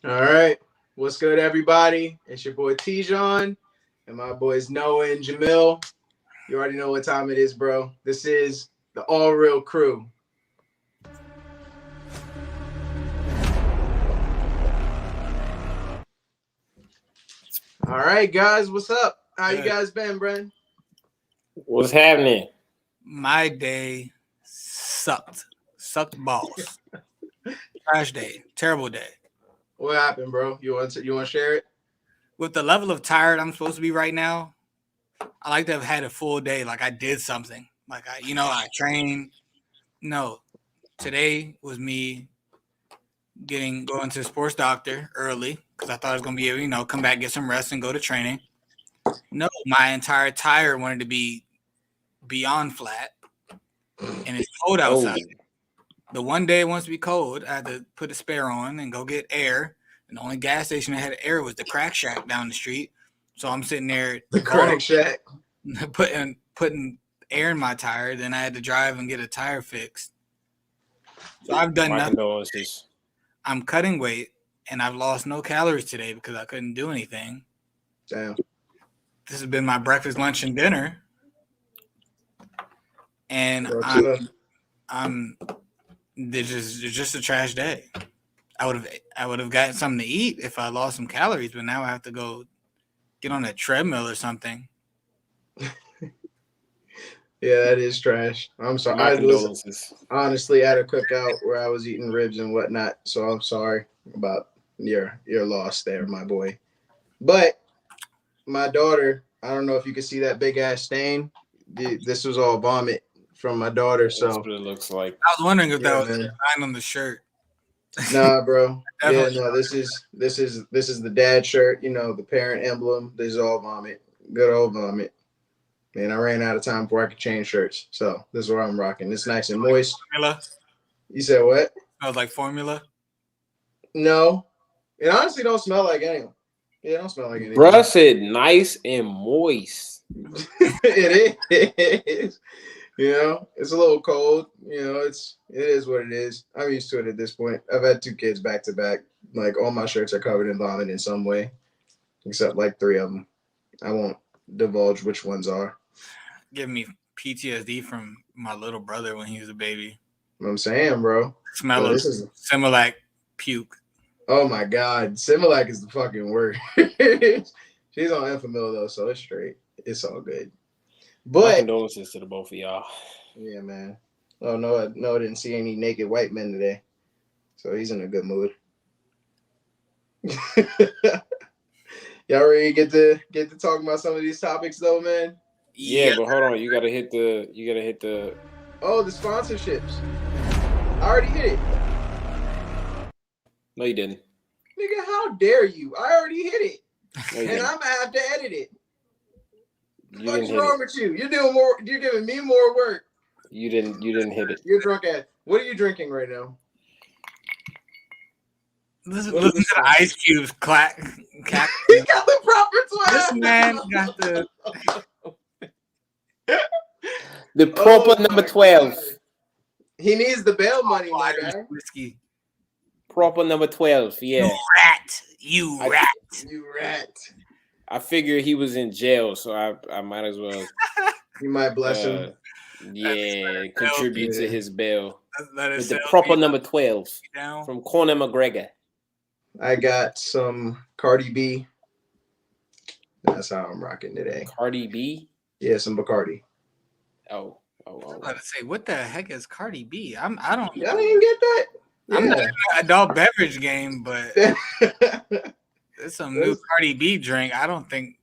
All right. What's good, everybody? It's your boy Tijon and my boys Noah and Jamil. You already know what time it is, bro. This is the All Real Crew. All right, guys. What's up? How you guys been, Bren? What's happening? My day sucked. Sucked balls. Trash day. Terrible day. What happened, bro? You want to share it? With the level of tired I'm supposed to be right now, I like to have had a full day. Like I did something. Like I trained. No, today was me going to the sports doctor early because I thought I was gonna be able, come back, get some rest, and go to training. No, my entire tire wanted to be beyond flat, and it's cold outside. The one day it wants to be cold, I had to put a spare on and go get air. And the only gas station that had air was the Crack Shack down the street. So I'm sitting there, the Crack Shack, putting air in my tire. Then I had to drive and get a tire fixed. So I've done nothing. Condolences. I'm cutting weight, and I've lost no calories today because I couldn't do anything. Damn. This has been my breakfast, lunch, and dinner, and it's just a trash day. I would have gotten something to eat if I lost some calories, but now I have to go get on a treadmill or something. Yeah, that is trash. I'm sorry. Honestly, I had a cookout where I was eating ribs and whatnot, so I'm sorry about your loss there, my boy. But my daughter, I don't know if you can see that big ass stain. This was all vomit from my daughter. So that's what it looks like. I was wondering if that was the sign on the shirt. Nah, bro. Yeah, no. This is the dad shirt. You know, the parent emblem. This is all vomit. Good old vomit. Man, I ran out of time before I could change shirts. So this is what I'm rocking. It's nice and moist. Formula? You said what? I was like formula. No, it honestly don't smell like anything. It don't smell like anything. Bruh said nice and moist. It is. You know, it's a little cold. You know, it is what it is. I'm used to it at this point. I've had 2 kids back to back. Like all my shirts are covered in vomit in some way, except like 3 of them. I won't divulge which ones are. Give me PTSD from my little brother when he was a baby. What I'm saying, bro. Smell of Similac puke. Oh my God, Similac is the fucking word. She's on Enfamil though, so it's straight. It's all good. But condolences to the both of y'all. Yeah, man. Oh no, I didn't see any naked white men today, so he's in a good mood. Y'all ready to get to talk about some of these topics though, man? Yeah, but hold on, you gotta hit the. Oh, the sponsorships. I already hit it. No, you didn't. Nigga, how dare you? I already hit it, no, and I'm gonna have to edit it. What's wrong with you? You're doing more. You're giving me more work. You didn't hit it. You're drunk ass. What are you drinking right now? Listen to the Ice Cube's clack. He got the proper swag. This man got the proper number 12. God. He needs the bail money, my guy. Whiskey. Proper number 12. Yeah. You rat. You rat. I figure he was in jail, so I might as well. You might bless him. Yeah, contribute to his bail. With the proper number 12 from Conor McGregor. I got some Cardi B. That's how I'm rocking today. Cardi B? Yeah, some Bacardi. Oh. I was about to say, what the heck is Cardi B? I don't. Y'all didn't get that? I'm not in an adult beverage game, but it's some new Cardi B drink. I don't think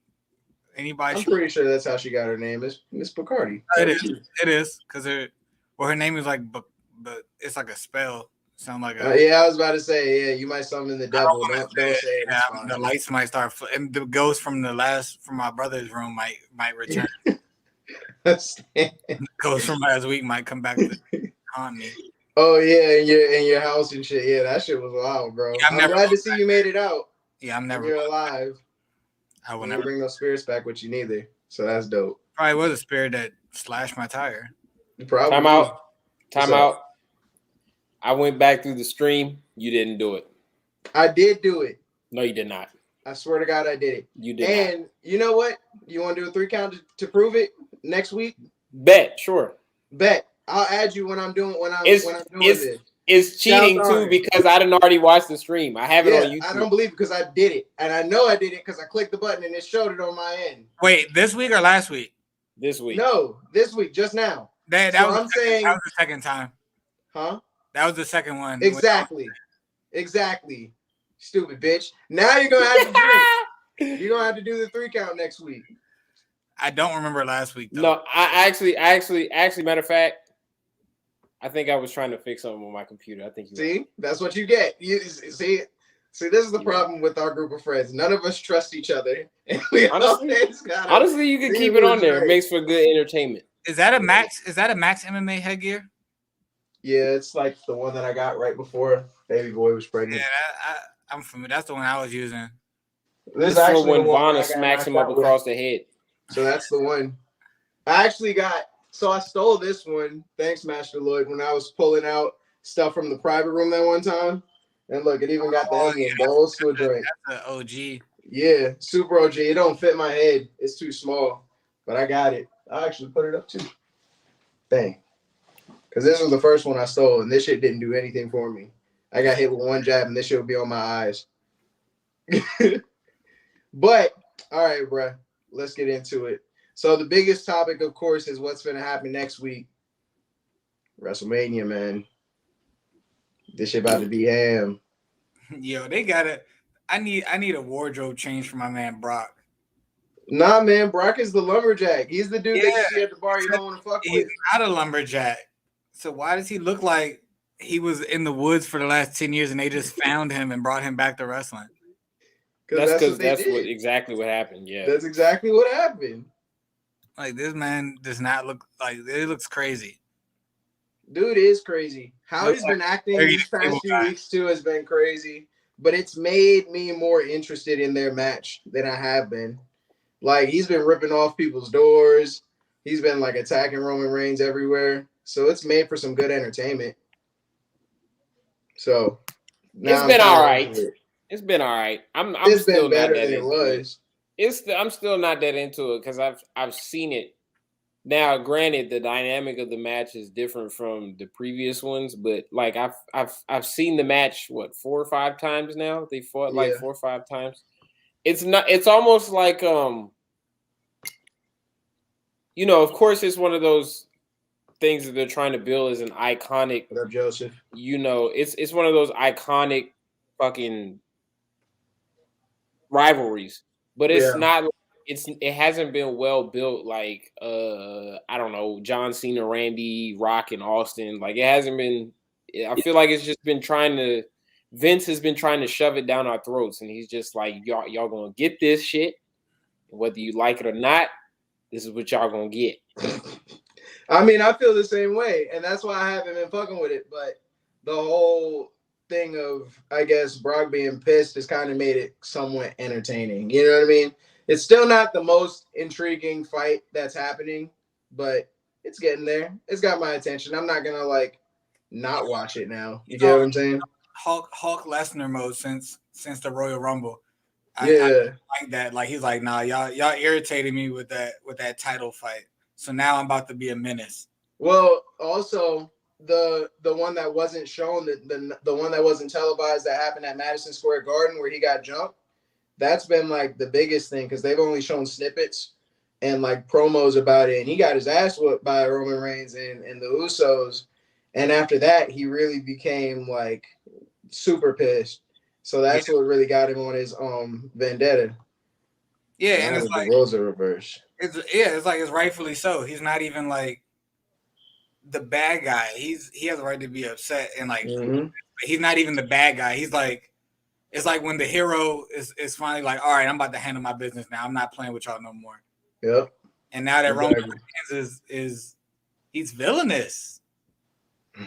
anybody. I'm pretty sure that's how she got her name. It's Miss Bacardi. It is because her name is like, but it's like a spell. Sound like yeah, I was about to say, yeah, you might summon the devil. Don't say it. Yeah, the lights might start, and the ghost from my brother's room might return. Ghost from last week might come back to haunt me. Oh yeah, in your house and shit. Yeah, that shit was wild, bro. Yeah, I'm glad to see you made it out. Yeah, you're alive. I will never bring those spirits back with you neither. So that's dope. Probably was a spirit that slashed my tire. Probably. Time out. I went back through the stream. You didn't do it. I did do it. No, you did not. I swear to God, I did it. You did. And not. You know what? You want to do a 3 count to prove it next week? Bet, sure. Bet. I'll add you when I'm doing this. It's cheating too because I didn't already watch the stream. I have it on YouTube. I don't believe it because I did it, and I know I did it because I clicked the button and it showed it on my end. Wait, this week or last week? This week. No, this week, just now. That was the second time. Huh? That was the second one. Exactly. Stupid bitch. Now you're gonna have to drink. You're gonna have to do the 3 count next week. I don't remember last week though. No, I actually, matter of fact, I think I was trying to fix something on my computer. I think that's what you get. You see, this is the problem with our group of friends. None of us trust each other. And honestly, you can keep it on there. It makes for good entertainment. Is that a Max MMA headgear? Yeah, it's like the one that I got right before Baby Boy was pregnant. Yeah, I'm familiar. That's the one I was using. This is actually when Vonna smacks him up across the head. So that's the one. I stole this one. Thanks, Master Lloyd, when I was pulling out stuff from the private room that one time. And look, it even got the old school joint. That's an OG. Yeah, super OG. It don't fit my head. It's too small. But I got it. I actually put it up too. Dang. Because this was the first one I stole, and this shit didn't do anything for me. I got hit with one jab, and this shit would be on my eyes. But, all right, bruh. Let's get into it. So the biggest topic, of course, is what's going to happen next week. WrestleMania, man. This shit about to be ham. Yo, they got it. I need a wardrobe change for my man Brock. Nah, man. Brock is the lumberjack. He's the dude that you see at the bar you don't want to fuck with. He's not a lumberjack. So why does he look like he was in the woods for the last 10 years and they just found him and brought him back to wrestling? That's exactly what happened. Yeah, that's exactly what happened. Like, this man does not look like it. Looks crazy. Dude is crazy. How he's been acting these past few weeks too has been crazy. But it's made me more interested in their match than I have been. Like, he's been ripping off people's doors. He's been like attacking Roman Reigns everywhere. So it's made for some good entertainment. So it's been all right. It's been all right. I'm still better than it was. I'm still not that into it because I've seen it. Now, granted, the dynamic of the match is different from the previous ones, but like I've seen the match 4 or 5 times now. They fought like 4 or 5 times. It's almost like of course it's one of those things that they're trying to build as an iconic. What up, Joseph? It's one of those iconic fucking rivalries, but it's not. It hasn't been well built like I don't know, John Cena, Randy, Rock, and Austin. Like, it hasn't been. I feel like it's just been Vince has been trying to shove it down our throats, and he's just like, y'all gonna get this shit, whether you like it or not. This is what y'all gonna get. I mean, I feel the same way, and that's why I haven't been fucking with it. But the whole thing of, I guess, Brock being pissed has kind of made it somewhat entertaining. You know what I mean? It's still not the most intriguing fight that's happening, but it's getting there. It's got my attention. I'm not gonna not watch it now. You get what I'm saying? Hulk Lesnar mode since the Royal Rumble. I like that. Like, he's like, nah, y'all irritated me with that title fight. So now I'm about to be a menace. Well, also the one that wasn't shown, the one that wasn't televised that happened at Madison Square Garden where he got jumped. That's been like the biggest thing because they've only shown snippets and like promos about it. And he got his ass whooped by Roman Reigns and the Usos. And after that, he really became like super pissed. So that's what really got him on his vendetta. Yeah, and it's like the roles are reversed. It's like it's rightfully so. He's not even like the bad guy. He has a right to be upset and like he's not even the bad guy. He's like, it's like when the hero is finally like, all right, I'm about to handle my business now. I'm not playing with y'all no more. Yep. And now that Roman Reigns is he's villainous.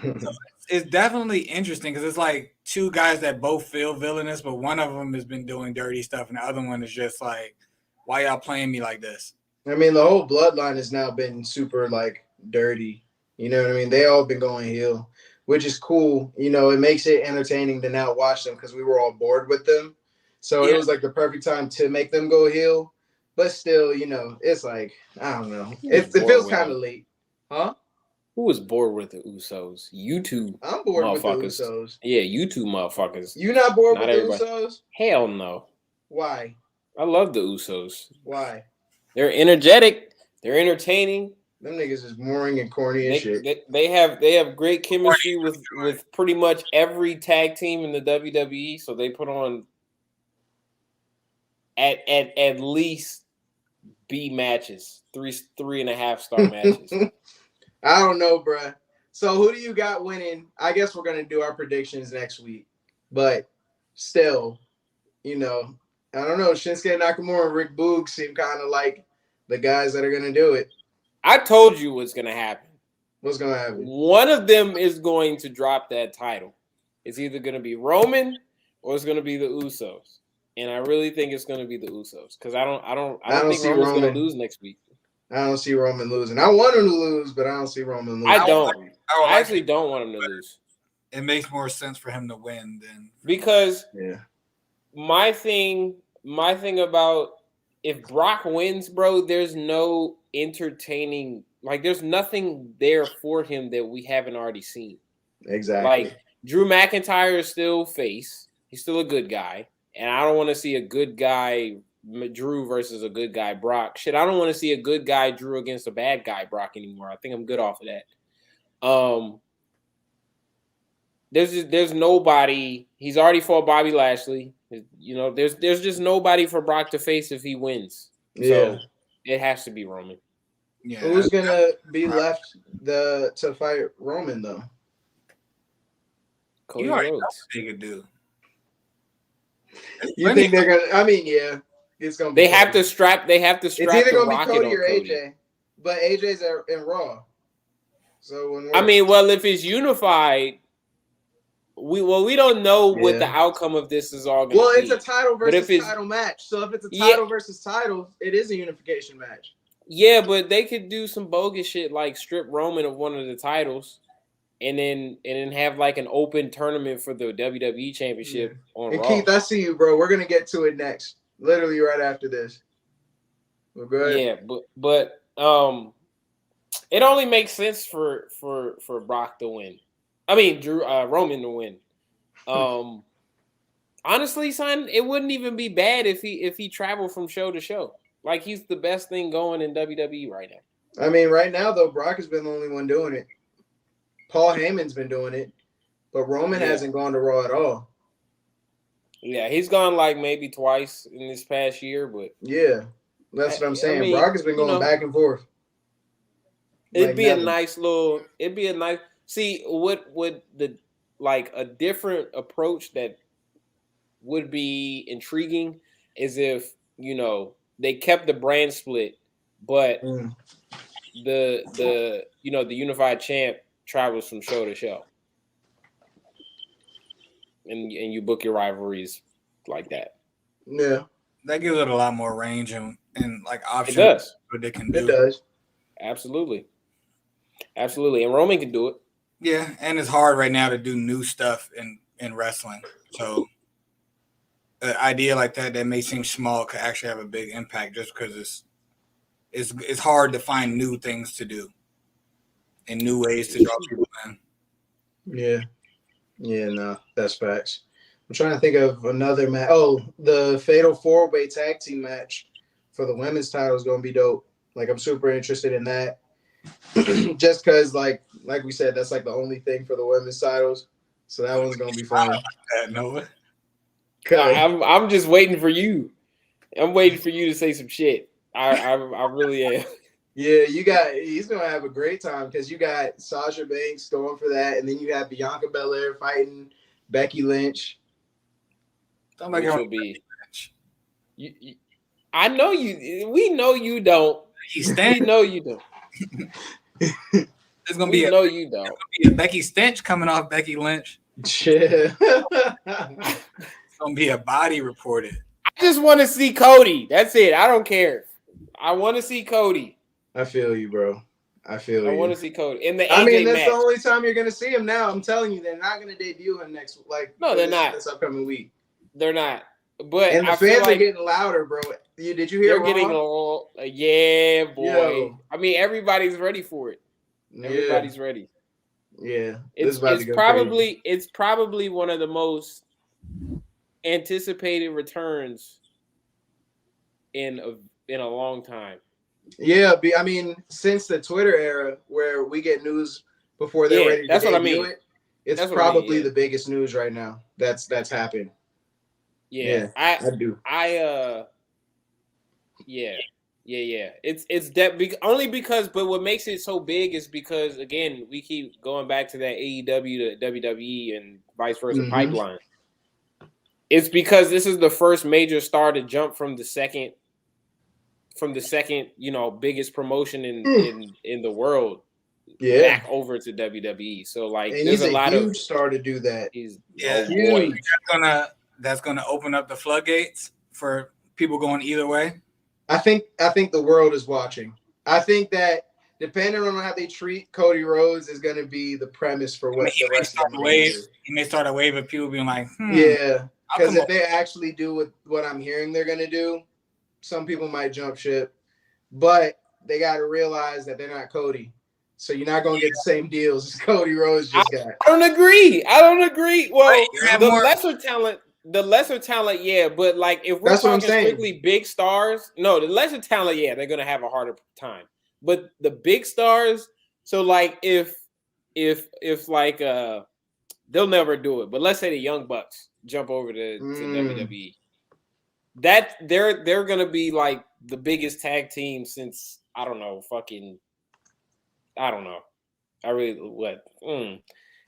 So it's definitely interesting because it's like 2 guys that both feel villainous, but one of them has been doing dirty stuff, and the other one is just like, why y'all playing me like this? I mean, the whole bloodline has now been super like dirty. You know what I mean? They all been going heel. which is cool. You know, it makes it entertaining to now watch them because we were all bored with them. So it was like the perfect time to make them go heel. But still, you know, it's like, I don't know. It feels kind of late. Huh? Who was bored with the Usos? You two I'm bored motherfuckers. with the Usos. Yeah, you two motherfuckers. You not bored with the Usos? Hell no. Why? I love the Usos. Why? They're energetic. They're entertaining. Them niggas is boring and corny and shit. They have great chemistry with pretty much every tag team in the WWE. So they put on at least B matches, 3.5 star matches. I don't know, bruh. So who do you got winning? I guess we're gonna do our predictions next week, but still, you know, I don't know. Shinsuke Nakamura and Rick Boog seem kind of like the guys that are gonna do it. I told you what's gonna happen. What's gonna happen? One of them is going to drop that title. It's either gonna be Roman or it's gonna be the Usos. And I really think it's going to be the Usos because I don't think Roman's going to lose next week. I don't see Roman losing. I want him to lose, but I don't see Roman losing. I actually don't want him to lose. It makes more sense for him to win than because my thing about if Brock wins, bro, there's no entertaining. Like there's nothing there for him that we haven't already seen. Exactly. Like Drew McIntyre is still face. He's still a good guy. And I don't want to see a good guy Drew versus a good guy Brock. Shit, I don't want to see a good guy Drew against a bad guy Brock anymore. I think I'm good off of that. There's nobody. He's already fought Bobby Lashley. You know, there's just nobody for Brock to face if he wins. Yeah. So it has to be Roman. Yeah. Who's gonna be left to fight Roman though? Cody Rhodes. They could do. You think they're gonna? I mean, yeah, it's gonna. They have to strap. It's either gonna be Cody or AJ, but AJ's in Raw. So if it's unified, we don't know what the outcome of this is all going to be. Well, it's a title versus title match. So if it's a title versus title, it is a unification match. Yeah, but they could do some bogus shit like strip Roman of one of the titles. And then have like an open tournament for the WWE Championship on Raw. Keith, I see you, bro. We're gonna get to it next, literally right after this. We're good. Yeah, but it only makes sense for Brock to win. I mean, Roman to win. Honestly, son, it wouldn't even be bad if he traveled from show to show. Like he's the best thing going in WWE right now. I mean, right now though, Brock has been the only one doing it. Paul Heyman's been doing it, but Roman hasn't gone to Raw at all. Yeah, he's gone like maybe twice in this past year, but yeah, that's what I'm saying. I mean, Brock has been going back and forth. It'd be a nice. See, what would a different approach that would be intriguing is if they kept the brand split, but the unified champ travels from show to show, and you book your rivalries like that. Yeah, that gives it a lot more range and like options. It does. What they can do. It does. Absolutely, and Roman can do it. Yeah, and it's hard right now to do new stuff in wrestling. So an idea like that may seem small could actually have a big impact just because it's hard to find new things to do. And new ways to draw people in. Yeah, no, that's facts. I'm trying to think of another match. Oh, the Fatal 4-Way Tag Team match for the women's title is going to be dope. Like, I'm super interested in that. Just because, like we said, that's like the only thing for the women's titles. So that one's going to be fun. I'm just waiting for you. I'm waiting for you to say some shit. I really am. Yeah, he's going to have a great time because you got Sasha Banks going for that, and then you have Bianca Belair fighting Becky Lynch. Which will be. I know you. We know you don't. We know you don't. There's going to be you don't. Be a Becky Stench coming off Becky Lynch. Yeah. It's going to be a body reported. I just want to see Cody. That's it. I don't care. I want to see Cody. I feel you, bro. I feel you. I want to see Cody in the AJ I mean, that's match. the only time you're gonna see him now. I'm telling you, they're not gonna debut him next. No, they're not. This upcoming week. They're not. But and the fans are getting louder, bro. Did you hear? They're getting all. Yeah, boy. Yo. I mean, everybody's ready for it. Everybody's ready. Yeah, it's probably one of the most anticipated returns in a long time. Yeah, I mean, since the Twitter era where we get news before they're ready to debut it, it's probably the biggest news right now. That's happened. Yeah, I do. It's only because, but what makes it so big is because, again, we keep going back to that AEW to WWE and vice versa pipeline. It's because this is the first major star to jump from the second, biggest promotion in the world, back over to WWE. So like, and there's he's a lot huge star to do that. He's huge. That's gonna open up the floodgates for people going either way. I think the world is watching. I think that depending on how they treat Cody Rhodes is going to be the premise for what the rest of them do. He may start a wave of people being like, yeah, because if they actually do what I'm hearing they're going to do, some people might jump ship, but they got to realize that they're not Cody. So you're not going to get the same deals as Cody Rhodes just got. I don't agree. Well, the lesser talent, yeah, but like if we're talking strictly big stars, no, the lesser talent, yeah, they're gonna have a harder time. But the big stars, so like if like they'll never do it. But let's say the Young Bucks jump over to WWE, that they're gonna be like the biggest tag team since I don't know.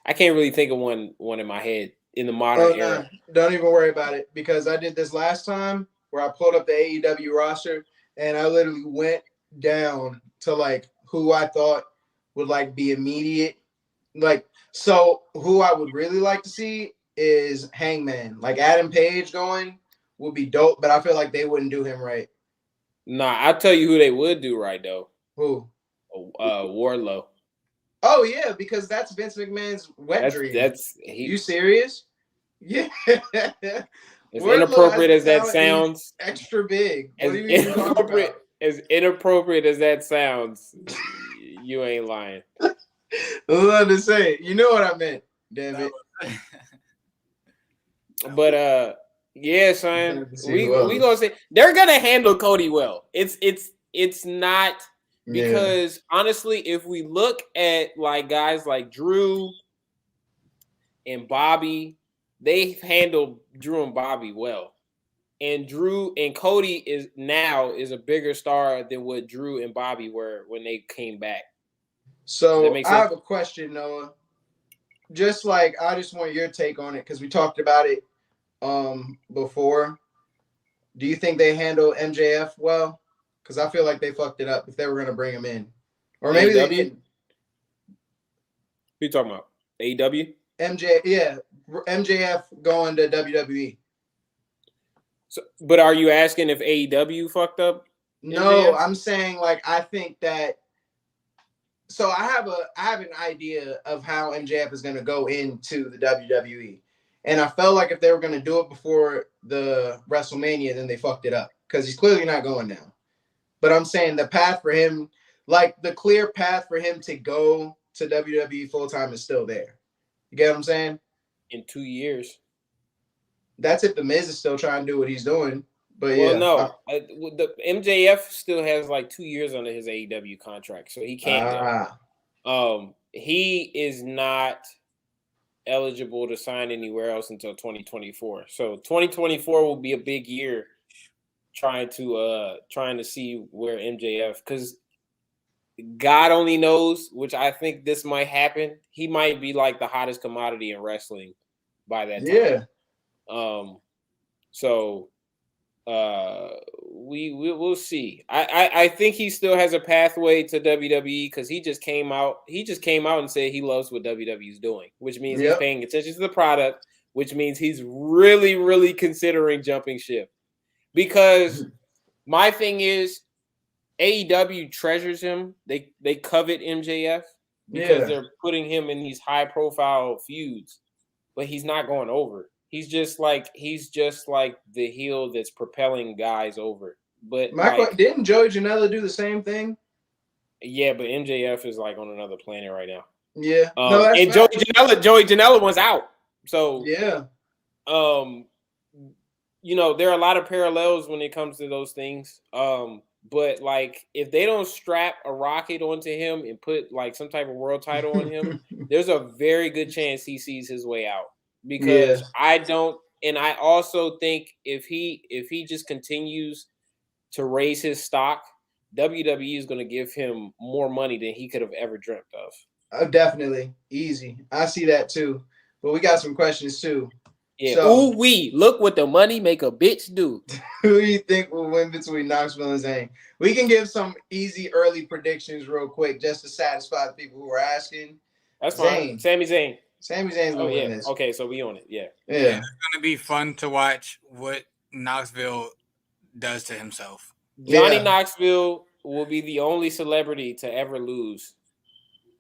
I can't really think of one in my head. In the modern era. Don't even worry about it because I did this last time where I pulled up the AEW roster and I literally went down to like who I thought would like be immediate. Like, so who I would really like to see is Hangman. Like Adam Page going would be dope, but I feel like they wouldn't do him right. Nah, I'll tell you who they would do right though. Who? Wardlow. Oh yeah, because that's Vince McMahon's wet dream. You serious? Yeah. As inappropriate as that sounds, extra big. As inappropriate as that sounds, you ain't lying. I was about to say, you know what I meant, damn it. But yeah, son, we gonna say they're gonna handle Cody well. It's not. Because honestly, if we look at like guys like Drew and Bobby, they've handled Drew and Bobby well. And Drew and Cody is a bigger star than what Drew and Bobby were when they came back. So I have a question, Noah. Just like I just want your take on it because we talked about it before. Do you think they handle MJF well? Because I feel like they fucked it up if they were going to bring him in. Or maybe they didn't. Who you talking about? AEW? MJF going to WWE. So, but are you asking if AEW fucked up? No, I'm saying like I think that. So I have an idea of how MJF is going to go into the WWE. And I felt like if they were going to do it before the WrestleMania, then they fucked it up. Because he's clearly not going now. But I'm saying the path for him, like the clear path for him to go to WWE full time is still there. You get what I'm saying? In 2 years. That's if the Miz is still trying to do what he's doing. But the MJF still has like 2 years under his AEW contract, so he can't go. He is not eligible to sign anywhere else until 2024. So 2024 will be a big year. Trying to see where MJF, because God only knows, which I think this might happen. He might be like the hottest commodity in wrestling by that time. Yeah. So we'll see. I think he still has a pathway to WWE because he just came out and said he loves what WWE is doing, which means he's paying attention to the product, which means he's really, really considering jumping ship. Because my thing is, AEW treasures him. They covet MJF because they're putting him in these high profile feuds, but he's not going over. He's just like the heel that's propelling guys over. But didn't Joey Janela do the same thing? Yeah, but MJF is like on another planet right now. Yeah, and Joey Janela was out. So yeah, you know, there are a lot of parallels when it comes to those things. But like if they don't strap a rocket onto him and put like some type of world title on him, there's a very good chance he sees his way out. Because I also think if he just continues to raise his stock, WWE is going to give him more money than he could have ever dreamt of. Definitely. Easy. I see that too. But we got some questions too. Yeah. So, look what the money make a bitch do. Who do you think will win between Knoxville and Zayn? We can give some easy early predictions real quick just to satisfy the people who are asking. That's fine. Sami Zayn. Sami Zayn's going to win this. Okay, so we on it. Yeah. It's going to be fun to watch what Knoxville does to himself. Johnny Knoxville will be the only celebrity to ever lose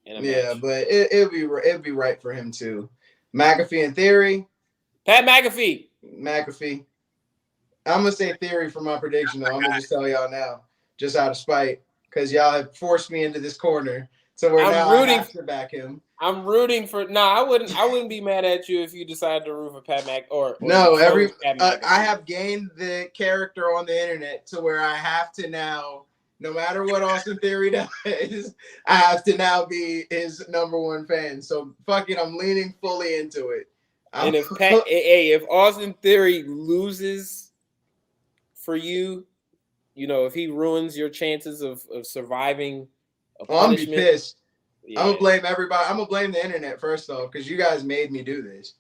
in a match. But it'll be right for him too. McAfee and Theory. Pat McAfee. I'm gonna say Theory for my prediction though. I'm gonna just tell y'all now, just out of spite, because y'all have forced me into this corner. So I have to back him. I'm rooting for. I wouldn't be mad at you if you decided to root for Pat Mc or no. I have gained the character on the internet to where I have to now, no matter what Austin Theory does, I have to now be his #1 fan. So fuck it, I'm leaning fully into it. And if Austin Theory loses for you, you know, if he ruins your chances of surviving a punishment, I'm gonna be pissed. Yeah. I'm gonna blame everybody. I'm gonna blame the internet first off, because you guys made me do this.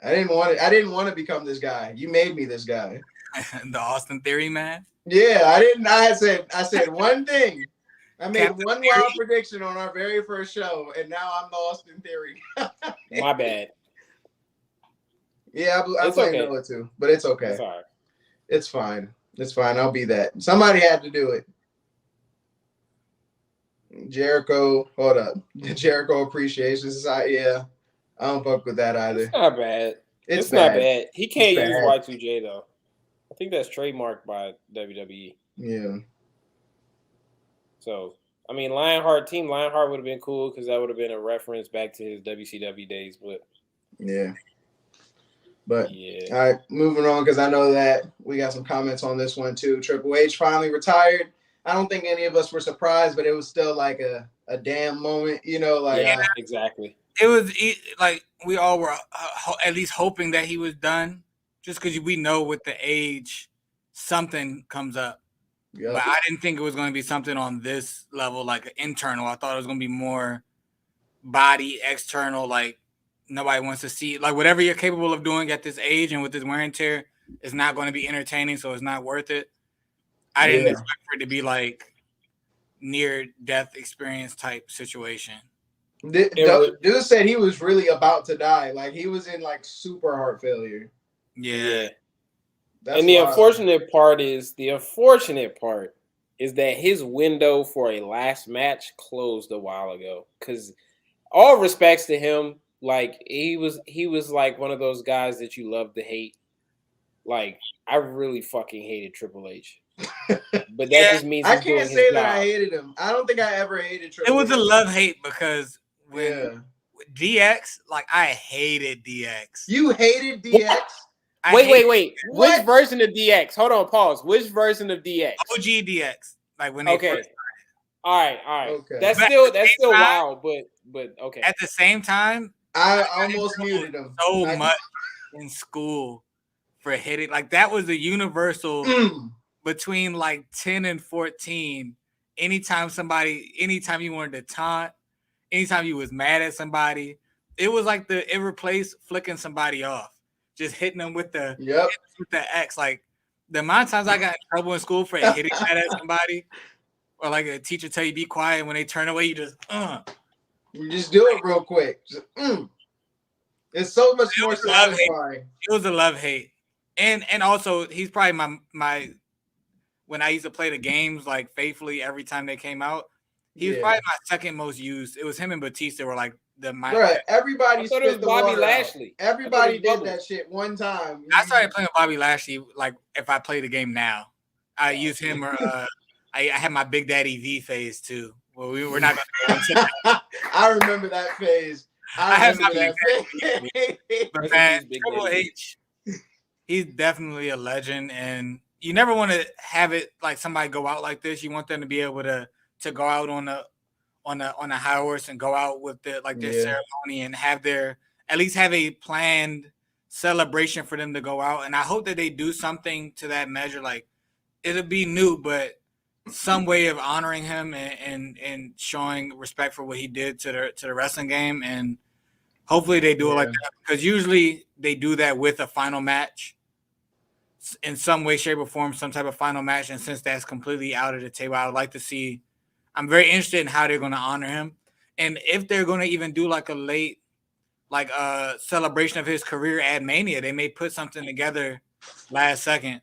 I didn't want to become this guy. You made me this guy. The Austin Theory man. Yeah, I didn't. I said one thing. I made one wild prediction on our very first show, and now I'm the Austin Theory. My bad. Yeah, I blame Noah too, but it's okay. It's all right. It's fine. It's fine. I'll be that. Somebody had to do it. Jericho, hold up. Jericho Appreciation Society. Yeah, I don't fuck with that either. It's not bad. It's not bad. He can't use Y2J though. I think that's trademarked by WWE. Yeah. So, I mean, Team Lionheart would have been cool because that would have been a reference back to his WCW days. But yeah. But all right, moving on, because I know that we got some comments on this one too. Triple H finally retired. I don't think any of us were surprised, but it was still like a damn moment, you know, like exactly. It was like we all were at least hoping that he was done, just because we know with the age something comes up. Yep. But I didn't think it was going to be something on this level, like internal. I thought it was going to be more body, external, like nobody wants to see. Like whatever you're capable of doing at this age and with this wear and tear is not going to be entertaining, so it's not worth it. I didn't expect for it to be like near-death experience type situation. Dude said he was really about to die. Like he was in like super heart failure. Yeah. And the unfortunate part is that his window for a last match closed a while ago. Because all respects to him, like he was like one of those guys that you love to hate. Like I really fucking hated Triple H. But that just means I can't say that I hated him. I don't think I ever hated Triple H. It was a love-hate because when DX, like I hated DX. You hated DX? Wait. Which version of DX? Hold on, pause. Which version of DX? OG DX. Like when they first all right. Okay. That's still wild, but okay. At the same time, I almost muted him so much in school for hitting. Like that was the universal between like 10 and 14. Anytime you wanted to taunt, anytime you was mad at somebody, it was like it replaced flicking somebody off. Just hitting them with the X. Like the amount of times I got in trouble in school for hitting that at somebody, or like a teacher tell you be quiet, and when they turn away, you just You just do it real quick. Just, It's so much more satisfying. It was a love-hate. And also he's probably my when I used to play the games like faithfully every time they came out. He was probably my second most used. It was him and Batista were like Right. Everybody spit the Bobby water Lashley. Out. Everybody did that shit one time. I started playing with Bobby Lashley like if I play the game now. I use him or I had my Big Daddy V phase too. Well, we're not going to go into that. I remember that phase. I remember that phase. But man, Triple H, he's definitely a legend, and you never want to have it like somebody go out like this. You want them to be able to go out on a high horse and go out with their ceremony and have at least have a planned celebration for them to go out. And I hope that they do something to that measure. Like it'll be new, but some way of honoring him and showing respect for what he did to the wrestling game. And hopefully they do it like that, because usually they do that with a final match in some way, shape, or form, some type of final match. And since that's completely out of the table, I would like to see. I'm very interested in how they're going to honor him, and if they're going to even do like a late, like a celebration of his career at Mania. They may put something together last second.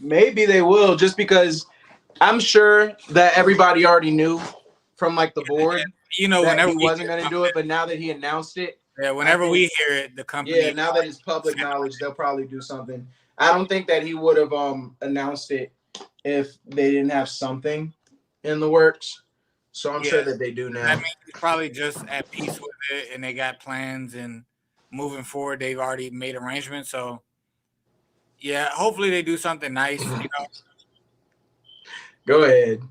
Maybe they will, just because I'm sure that everybody already knew from like the board, whenever he wasn't going to do it. But now that he announced it, whenever we hear it, the company. Now that it's public knowledge, they'll probably do something. I don't think that he would have announced it if they didn't have something in the works. So I'm sure that they do now. I mean, he's probably just at peace with it, and they got plans, and moving forward, they've already made arrangements. So, yeah, hopefully they do something nice. Go ahead.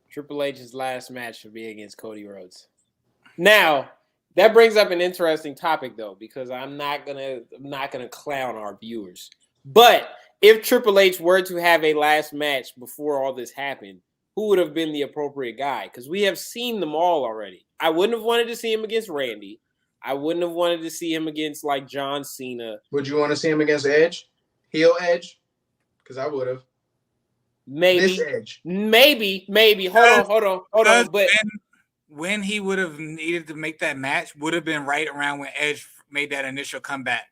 Triple H's last match should be against Cody Rhodes. Now, that brings up an interesting topic, though, because I'm not gonna clown our viewers. But if Triple H were to have a last match before all this happened, who would have been the appropriate guy? Because we have seen them all already. I wouldn't have wanted to see him against Randy. I wouldn't have wanted to see him against like John Cena. Would you want to see him against Edge? Heel Edge? Because I would have. Maybe. This Edge. Maybe. Hold on. But when he would have needed to make that match would have been right around when Edge made that initial comeback.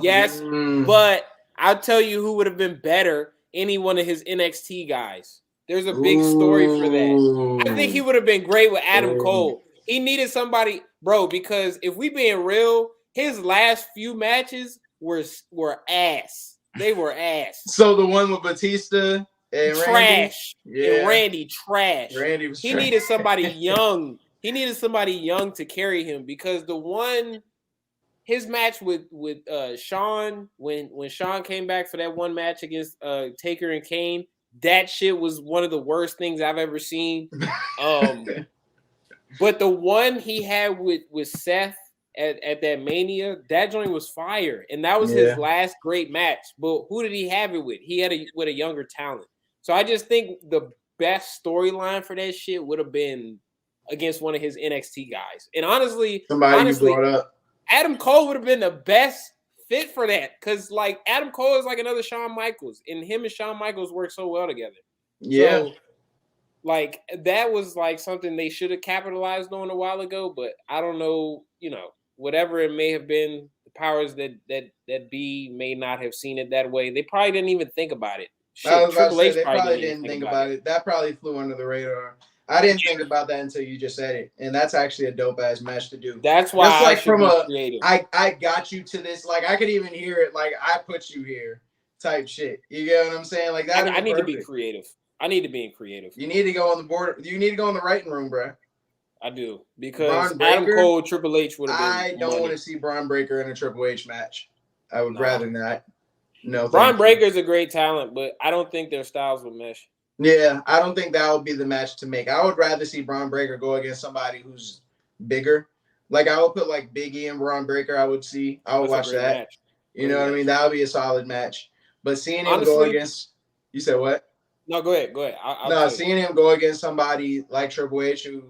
Yes, but I'll tell you who would have been better. Any one of his NXT guys. There's a big story for that. I think he would have been great with Adam Cole. He needed somebody, bro, because if we being real, his last few matches were ass. They were ass. So the one with Batista and trash. Randy? And Randy trash. Randy was He needed somebody young. He needed somebody young to carry him, because his match with Shawn, when Shawn came back for that one match against Taker and Kane, that shit was one of the worst things I've ever seen. But the one he had with Seth at that Mania, that joint was fire, and that was his last great match. But who did he have it with? He had with a younger talent. So I just think the best storyline for that shit would have been against one of his NXT guys. And honestly, you brought up, Adam Cole would have been the best fit for that, because like Adam Cole is like another Shawn Michaels, and him and Shawn Michaels work so well together. Yeah. So, like that was like something they should have capitalized on a while ago, but I don't know, whatever it may have been, the powers that be may not have seen it that way. They probably didn't even think about it. I was about to say, they probably didn't think about it. That probably flew under the radar. I didn't think about that until you just said it, and that's actually a dope ass match to do. That's why I should be creative. I got you to this. Like I could even hear it. Like I put you here, type shit. You get what I'm saying? Like that. I need to be creative. I need to be creative. You need to go on the board. You need to go in the writing room, bro. I do, because Adam Cole, Triple H would have been. I don't want to see Braun Breaker in a Triple H match. I would rather not. No, Braun Breaker is a great talent, but I don't think their styles would mesh. Yeah, I don't think that would be the match to make. I would rather see Braun Breaker go against somebody who's bigger. Like I would put like Big E and Braun Breaker. I would watch that. Match. You know what I mean? That would be a solid match. But seeing him go against, you said what? No, go ahead. Seeing him go against somebody like Triple H, who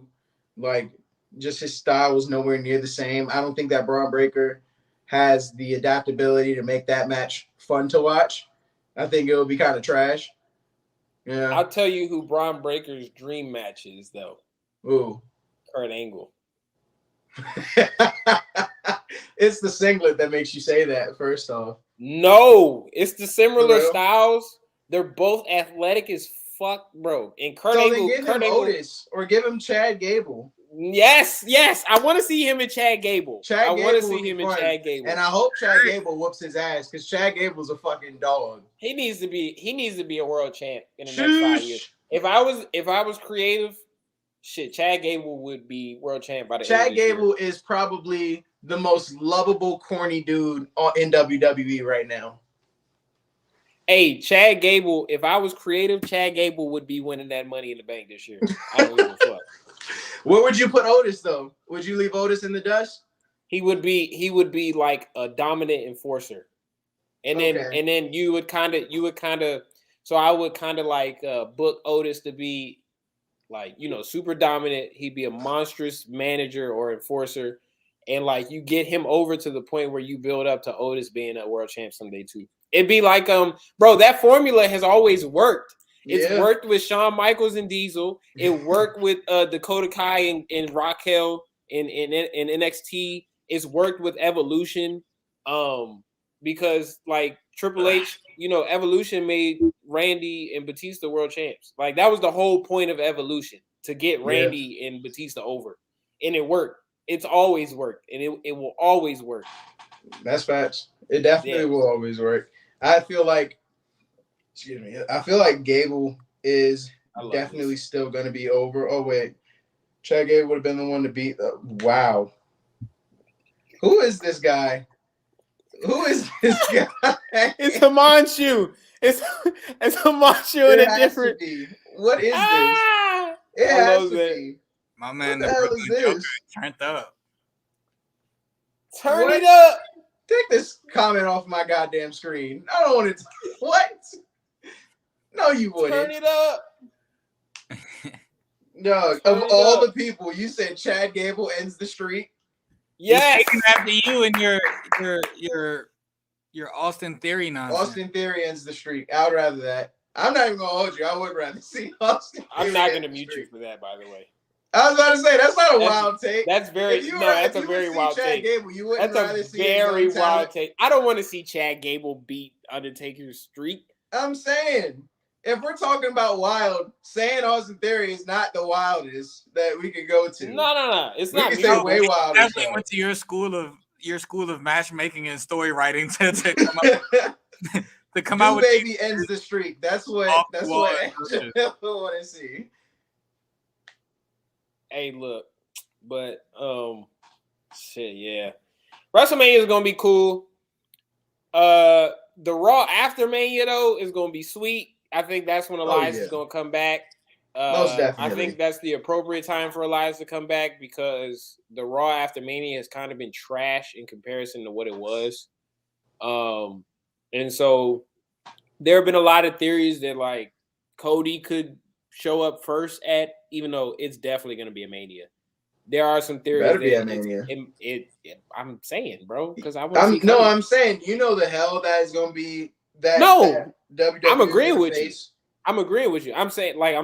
like just his style was nowhere near the same. I don't think that Braun Breaker has the adaptability to make that match fun to watch. I think it would be kind of trash. Yeah, I'll tell you who Braun Breaker's dream match is, though. Ooh, Kurt Angle. It's the singlet that makes you say that. First off, No, it's the similar styles. They're both athletic as fuck, bro. And Kurt Angle, then give him Otis or give him Chad Gable. Yes. I want to see him and Chad Gable. I want to see him and Chad Gable. And I hope Chad Gable whoops his ass because Chad Gable's a fucking dog. He needs to be a world champ in the next 5 years. If I was creative, shit, Chad Gable would be world champ by the end of this year. Chad Gable is probably the most lovable, corny dude in WWE right now. Hey, Chad Gable, if I was creative, Chad Gable would be winning that Money in the Bank this year. I don't give a fuck. Where would you put Otis though? Would you leave Otis in the dust? He would be like a dominant enforcer. And then you would kind of so I would kind of like book Otis to be like, super dominant. He'd be a monstrous manager or enforcer. And like you get him over to the point where you build up to Otis being a world champ someday too. It'd be like, bro, that formula has always worked. It's worked with Shawn Michaels and Diesel. It worked with Dakota Kai and Raquel in NXT. It's worked with Evolution. Because like Triple H, Evolution made Randy and Batista world champs. Like that was the whole point of Evolution, to get Randy and Batista over. And it worked. It's always worked, and it will always work. That's facts. It definitely will always work. I feel like Gable is definitely still going to be over. Oh, wait. Chad Gable would have been the one to beat. Wow. Who is this guy? It's Himanshu. It's Himanshu in a different. What is this? It has to be. My man, the Brooklyn Joker turned up. Turn it up. Take this comment off my goddamn screen. I don't want to. What? No, you wouldn't. Turn it up. No, of all the people, you said Chad Gable ends the streak. Yes. He's taking after you and your Austin Theory nonsense. Austin Theory ends the streak. I would rather that. I'm not even gonna hold you. I would rather see Austin. I'm not gonna mute you for that, by the way. I was about to say that's not a wild take. That's that's a very wild take. Gable, you wouldn't that's a very wild take. I don't want to see Chad Gable beat Undertaker's streak. I'm saying, if we're talking about wild, saying Austin Theory is not the wildest that we could go to. No, it's not. We can say way wild. Definitely went to your school of matchmaking and story writing to come up. To come out with baby ends the streak. That's what I want to see. Hey, look, but shit, yeah. WrestleMania is gonna be cool. The Raw after Mania though is gonna be sweet. I think that's when Elias is gonna come back. Most definitely. I think that's the appropriate time for Elias to come back because the Raw after Mania has kind of been trash in comparison to what it was. And so there have been a lot of theories that like Cody could show up first even though it's definitely going to be a Mania. There are some theories. Better be a Mania. I'm saying, bro, because I'm saying, the hell that is going to be that. No, that I'm agreeing with you. I'm agreeing with you. I'm saying. Yeah,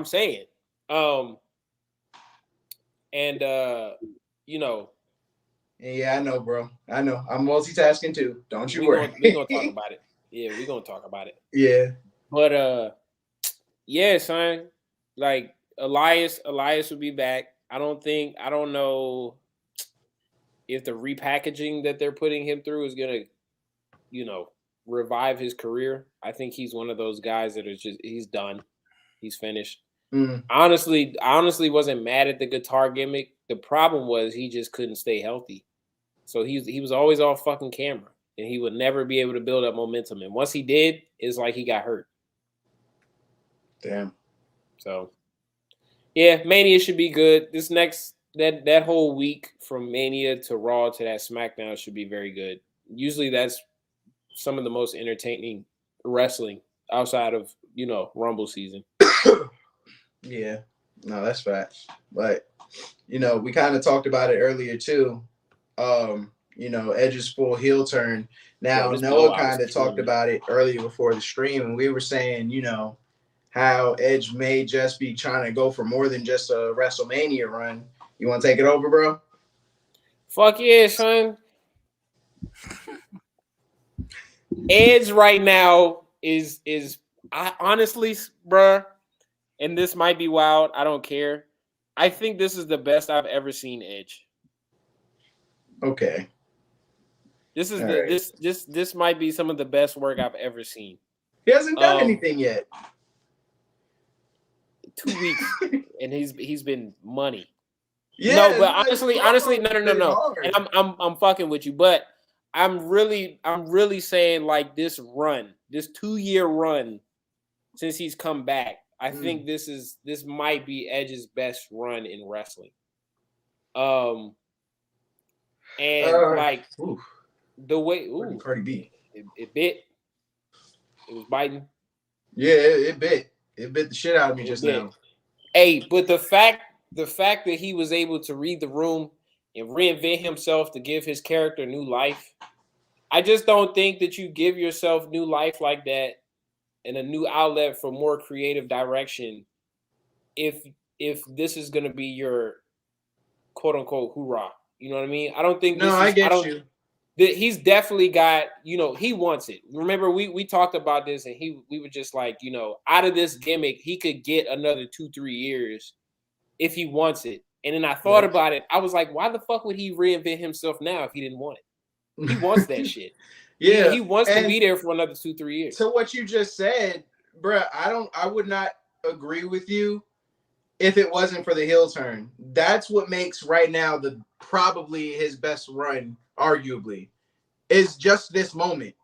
I know, bro. I know. I'm multitasking too. Don't you worry. We're gonna talk about it. Yeah, we're gonna talk about it. Yeah. But yeah, son. Like Elias will be back. I don't know if the repackaging that they're putting him through is gonna, revive his career. I think he's one of those guys that is he's done. He's finished. Honestly wasn't mad at the guitar gimmick. The problem was he just couldn't stay healthy. So he was always off fucking camera and he would never be able to build up momentum. And once he did, it's like he got hurt. Damn. So yeah, Mania should be good. This next that whole week from Mania to Raw to that SmackDown should be very good. Usually that's some of the most entertaining wrestling outside of, Rumble season. Yeah. No, that's facts. But, we kind of talked about it earlier too. Edge's full heel turn. Now, Noah kind of talked about it earlier before the stream, and we were saying, how Edge may just be trying to go for more than just a WrestleMania run. You want to take it over, bro? Fuck yeah, son. Edge right now is I honestly, bruh, and this might be wild. I don't care. I think this is the best I've ever seen Edge. Okay. This is this might be some of the best work I've ever seen. He hasn't done anything yet. 2 weeks, and he's been money. Yeah, no, but honestly, no. And I'm fucking with you, but I'm really saying like this 2-year run since he's come back. I think this might be Edge's best run in wrestling. And like the way Cardi B, it bit. It was biting. Yeah, it bit the shit out of me just now. Hey, but the fact that he was able to read the room and reinvent himself to give his character new life, I just don't think that you give yourself new life like that and a new outlet for more creative direction if this is going to be your quote unquote hoorah. You know what I mean? I don't think I get you. He's definitely got, he wants it. Remember, we talked about this, and we were just like, out of this gimmick, he could get another 2-3 years if he wants it. And then I thought about it. I was like, why the fuck would he reinvent himself now if he didn't want it? He wants that shit. Yeah, he wants to be there for another 2-3 years. To what you just said, bruh, I would not agree with you if it wasn't for the heel turn. That's what makes right now probably his best run, arguably, is just this moment.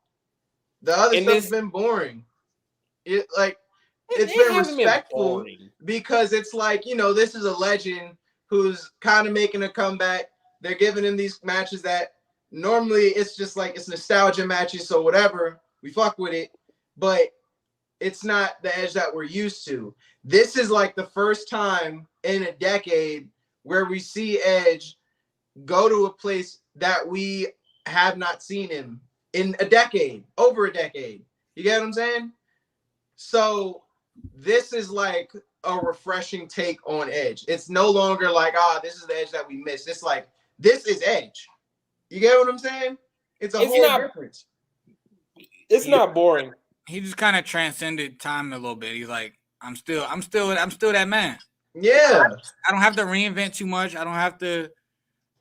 The other stuff's been boring. It's been respectful because it's like, this is a legend who's kind of making a comeback. They're giving him these matches that normally it's just like it's nostalgia matches, so whatever, we fuck with it, but it's not the Edge that we're used to. This is like the first time in a decade where we see Edge go to a place that we have not seen him in over a decade. You get what I'm saying? So this is like a refreshing take on Edge. It's no longer like, this is the Edge that we missed. It's like, this is Edge. You get what I'm saying? It's whole difference. It's not boring. He just kind of transcended time a little bit. He's like, I'm still that man. Yeah. I don't have to reinvent too much. I don't have to.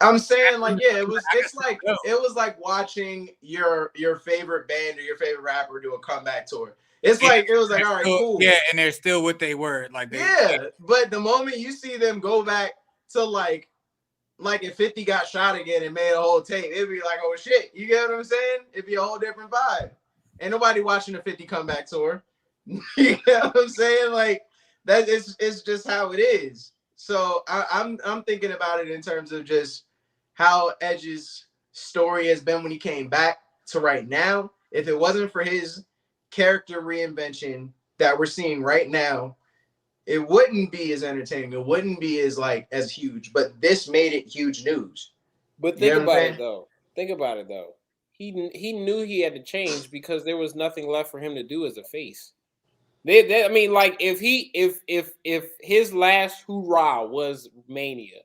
I'm saying like, yeah, it was like watching your favorite band or your favorite rapper do a comeback tour. It was like, all right, cool. Yeah, and they're still what they were. But the moment you see them go back to like if 50 got shot again and made a whole tape, it'd be like, oh shit, you get what I'm saying? It'd be a whole different vibe. Ain't nobody watching a 50 comeback tour. You know what I'm saying? Like that is just how it is. So I'm thinking about it in terms of just how Edge's story has been when he came back to right now. If it wasn't for his character reinvention that we're seeing right now, it wouldn't be as entertaining. It wouldn't be as huge. But this made it huge news. But think about it though. He knew he had to change because there was nothing left for him to do as a face. I mean, like if his last hoorah was Mania,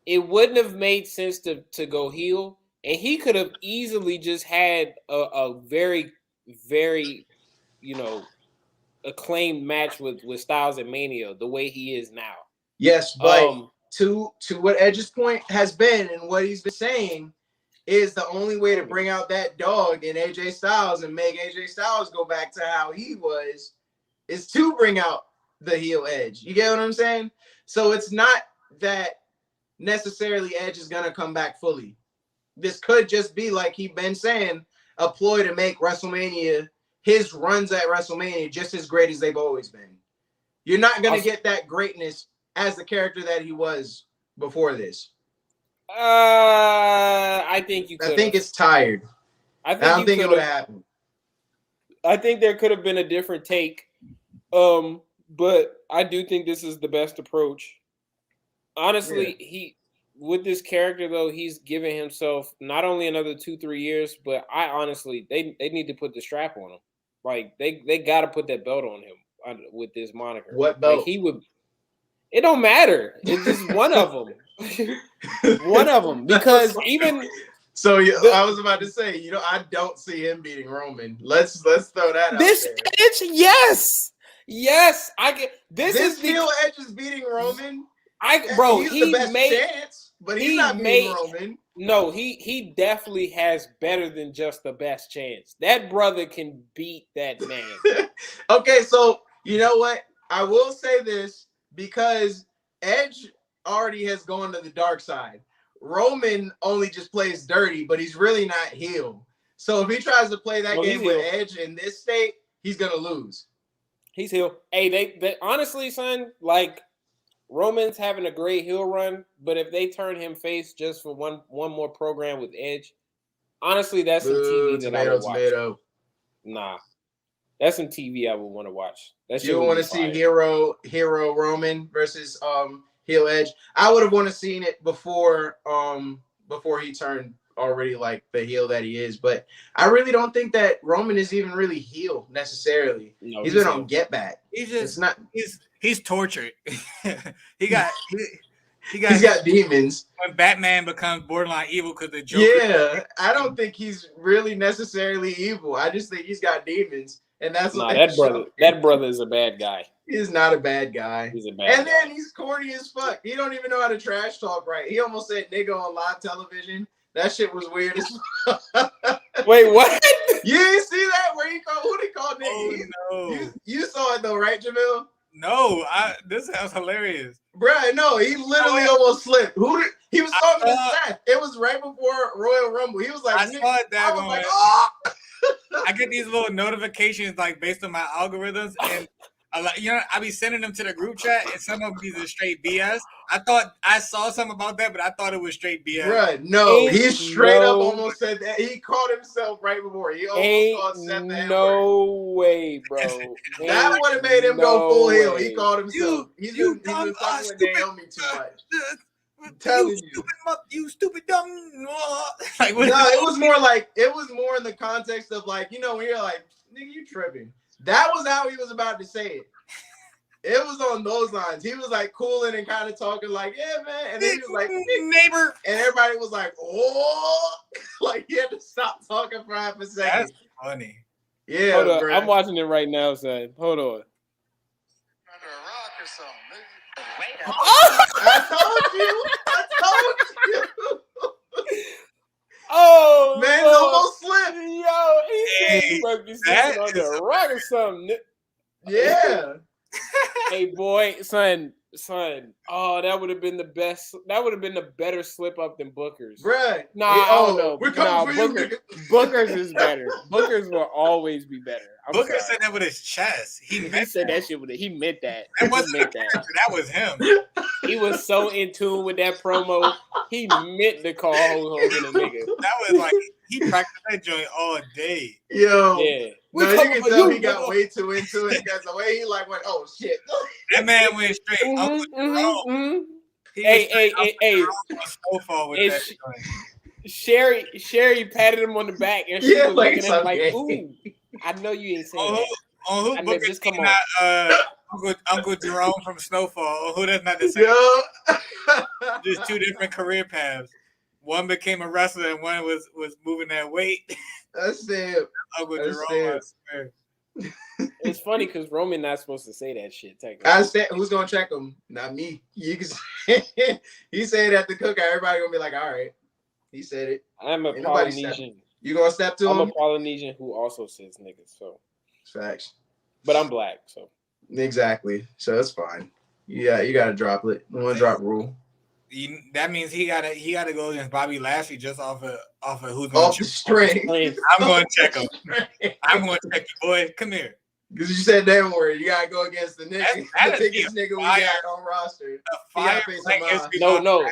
it wouldn't have made sense to go heel, and he could have easily just had a very, very, acclaimed match with Styles at Mania the way he is now. Yes, but to what Edge's point has been and what he's been saying is the only way to bring out that dog in AJ Styles and make AJ Styles go back to how he was is to bring out the heel Edge. You get what I'm saying? So it's not that necessarily Edge is going to come back fully. This could just be, like he's been saying, a ploy to make WrestleMania, his runs at WrestleMania, just as great as they've always been. You're not going to get that greatness as the character that he was before this. I think you could. I think it's tired. I don't think it would have happened. I think there could have been a different take. But I do think this is the best approach. Honestly, with this character though, he's giving himself not only another 2-3 years, but they need to put the strap on him. Like they got to put that belt on him with this moniker. What belt? Like it don't matter. It's just one of them. One of them, because even So I was about to say, I don't see him beating Roman. Let's throw that out there. Edge, yes, I get this heel Edge is beating Roman. He's the best chance, but he's not beating Roman. No, he definitely has better than just the best chance. That brother can beat that man. Okay, so you know what? I will say this because Edge already has gone to the dark side. Roman only just plays dirty, but he's really not heel. So if he tries to play that game with Edge in this state, he's gonna lose. He's heel. Hey, they honestly, son, like Roman's having a great heel run, but if they turn him face just for one more program with Edge, honestly, that's some TV that I would watch. Nah, that's some TV I would want to watch. You want to see hero Roman versus heel Edge? I would have want to seen it before he turned already like the heel that he is, but I really don't think that Roman is even really heel necessarily. No, he's been on Get Back. He's tortured. He's got demons. When Batman becomes borderline evil because the Joker. Yeah, I don't think he's really necessarily evil. I just think he's got demons, and that's that brother is a bad guy. He's not a bad guy. He's a bad guy. And then he's corny as fuck. He don't even know how to trash talk right. He almost said nigga on live television. That shit was weird as fuck. Wait, what? You didn't see that? Who did he call nigga? Oh, no. You saw it though, right, Jamil? No, this sounds hilarious. Bruh, no, he literally almost slipped. He was talking to Seth. It was right before Royal Rumble. He was like, I saw it that going. Oh! I get these little notifications like based on my algorithms, and I be sending them to the group chat, and some of them be the straight BS. I thought I saw something about that, but I thought it was straight BS. Bruh, no, he straight up almost said that. He called himself right before. He almost called Seth the No way, bro. That would have made him go full heel. He called himself. He's been fucking with Naomi too much. I'm telling you stupid dumb. Like, no, it was more in the context of like, when you're like, nigga, you tripping. That was how he was about to say it. It was on those lines. He was like cooling and kind of talking like, yeah, man. And then he was like, neighbor. And everybody was like, oh, like he had to stop talking for half a second. That's funny. Yeah, hold on. Bro. I'm watching it right now, son. Hold on. Under a rock or something. I told you. Oh, man, almost slipped. Yo, he said he broke his head on the rock or something. Yeah. Hey, boy, son. Oh, that would have been the best. That would have been the better slip up than Booker's. Right. Nah, I don't know. Booker's is better. Booker's will always be better. Booker said that with his chest. He said that shit with it. He meant that. That wasn't that was him. He was so in tune with that promo. He meant to call Hogan a nigga. That was like he practiced that joint all day. Yo. Yeah. No, you can tell he got way too into it because the way he like went, oh shit. That man went straight. Hey. Sherry patted him on the back and she was looking at him like, ooh, I know you ain't saying that. On who Booker just come on. Uncle Jerome from Snowfall. Who that's not the same. Just two different career paths. One became a wrestler and one was moving that weight. That's it. Uncle Jerome. It's funny because Roman not supposed to say that shit. I said, who's gonna check him? Not me. You can say, he said at the cookout. Everybody gonna be like, all right. He said it. I'm a Polynesian. You gonna step to him? I'm a Polynesian who also says niggas. So facts. But I'm black, so exactly. So that's fine. Yeah, you gotta drop it. One drop rule. That means he gotta go against Bobby Lashley just off of who's going off the string. I'm going to check him. I'm going to check you, boy. Come here. Because you said that word, you gotta go against the nigga, the biggest nigga we got on roster. No.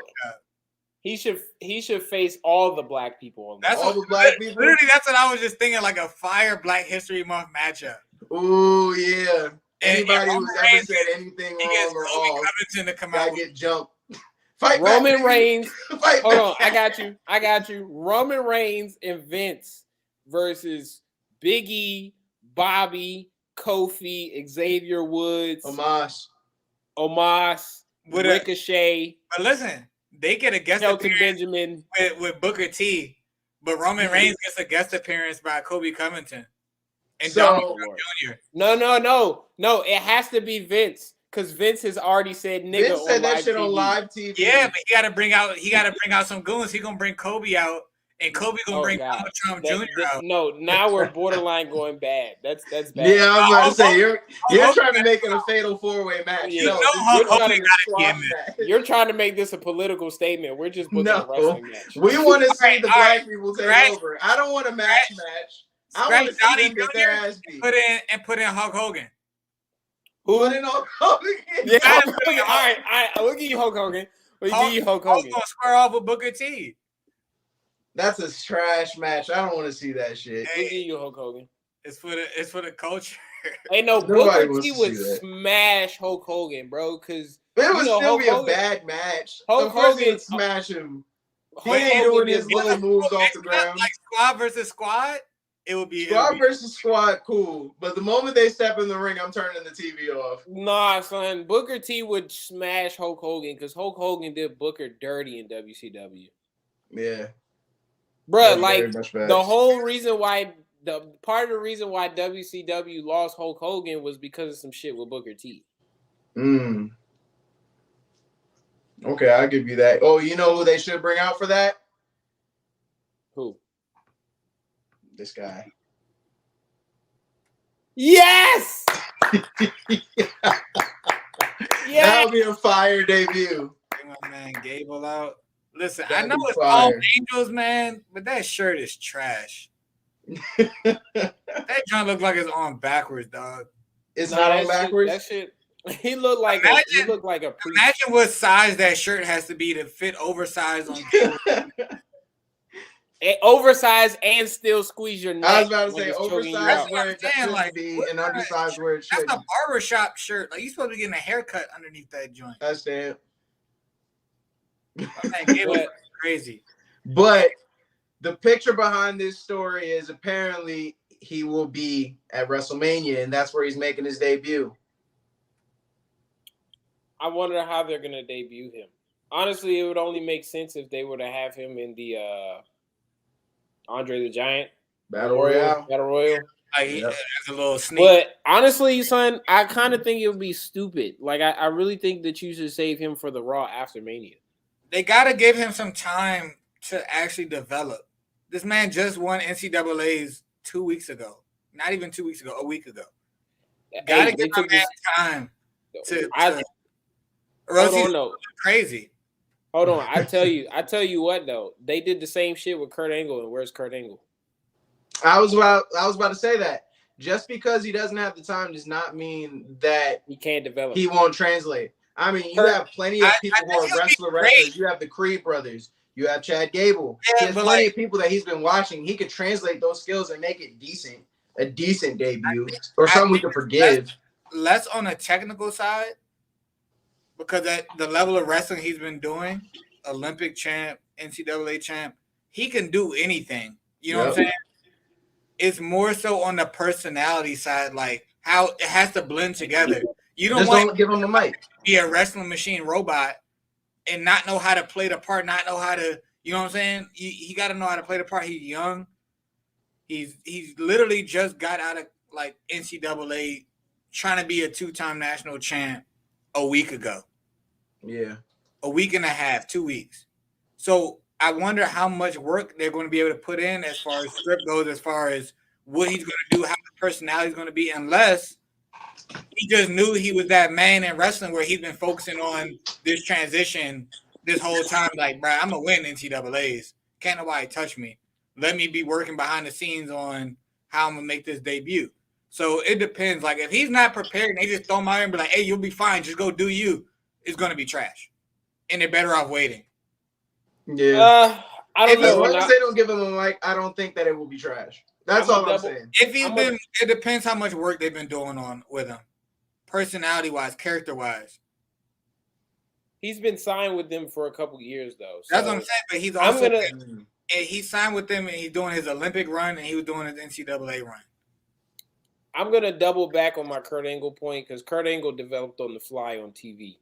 He should face all the black people on all the black people. Literally, that's what I was just thinking, like a fire Black History Month matchup. Ooh, yeah. Anybody who's ever said anything wrong or off, gotta get jumped. Fight Roman Reigns. Hold on, I got you. Roman Reigns and Vince versus Big E, Bobby, Kofi, Xavier Woods, Omos, Ricochet. But listen, they get a guest Shelton Benjamin with Booker T. But Roman Reigns gets a guest appearance by Kobe Covington and Donald Trump Jr. No. It has to be Vince because Vince has already said nigga. Vince said that shit TV. on live TV. Yeah, but he got to bring out some goons. He gonna bring Kobe out, and Kobe gonna bring Donald Trump Jr. out. No, now we're borderline going bad. That's bad. Yeah, I was about to say you're trying to make it a fatal 4-way match. Yeah. You're trying to make this a political statement. We're just booking a wrestling match. We want to see the black people take over. I don't want a match. I want to see them get their ass beat. Put in Hulk Hogan. Who put in Hulk Hogan? Yeah, all right. We'll give you Hulk Hogan. Hulk gonna square off with Booker T. That's a trash match. I don't want to see that shit. We'll give you Hulk Hogan. It's for the culture. Hey, no, Booker T would smash Hulk Hogan, bro. Because it would still be a bad match. Hulk Hogan would smash him. He ain't doing his little moves off the ground. Like squad versus squad. It would be squad versus squad, cool. But the moment they step in the ring, I'm turning the TV off. Nah, son. Booker T would smash Hulk Hogan because Hulk Hogan did Booker dirty in WCW. Yeah. Bro, like the whole reason why part of the reason why WCW lost Hulk Hogan was because of some shit with Booker T. Okay, I'll give you that. Oh, you know who they should bring out for that? Who? This guy. Yes! Yeah. That'll be a fire debut. Bring my man Gable out. Listen, I know it's all Angels, man, but that shirt is trash. That joint look like it's on backwards, dog. It's not on backwards? That shit. He looked like a priest. Imagine what size that shirt has to be to fit oversized on Gable. Oversized and still squeeze your neck. I was about to say oversized where it should be and undersized where it should. That's a barbershop shirt. Like, you're supposed to be getting a haircut underneath that joint. That's it. Man, crazy. But the picture behind this story is apparently he will be at WrestleMania, and that's where he's making his debut. I wonder how they're gonna debut him. Honestly, it would only make sense if they were to have him in the Andre the Giant Battle Royale. As a little sneak. But honestly, son, I kind of think it would be stupid. Like, I really think that you should save him for the Raw after Mania. They got to give him some time to actually develop. This man just won NCAA's 2 weeks ago. Not even 2 weeks ago, a week ago. Got to give him that time to or else he's crazy. Hold on, I tell you what though. They did the same shit with Kurt Angle, and where's Kurt Angle? I was about to say that. Just because he doesn't have the time does not mean that he can't develop. He won't translate. I mean, you have plenty of people who are wrestlers. You have the Creed brothers. You have Chad Gable. Yeah, There's plenty of people that he's been watching. He could translate those skills and make it decent. A decent debut. Or something we could forgive. Less on the technical side. Because at the level of wrestling he's been doing, Olympic champ, NCAA champ, he can do anything. You know what I'm saying? It's more so on the personality side, like how it has to blend together. You don't give him the mic. Be a wrestling machine robot and not know how to play the part, not know how to, you know what I'm saying? He got to know how to play the part. He's young. He's literally just got out of like NCAA, trying to be a 2-time national champ a week ago. Yeah. A week and a half, 2 weeks. So I wonder how much work they're going to be able to put in as far as script goes, as far as what he's going to do, how the personality is going to be, unless he just knew he was that man in wrestling where he's been focusing on this transition this whole time. Like, bro, I'm going to win NCAAs. Can't nobody touch me. Let me be working behind the scenes on how I'm going to make this debut. So it depends. Like, if he's not prepared and they just throw him out and be like, hey, you'll be fine. Just go do you. It's going to be trash. And they're better off waiting. Yeah. I don't know. As long as they don't give him a mic, I don't think that it will be trash. That's all I'm saying. It depends how much work they've been doing with him. Personality-wise, character-wise. He's been signed with them for a couple years, though. So that's what I'm saying. But he's also he signed with them and he's doing his Olympic run and he was doing his NCAA run. I'm going to double back on my Kurt Angle point because Kurt Angle developed on the fly on TV.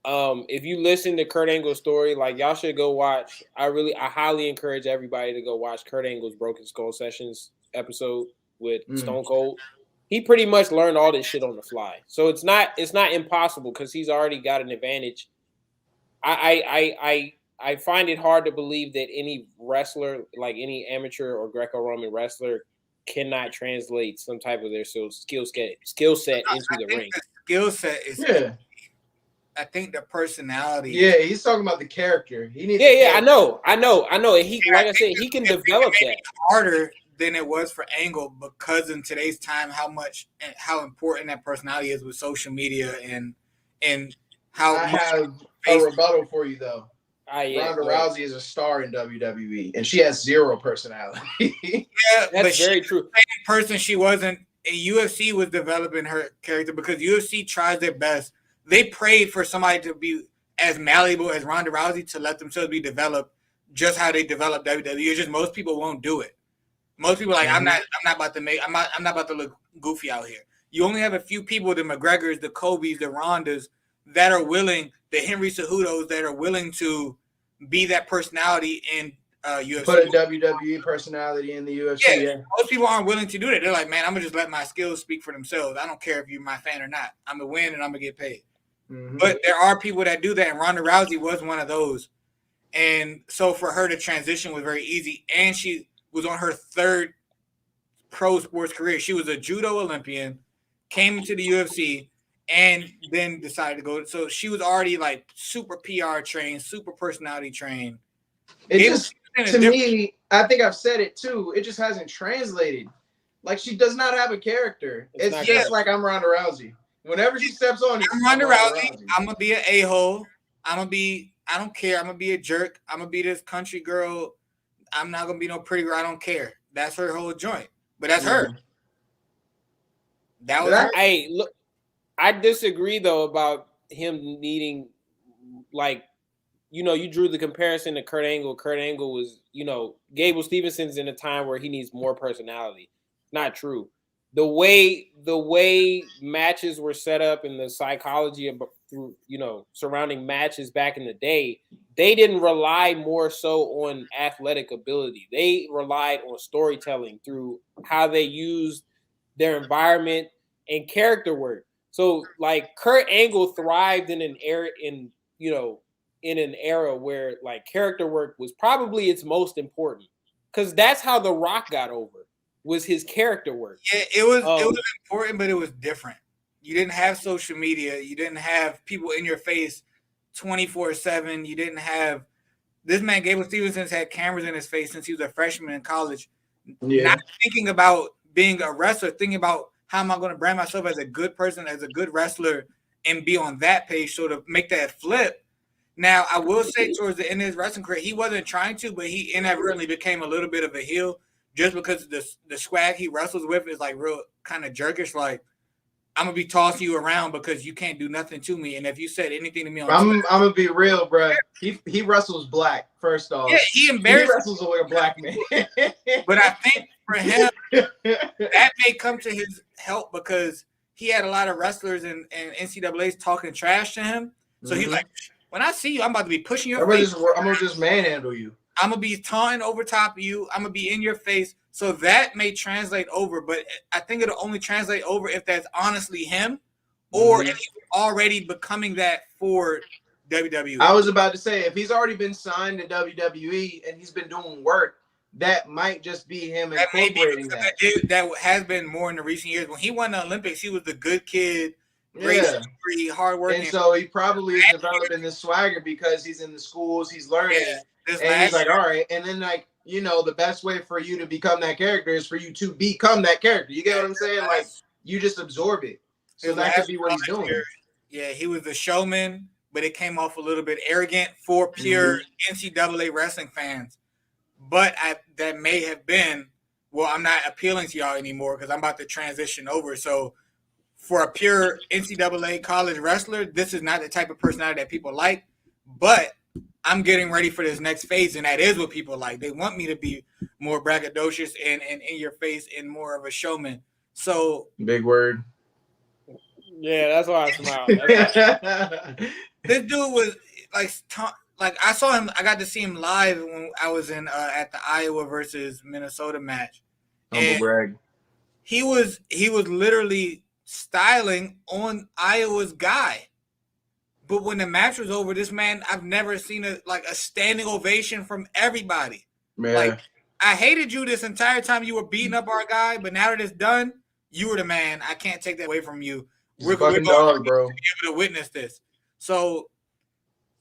If you listen to Kurt Angle's story, like y'all should go watch. I highly encourage everybody to go watch Kurt Angle's Broken Skull Sessions episode with Stone Cold. He pretty much learned all this shit on the fly. So it's not impossible because he's already got an advantage. I find it hard to believe that any wrestler, like any amateur or Greco-Roman wrestler, cannot translate some type of their skill set into the ring. The skill set is I think the personality. Yeah, he's talking about the character. He needs. Yeah, I know. And he, like I said, he can develop that harder than it was for Angle because in today's time, how important that personality is with social media and how. I have a rebuttal for you though. Ronda Rousey is a star in WWE, and she has zero personality. Yeah, that's very true. The same person she wasn't. UFC was developing her character because UFC tries their best. They prayed for somebody to be as malleable as Ronda Rousey to let themselves be developed, just how they developed WWE. It's just most people won't do it. Most people are like, I'm not about to look goofy out here. You only have a few people, the McGregors, the Kobes, the Rondas, that are willing, the Henry Cejudos, that are willing to be that personality in UFC. Put a WWE personality in the UFC. Yeah, most people aren't willing to do that. They're like, man, I'm gonna just let my skills speak for themselves. I don't care if you're my fan or not. I'm gonna win and I'm gonna get paid. But there are people that do that, and Ronda Rousey was one of those. And so for her to transition was very easy. And she was on her third pro sports career. She was a judo Olympian, came into the UFC, and then decided to go. So she was already like super PR trained, super personality trained. To me, I think I've said it too. It just hasn't translated. Like she does not have a character. It's just like I'm Ronda Rousey. Whenever she steps on, I'm Ronda Rousey. I'm gonna be an a-hole. I don't care. I'm gonna be a jerk. I'm gonna be this country girl. I'm not gonna be no pretty girl. I don't care. That's her whole joint. But that's her. That was her. Hey, look, I disagree though about him needing, like, you drew the comparison to Kurt Angle. Kurt Angle was, Gable Stevenson's in a time where he needs more personality. Not true. The way matches were set up and the psychology of surrounding matches back in the day, they didn't rely more so on athletic ability. They relied on storytelling through how they used their environment and character work. So like Kurt Angle thrived in an era where like character work was probably its most important, because that's how The Rock got over. Was his character work. Yeah, it was important, but it was different. You didn't have social media. You didn't have people in your face 24/7. You didn't have this man, Gable Stevenson's had cameras in his face since he was a freshman in college. Yeah. Not thinking about being a wrestler, thinking about how am I going to brand myself as a good person, as a good wrestler, and be on that page. So to make that flip. Now, I will say towards the end of his wrestling career, he wasn't trying to, but he inadvertently became a little bit of a heel. Just because the swag he wrestles with is like real kind of jerkish, like I'm gonna be tossing you around because you can't do nothing to me. And if you said anything to me on I'm gonna be real, bro. He wrestles black, first off. Yeah, he wrestles with a black man. But I think for him, that may come to his help because he had a lot of wrestlers and NCAA's talking trash to him. So he's like, when I see you, I'm about to be pushing your face. I'm gonna just manhandle you. I'm going to be taunting over top of you. I'm going to be in your face. So that may translate over, but I think it'll only translate over if that's honestly him or if he's already becoming that for WWE. I was about to say, if he's already been signed to WWE and he's been doing work, that might just be him incorporating that. That has been more in the recent years. When he won the Olympics, he was the good kid, great, hard working. And so he probably is developing this swagger because he's in the schools, he's learning. Yeah. And he's like, all right. And then, like, the best way for you to become that character is for you to become that character. You get what I'm saying? Like, you just absorb it. So that could be what he's doing. Yeah, he was a showman, but it came off a little bit arrogant for pure NCAA wrestling fans. But that may have been, I'm not appealing to y'all anymore because I'm about to transition over. So for a pure NCAA college wrestler, this is not the type of personality that people like. But I'm getting ready for this next phase, and that is what people like. They want me to be more braggadocious and in your face and more of a showman. So big word. Yeah, that's why I smile. This dude was like I saw him. I got to see him live when I was in at the Iowa versus Minnesota match. Humble brag. He was literally styling on Iowa's guy. But when the match was over, this man, I've never seen a standing ovation from everybody. Man. Like, I hated you this entire time you were beating up our guy, but now that it's done, you were the man. I can't take that away from you. We're fucking dog, bro. To be able to witness this. So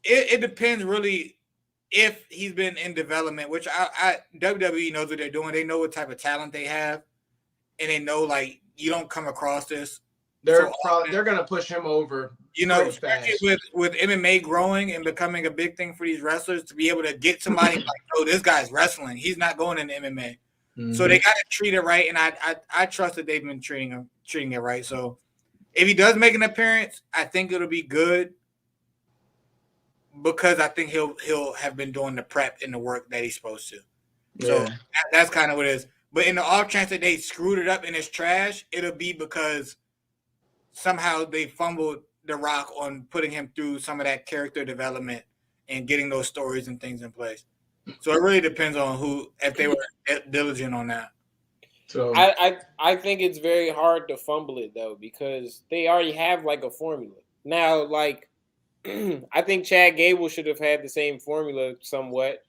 it depends really if he's been in development, which WWE knows what they're doing. They know what type of talent they have, and they know like you don't come across this. They're gonna push him over. You know, especially with MMA growing and becoming a big thing for these wrestlers to be able to get somebody like, oh, this guy's wrestling. He's not going into MMA. Mm-hmm. So they got to treat it right, and I trust that they've been treating it right. So if he does make an appearance, I think it'll be good because I think he'll have been doing the prep and the work that he's supposed to. So that's kind of what it is. But in the off chance that they screwed it up and it's trash, it'll be because somehow they fumbled The Rock on putting him through some of that character development and getting those stories and things in place. So it really depends on if they were diligent on that. So I think it's very hard to fumble it though, because they already have like a formula. Now, like I think Chad Gable should have had the same formula somewhat.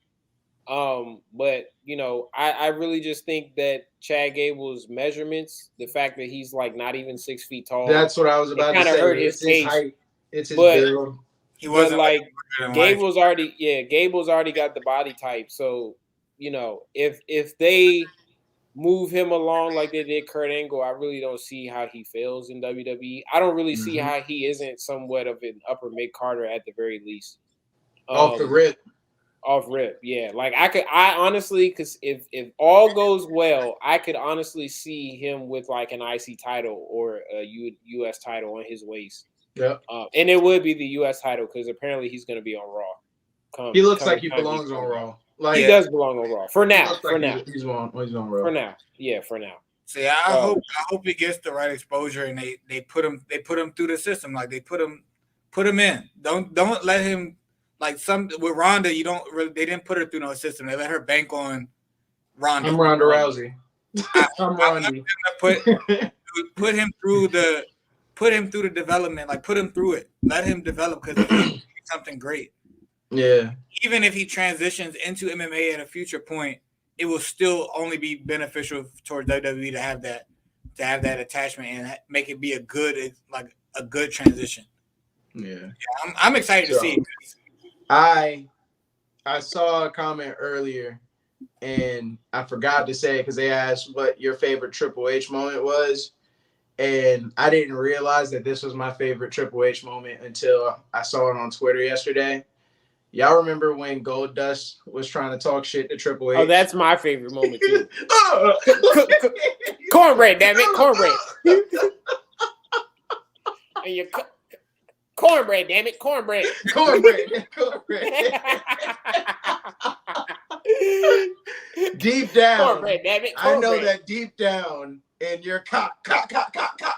But you know, I really just think that Chad Gable's measurements, the fact that he's like not even 6 feet tall, that's what I was about to say. Hurt his case. Height. It's his build. He wasn't like Gable's already got the body type. So, you know, if they move him along like they did Kurt Angle, I really don't see how he fails in WWE. I don't really see how he isn't somewhat of an upper mid Carter at the very least. Off the rip. Off rip, yeah. Like I honestly, because if all goes well, I could honestly see him with like an IC title or a US title on his waist. Yeah. And it would be the US title because apparently he's going to be on Raw. He looks like he belongs on Raw. Like he does belong on Raw for now. For now, he's on Raw. For now, yeah, for now. See, I hope he gets the right exposure and they put him through the system. Like they put him in. Don't let him. Like with Ronda, they didn't put her through no system. They let her bank on Ronda. I'm Ronda Rousey. I'm Ronda. Put him through the development. Like put him through it. Let him develop because it's something great. Yeah. Even if he transitions into MMA at a future point, it will still only be beneficial towards WWE to have that attachment and make it be a good transition. Yeah. I'm excited to see it. I saw a comment earlier, and I forgot to say because they asked what your favorite Triple H moment was, and I didn't realize that this was my favorite Triple H moment until I saw it on Twitter yesterday. Y'all remember when Goldust was trying to talk shit to Triple H? Oh, that's my favorite moment too. Cornbread, damn it, cornbread. And you. Cornbread, damn it, cornbread. Cornbread. Deep down. Cornbread, damn it, cornbread. I know that deep down in your cock. Cockles. Cockles.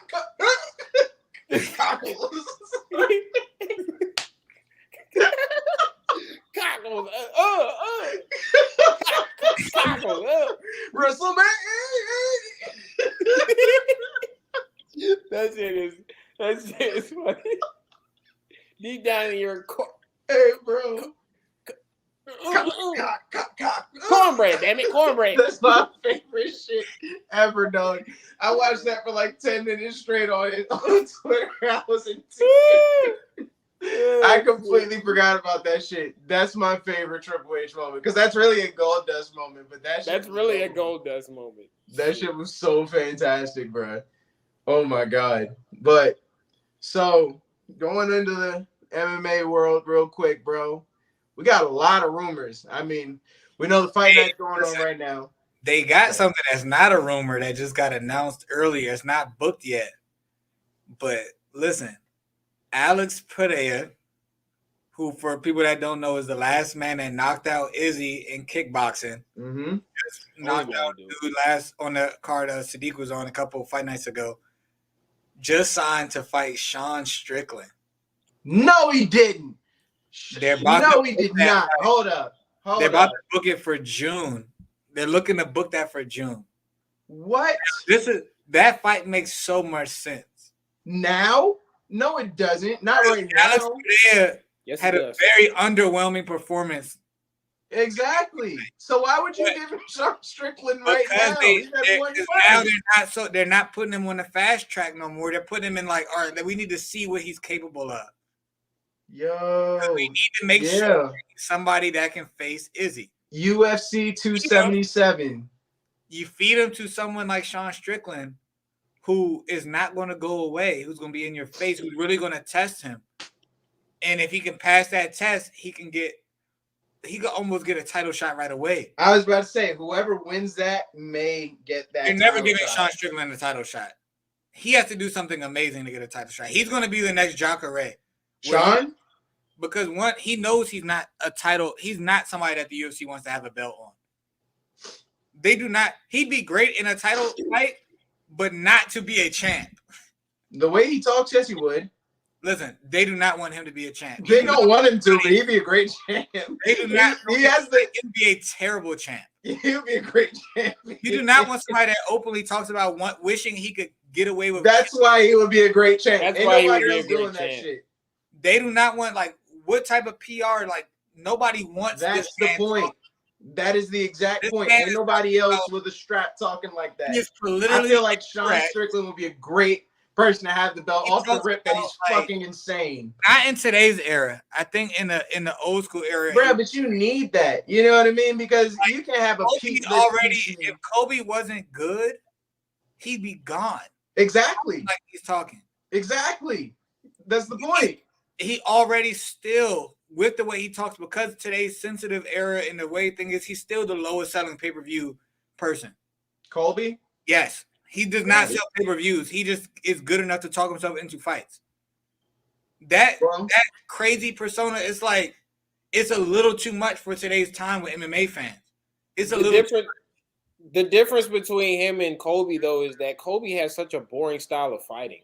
Cockles. WrestleMania. That shit is funny. Deep down in your hey, bro. Cornbread, damn it, cornbread. That's my favorite shit ever, dog. I watched that for like 10 minutes straight on Twitter. I was in tears. I completely forgot about that shit. That's my favorite Triple H moment because that's really a Goldust moment. But that's really a Goldust moment. That shit was so fantastic, bro. Oh my god. But so going into the MMA world real quick, bro. We got a lot of rumors. I mean, we know the fight night's going on right now. They got something that's not a rumor that just got announced earlier. It's not booked yet. But listen, Alex Pereira, who for people that don't know is the last man that knocked out Izzy in kickboxing. Mm-hmm. Just knocked out dude last on the card Sadiq was on a couple of fight nights ago. Just signed to fight Sean Strickland. No, he didn't. No, he did not. Hold up. They're about to book it for June. They're looking to book that for June. What? That fight makes so much sense. Now? No, it doesn't. Not right Alex now. Yes, had a very underwhelming performance. Exactly. So why would you give him Sean Strickland right now? They're not putting him on the fast track no more. They're putting him in like, all right, we need to see what he's capable of. Yo, we need to make sure somebody that can face Izzy. UFC 277. You feed him to someone like Sean Strickland, who is not going to go away, who's going to be in your face, who's really going to test him. And if he can pass that test, he could almost get a title shot right away. I was about to say, whoever wins that may get that. You're never giving Sean Strickland a title shot. He has to do something amazing to get a title shot. He's going to be the next Jacare. Sean? Because one, he knows he's not somebody that the UFC wants to have a belt on. They do not. He'd be great in a title fight, but not to be a champ. The way he talks, yes, he would. Listen, they do not want him to be a champ. They don't want him to, but he'd be a great champ. They do not. He'd be a terrible champ. He'd be a great champ. You do not want somebody that openly talks about wishing he could get away with. That's why he would be a great champ. That's why he would be a great champ. Shit. They do not want what type of PR? Nobody wants. That's the point. That is the exact point. Ain't nobody else with a strap talking like that. I feel like Sean Strickland would be a great person to have the belt off the rip that he's fucking insane. Not in today's era. I think in the old school era. Bro, but you need that. You know what I mean? Because you can have a piece already. If Kobe wasn't good, he'd be gone. Exactly. Like he's talking. Exactly. That's the point. He already still, with the way he talks, because today's sensitive era and the way thing is, he's still the lowest selling pay-per-view person. Colby? Yes. He does not sell pay-per-views. He just is good enough to talk himself into fights. That crazy persona is it's a little too much for today's time with MMA fans. It's a little different. The difference between him and Colby, though, is that Colby has such a boring style of fighting.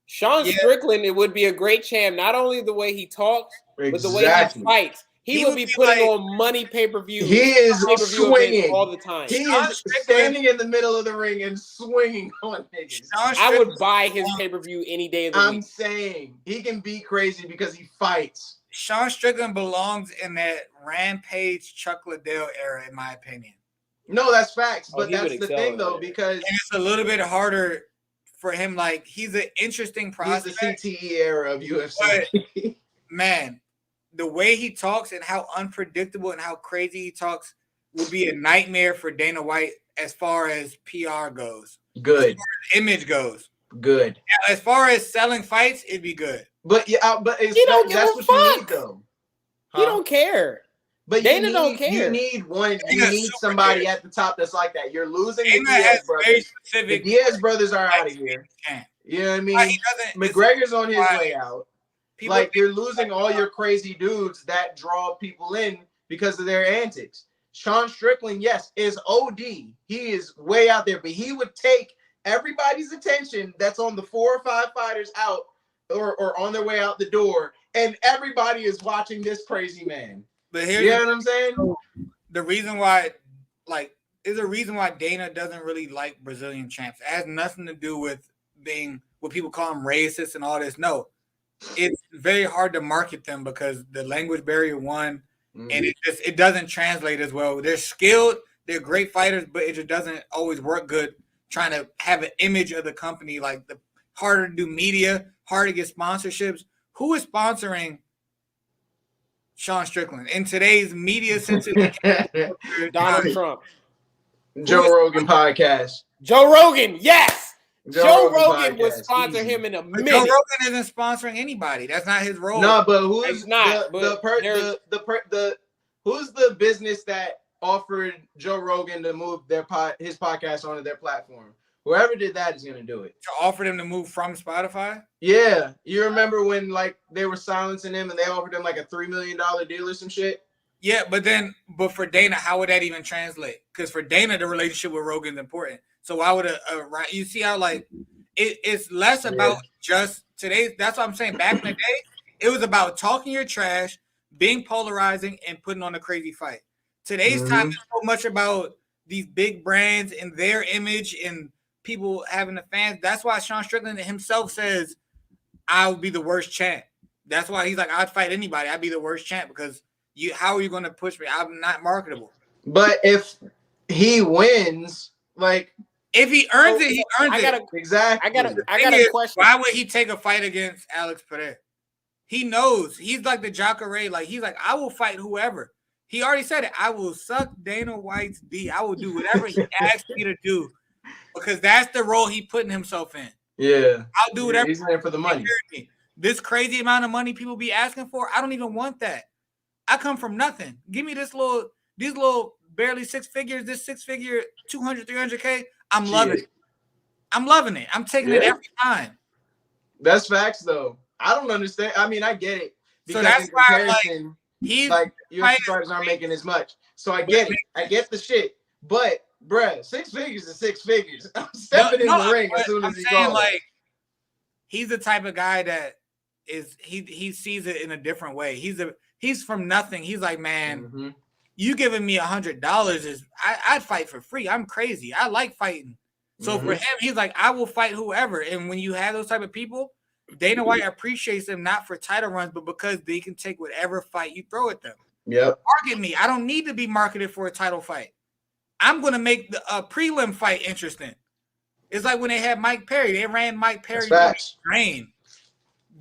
Sean Strickland, it would be a great champ, not only the way he talks, but the way he fights. He would be putting on money pay-per-view. He is swinging all the time. He is standing in the middle of the ring and swinging on niggas. I would buy his pay-per-view any day of the week. I'm saying he can be crazy because he fights. Sean Strickland belongs in that Rampage Chuck Liddell era, in my opinion. No, that's facts. But that's the thing, though, because it's a little bit harder for him. He's an interesting prospect. He's the CTE era of UFC. But, man, the way he talks and how unpredictable and how crazy he talks will be a nightmare for Dana White as far as PR goes. Good. As far as image goes. Good. As far as selling fights, it'd be good. But he don't give a fuck. You need, though. He don't care. But Dana don't care. You need one. You need somebody at the top that's like that. You're losing the Dana Diaz brothers. The Diaz brothers are out of here. You know what I mean? McGregor's on his way out. You're losing all your crazy dudes that draw people in because of their antics. Sean Strickland, yes, is OD. He is way out there, but he would take everybody's attention that's on the 4 or 5 fighters out or on their way out the door, and everybody is watching this crazy man. But here's you know what I'm saying? The reason why, is a reason why Dana doesn't really like Brazilian champs. It has nothing to do with being what people call them racist and all this. No, it's very hard to market them because the language barrier and it doesn't translate as well. They're skilled, they're great fighters, but it just doesn't always work good trying to have an image of the company. The harder to do media, harder to get sponsorships. Who is sponsoring Sean Strickland in today's media sensitive? Donald Trump. Joe Rogan podcast. Joe Rogan, yes. Joe Rogan would sponsor him in a minute. Joe Rogan isn't sponsoring anybody. That's not his role. No, but who's not who's the business that offered Joe Rogan to move his podcast onto their platform? Whoever did that is going to do it. To offer him to move from Spotify? Yeah. You remember when they were silencing him and they offered him a $3 million deal or some shit? Yeah, but for Dana, how would that even translate? Because for Dana, the relationship with Rogan's important. So why would you see how it's less about just today? That's what I'm saying. Back in the day, It was about talking your trash, being polarizing, and putting on a crazy fight. Today's time is so much about these big brands and their image and people having the fans. That's why Sean Strickland himself says, I'll be the worst champ. That's why he's like, I'd fight anybody. I'd be the worst champ because how are you going to push me? I'm not marketable. But if he wins, like, if he earns it, he earns it. Exactly. I got a question. Why would he take a fight against Alex Pereira? He knows. He's like the Jacare. Like, he's like, I will fight whoever. He already said it. I will suck Dana White's D. I will do whatever he asks me to do because that's the role he's putting himself in. Yeah. I'll do whatever. He's in there for the money. This crazy amount of money people be asking for, I don't even want that. I come from nothing. Give me these little barely 6 figures, this 6-figure 200, 300K. I'm loving it. I'm loving it. I'm taking it every time. That's facts, though. I don't understand. I mean, I get it. So that's why, like UFC fighters aren't making as much. So I get it. I get the shit. But, bruh, 6 figures is 6 figures. I'm stepping in the ring as soon as he goes. Like, he's the type of guy that is he sees it in a different way. He's from nothing. He's like, man, you giving me $100 is I'd fight for free. I'm crazy. I like fighting. So for him, he's like, I will fight whoever. And when you have those type of people, Dana White appreciates them not for title runs, but because they can take whatever fight you throw at them. Yep. Market me. I don't need to be marketed for a title fight. I'm going to make the prelim fight interesting. It's like when they had Mike Perry. They ran Mike Perry drain,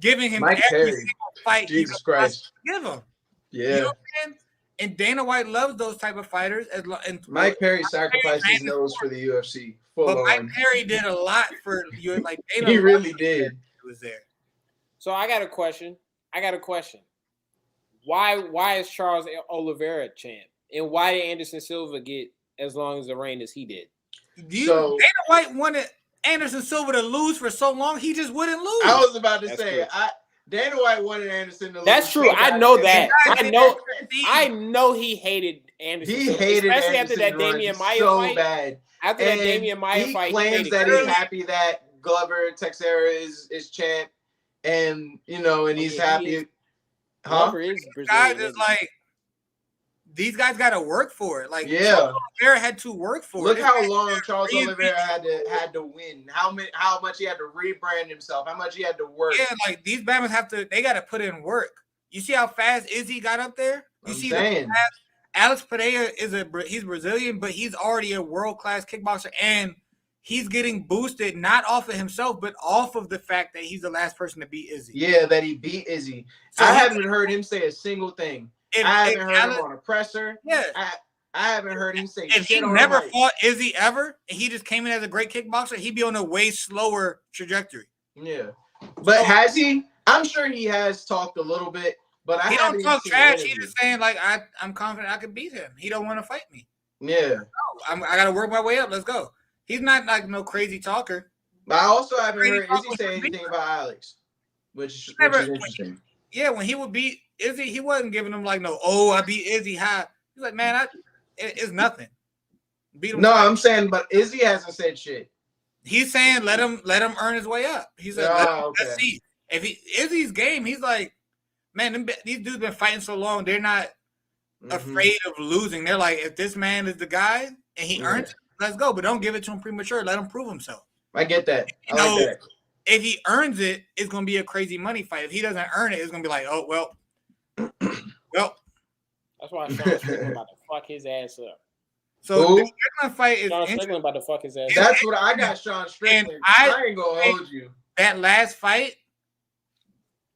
giving him every single fight. Jesus Christ. Give him. Yeah. You know what I'm saying? And Dana White loves those type of fighters. And Mike Perry sacrificed his nose for the UFC. But Mike Perry did a lot for you. Like Dana he really did. He was there. So I got a question. Why is Charles Oliveira champ? And why did Anderson Silva get as long as the reign as he did? Dana White wanted Anderson Silva to lose for so long, he just wouldn't lose. I was about to say, Dana White wanted Anderson to lose. That's true. I know that. I know he hated Anderson. He hated especially Anderson after that Damian Maia so fight. bad. After that Damian Maia fight, he claims that he's happy that Glover Teixeira is champ, and and he's happy. Glover is Brazilian. Guys is like, these guys got to work for it. Like, Charles Oliveira had to work for it. Look how long Charles Oliveira had to win. How much he had to rebrand himself. How much he had to work. Yeah, like these Bama's they got to put in work. You see how fast Izzy got up there? Alex Pereira he's Brazilian, but he's already a world-class kickboxer, and he's getting boosted not off of himself, but off of the fact that he's the last person to beat Izzy. Yeah, that he beat Izzy. So I haven't heard him say a single thing. I haven't heard him on a presser. Yeah. I haven't heard him say if shit he on never fought Izzy ever, and he just came in as a great kickboxer, he'd be on a way slower trajectory. Yeah. But has he? I'm sure he has talked a little bit, but he don't talk trash. He's just saying, like, I'm confident I can beat him. He don't want to fight me. Yeah. No, I got to work my way up. Let's go. He's not like no crazy talker. But I also haven't heard Izzy say anything about Alex, which is interesting. Yeah, when he would beat Izzy, he wasn't giving him like I beat Izzy high. He's like, man, it's nothing. Beat him. No, I'm saying, but Izzy hasn't said shit. He's saying let him earn his way up. He's like, let's see. If Izzy's game, he's like, man, these dudes been fighting so long, they're not afraid of losing. They're like, if this man is the guy and he earns it, let's go. But don't give it to him premature. Let him prove himself. I get that. I like that. If he earns it, it's going to be a crazy money fight. If he doesn't earn it, it's going to be like, oh, well. That's why Sean Strickland about to fuck his ass up. So the Strickland fight is Sean Strickland about to fuck his ass up. That's what I got Sean Strickland. I ain't going to hold you. That last fight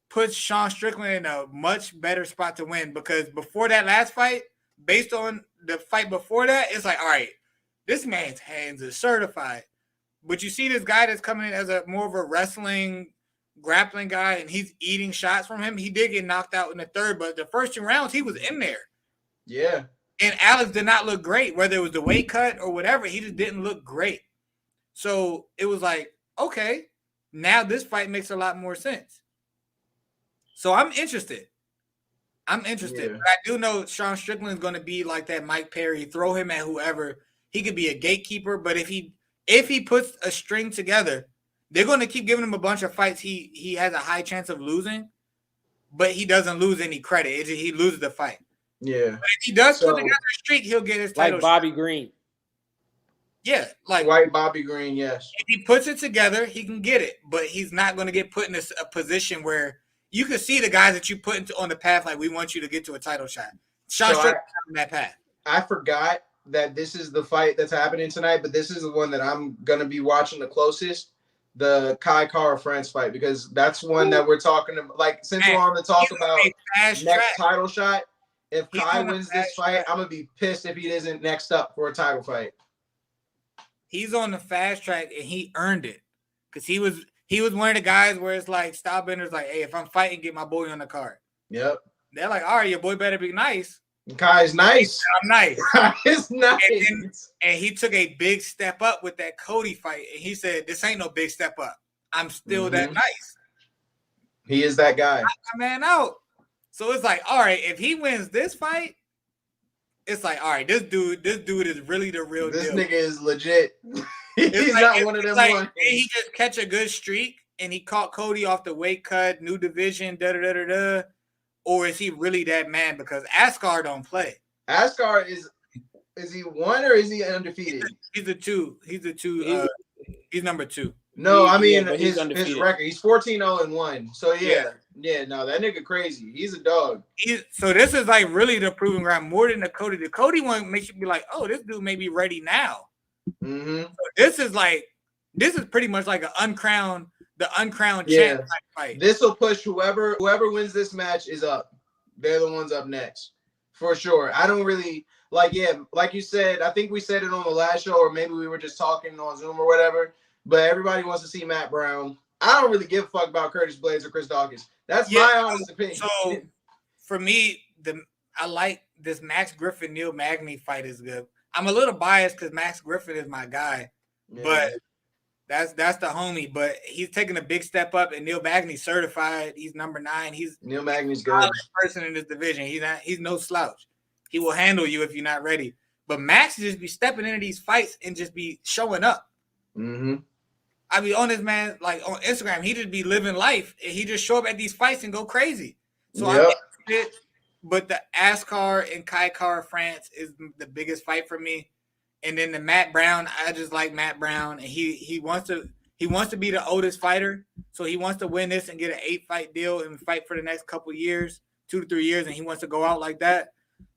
puts Sean Strickland in a much better spot to win because before that last fight, based on the fight before that, it's like, all right, this man's hands are certified. But you see this guy that's coming in as more of a wrestling, grappling guy, and he's eating shots from him. He did get knocked out in the third, but the first 2 rounds, he was in there. Yeah. And Alex did not look great, whether it was the weight cut or whatever. He just didn't look great. So it was like, okay, now this fight makes a lot more sense. So I'm interested. Yeah. But I do know Sean Strickland is going to be like that Mike Perry. Throw him at whoever. He could be a gatekeeper, but if he puts a string together, they're going to keep giving him a bunch of fights he has a high chance of losing. but he doesn't lose any credit. He loses the fight. Yeah. But if he does put together a streak, he'll get his title. Like Bobby Green. Yeah, like White Bobby Green, yes. If he puts it together, he can get it, but he's not going to get put in a position where you can see the guys that you put on the path, like, we want you to get to a title shot. Sean Strickland on that path. I forgot that this is the fight that's happening tonight, but this is the one that I'm going to be watching the closest, the Kai Kara France fight, because that's one that we're talking about. Like, since we're on the talk about next title shot, if Kai wins this fight, I'm going to be pissed if he isn't next up for a title fight. He's on the fast track, and he earned it because he was one of the guys where it's like Stylebenders like, hey, if I'm fighting, get my boy on the card. Yep. They're like, all right, your boy better be nice. Kai's nice. I'm nice. Kai's nice. And he took a big step up with that Cody fight, and he said, this ain't no big step up. I'm still that nice. He is that guy. Knock my man out. So it's like, all right, if he wins this fight, it's like, all right, this dude is really the real deal. This nigga is legit. He's like, not one of them ones. He just catch a good streak and he caught Cody off the weight cut, new division, da-da-da-da-da. Or is he really that man? Because Askar don't play. Askar is he one or is he undefeated? He's a two. He's number 2. No, I mean his record. He's 14-0-1. So yeah, no, that nigga crazy. He's a dog. So this is like really the proving ground more than the Cody. The Cody one makes you be like, oh, this dude may be ready now. Mm-hmm. So this is pretty much like the uncrowned champ fight. This will push whoever wins this match is up. They're the ones up next for sure. I don't really like you said. I think we said it on the last show, or maybe we were just talking on Zoom or whatever. But everybody wants to see Matt Brown. I don't really give a fuck about Curtis Blades or Chris Dawkins. That's my honest opinion. So for me, I like this Max Griffin Neil Magny fight is good. I'm a little biased because Max Griffin is my guy, but that's the homie. But he's taking a big step up, and Neil Magny's certified. He's number 9. Neil Magny's good person in this division. He's no slouch. He will handle you if you're not ready. But Max just be stepping into these fights and just be showing up. Mm-hmm. I be on this man, like on Instagram, he just be living life. And he just show up at these fights and go crazy. So but the Askar and Kai Kara France is the biggest fight for me. And then the Matt Brown, I just like Matt Brown, and he wants to be the oldest fighter. So he wants to win this and get an 8-fight deal and fight for the next couple years, 2 to 3 years, and he wants to go out like that.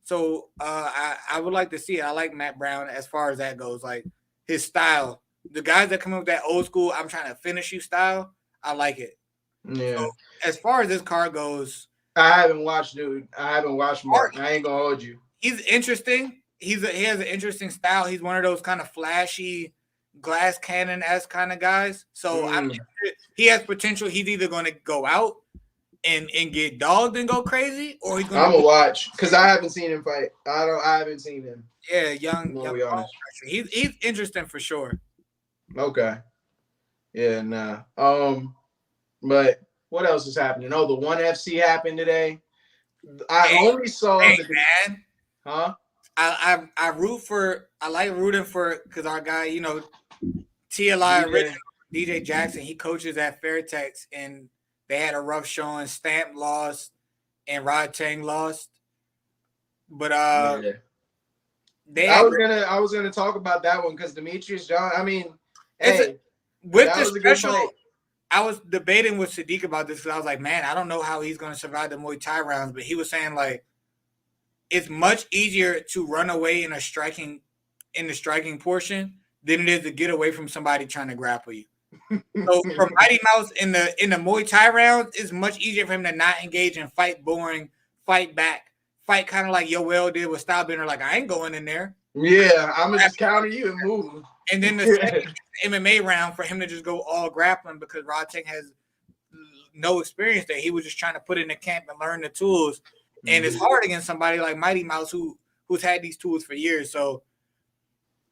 So I would like to see it. I like Matt Brown as far as that goes, like his style. The guys that come up with that old school, I'm trying to finish you style, I like it. Yeah. So, as far as this card goes, I haven't watched Mark. I ain't gonna hold you. He's interesting. He has an interesting style. He's one of those kind of flashy, glass cannon-esque kind of guys. So he has potential. He's either going to go out and get dogged and go crazy, or he's going to watch because I haven't seen him fight. I haven't seen him. Yeah, young he's interesting for sure. Okay. Yeah, nah. But what else is happening? Oh, the ONE FC happened today. I only saw man. Huh? I like rooting for because our guy, TLI Original, DJ Jackson, he coaches at Fairtex, and they had a rough showing. Stamp lost and Rod Tang lost. But I was gonna talk about that one because Demetrius John. I mean, with the special. I was debating with Sadiq about this because I was like, man, I don't know how he's going to survive the Muay Thai rounds. But he was saying, like, it's much easier to run away in the striking portion than it is to get away from somebody trying to grapple you. So for Mighty Mouse in the Muay Thai rounds, it's much easier for him to not engage and fight boring, fight back, fight kind of like Yoel did with Stylebender. Like, I ain't going in there. Yeah, I'm gonna just counter you and move. And then the second MMA round for him to just go all grappling because Rod Tang has no experience there. He was just trying to put in the camp and learn the tools. And it's hard against somebody like Mighty Mouse who's had these tools for years. So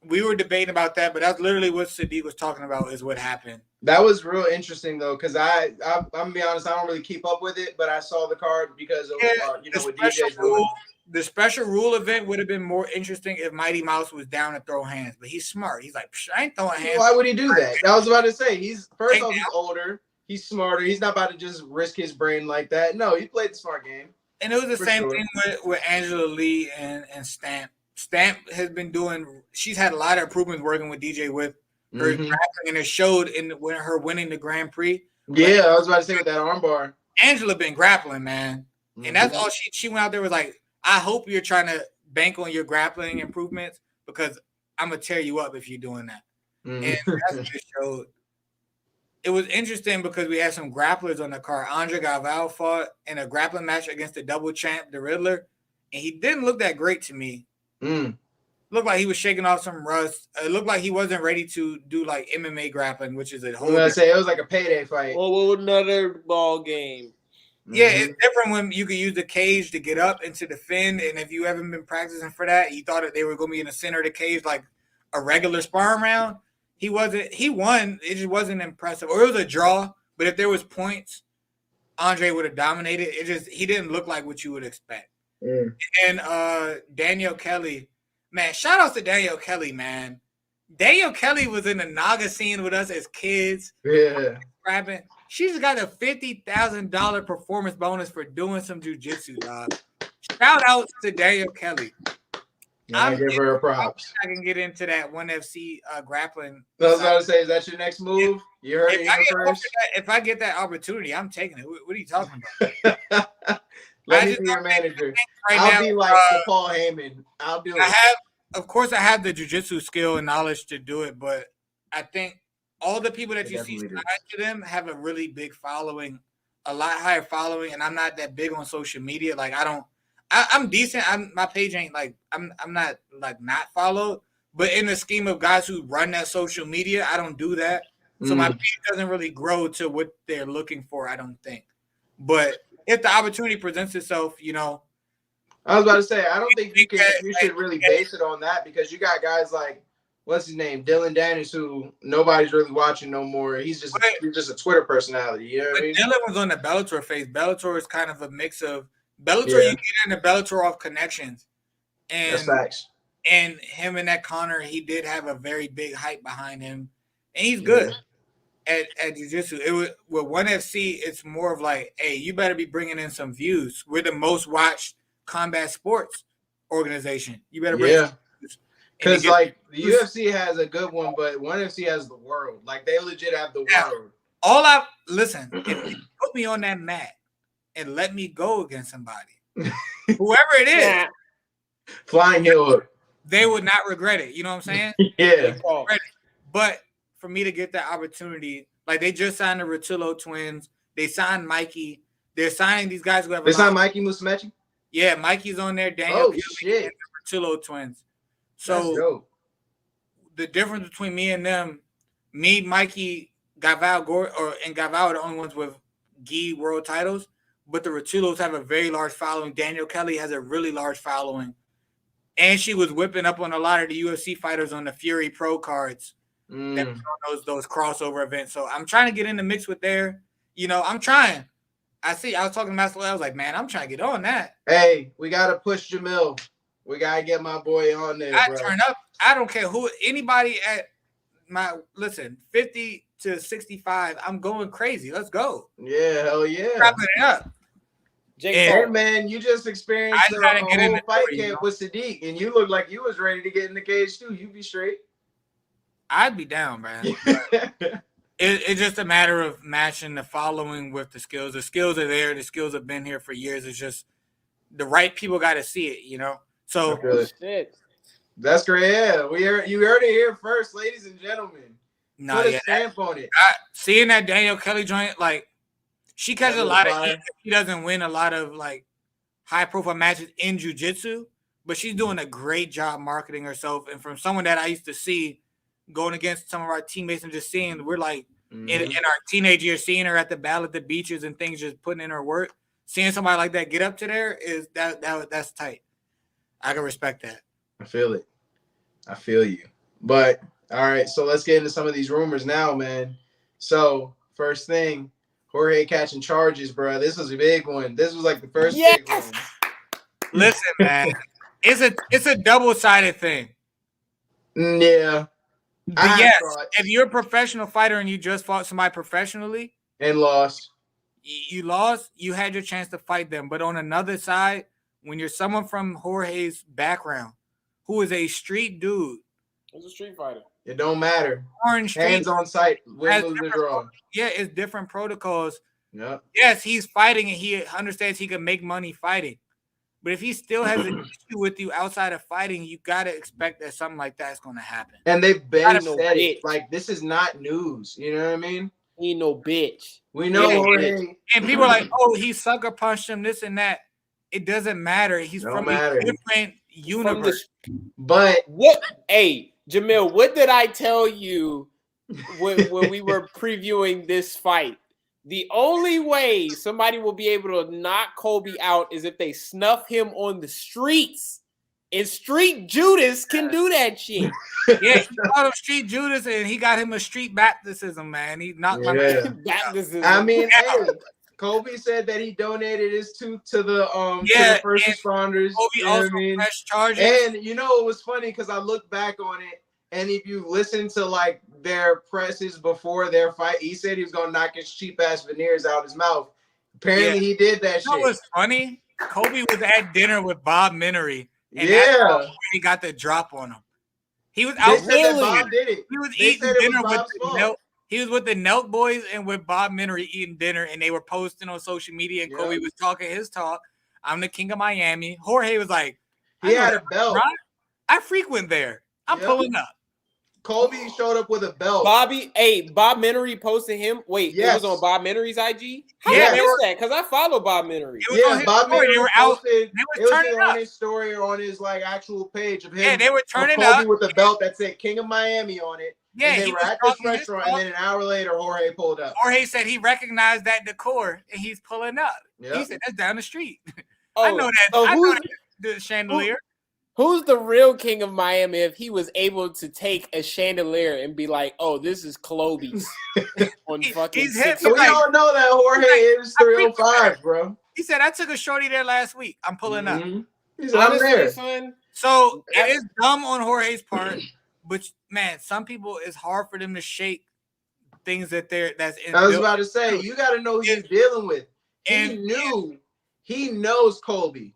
we were debating about that, but that's literally what Sadiq was talking about is what happened. That was real interesting though, because I'm gonna be honest, I don't really keep up with it, but I saw the card because of what DJ's doing. The special rule event would have been more interesting if Mighty Mouse was down to throw hands, but he's smart. He's like, I ain't throwing hands. Why would he do that? I was about to say, he's older. He's smarter. He's not about to just risk his brain like that. No, he played the smart game. And it was the same thing with Angela Lee and Stamp. Stamp has been doing. She's had a lot of improvements working with DJ with her grappling, and it showed in her winning the Grand Prix. Yeah, I was about to say with that armbar. Angela been grappling, man, and that's all she went out there was like, I hope you're trying to bank on your grappling improvements because I'm gonna tear you up if you're doing that. And that's what it showed. It was interesting because we had some grapplers on the card. Andre Galvao fought in a grappling match against the double champ, the Riddler, and he didn't look that great to me. Looked like he was shaking off some rust. It looked like he wasn't ready to do like MMA grappling, which is a whole. I'm gonna say it was like a payday fight. Oh, another ball game. Yeah, it's different when you can use the cage to get up and to defend. And if you haven't been practicing for that, you thought that they were going to be in the center of the cage like a regular sparring round. He wasn't. He won. It just wasn't impressive. Or it was a draw. But if there was points, Andre would have dominated. He didn't look like what you would expect. And Danielle Kelly, man, shout out to Danielle Kelly, man. Danielle Kelly was in the Naga scene with us as kids. Yeah. Rapping. She's got a $50,000 performance bonus for doing some jiu-jitsu, dog. Shout out to Danielle Kelly. I give her props. I can get into that 1FC grappling. I was about to say, is that your next move? You heard it here first. If I get that opportunity, I'm taking it. What are you talking about? Let me be your manager. I'll be like the Paul Heyman. I'll do it. Of course, I have the jiu-jitsu skill and knowledge to do it, but I think all the people that you see signed to them have a really big following, a lot higher following, and I'm not that big on social media. Like I'm decent. My page ain't like I'm not like not followed, but in the scheme of guys who run that social media, I don't do that. So my page doesn't really grow to what they're looking for, I don't think. But if the opportunity presents itself, you know. I was about to say, I don't think you should really base it on that because you got guys like, what's his name, Dylan Dennis, who nobody's really watching no more. He's just a Twitter personality. You know what I mean? Dylan was on the Bellator phase. Bellator is kind of a mix of Bellator. You get into Bellator off connections, and that's facts. And him and that Connor, he did have a very big hype behind him, and he's good at jiu-jitsu. It was with 1FC. It's more of like, hey, you better be bringing in some views. We're the most watched combat sports organization. You better bring some views. Because like the UFC has a good one, but 1FC has the world. Like they legit have the world. Listen, if you put me on that mat and let me go against somebody, whoever it is, flying heel hook, they would not regret it. You know what I'm saying? Yeah. But for me to get that opportunity, like they just signed the Rutillo twins, they signed Mikey. They're signing these guys who have. They signed Mikey Musumeci? Yeah, Mikey's on there. Daniel shit. And the Rutillo twins. So the difference between me and them, Mikey, Galvao, and Galvao are the only ones with gi world titles, but the Rutillos have a very large following. Danielle Kelly has a really large following. And she was whipping up on a lot of the UFC fighters on the Fury Pro cards that were on those crossover events. So I'm trying to get in the mix with there. You know, I'm trying. I was talking to Master. I was like, man, I'm trying to get on that. Hey, we got to push Jamil. We got to get my boy on there, bro. Turn up. I don't care anybody at 50 to 65, I'm going crazy. Let's go. Yeah, hell yeah. Wrapping it up. Hey, man, you just experienced a whole fight camp with Sadiq, and you look like you was ready to get in the cage, too. You be straight. I'd be down, man. It's just a matter of matching the following with the skills. The skills are there. The skills have been here for years. It's just the right people got to see it, you know? So that's great. Yeah, you heard it here first, ladies and gentlemen. Put a stamp on it. Seeing that Danielle Kelly joint, like she catches a lot of heat. She doesn't win a lot of like high profile matches in jiu-jitsu, but she's doing a great job marketing herself. And from someone that I used to see going against some of our teammates and just seeing, we're like in our teenage years, seeing her at the battle at the beaches and things, just putting in her work. Seeing somebody like that get up to there is that's tight. I can respect that. I feel it. I feel you. But all right, so let's get into some of these rumors now, man. So first thing, Jorge catching charges, bro. This was a big one. This was like the first big one. Listen, man, it's a double-sided thing. Yeah. But yes, if you're a professional fighter and you just fought somebody professionally And lost. You lost. You had your chance to fight them. But on another side, when you're someone from Jorge's background, who is a street dude. He's a street fighter. It don't matter. Hands on sight. Win, lose, or draw. Yeah, it's different protocols. Yeah. Yes, he's fighting and he understands he can make money fighting. But if he still has an issue with you outside of fighting, you got to expect that something like that is going to happen. And they've been said it. Like, this is not news. You know what I mean? He no bitch. We know. And people are like, oh, he sucker punched him, this and that. It doesn't matter. He's from a different universe. But what? Hey, Jamil, what did I tell you when we were previewing this fight? The only way somebody will be able to knock Colby out is if they snuff him on the streets. And Street Judas can do that shit. Yeah, he called him Street Judas, and he got him a street baptism, man. He knocked my baptism. I mean, hey, Colby said that he donated his tooth to the first responders. Colby also pressed charges. And you know, it was funny because I looked back on it, and if you listen to like their presses before their fight, he said he was gonna knock his cheap ass veneers out his mouth. Apparently, he did that shit. What was funny? Colby was at dinner with Bob Minery, and he got the drop on him. He was out He was eating dinner with the Nelk. He was with the Nelk boys and with Bob Minery eating dinner, and they were posting on social media. And Colby was talking his talk. I'm the king of Miami. Jorge was like, he had a belt. I frequent there. I'm pulling up. Colby showed up with a belt. Bob Minery posted him. Wait, it was on Bob Minery's IG? How did I miss that? Because I follow Bob Minery. Bob Minery posted. It was on his story or on his like actual page of him. Yeah, they were turning Colby up with a belt that said King of Miami on it. Yeah, and they were at this restaurant, and then an hour later, Jorge pulled up. Jorge said he recognized that decor, and he's pulling up. Yep. He said, that's down the street. I know that. I know the chandelier. Who's the real king of Miami if he was able to take a chandelier and be like, oh, this is Colby's on fucking We all know that Jorge is 305, bro. He said, I took a shorty there last week. I'm pulling up. He said, I'm there. Son, so it is dumb on Jorge's part, but man, some people, it's hard for them to shake things that's in. I was about to say, you got to know who you're dealing with. He knows Colby.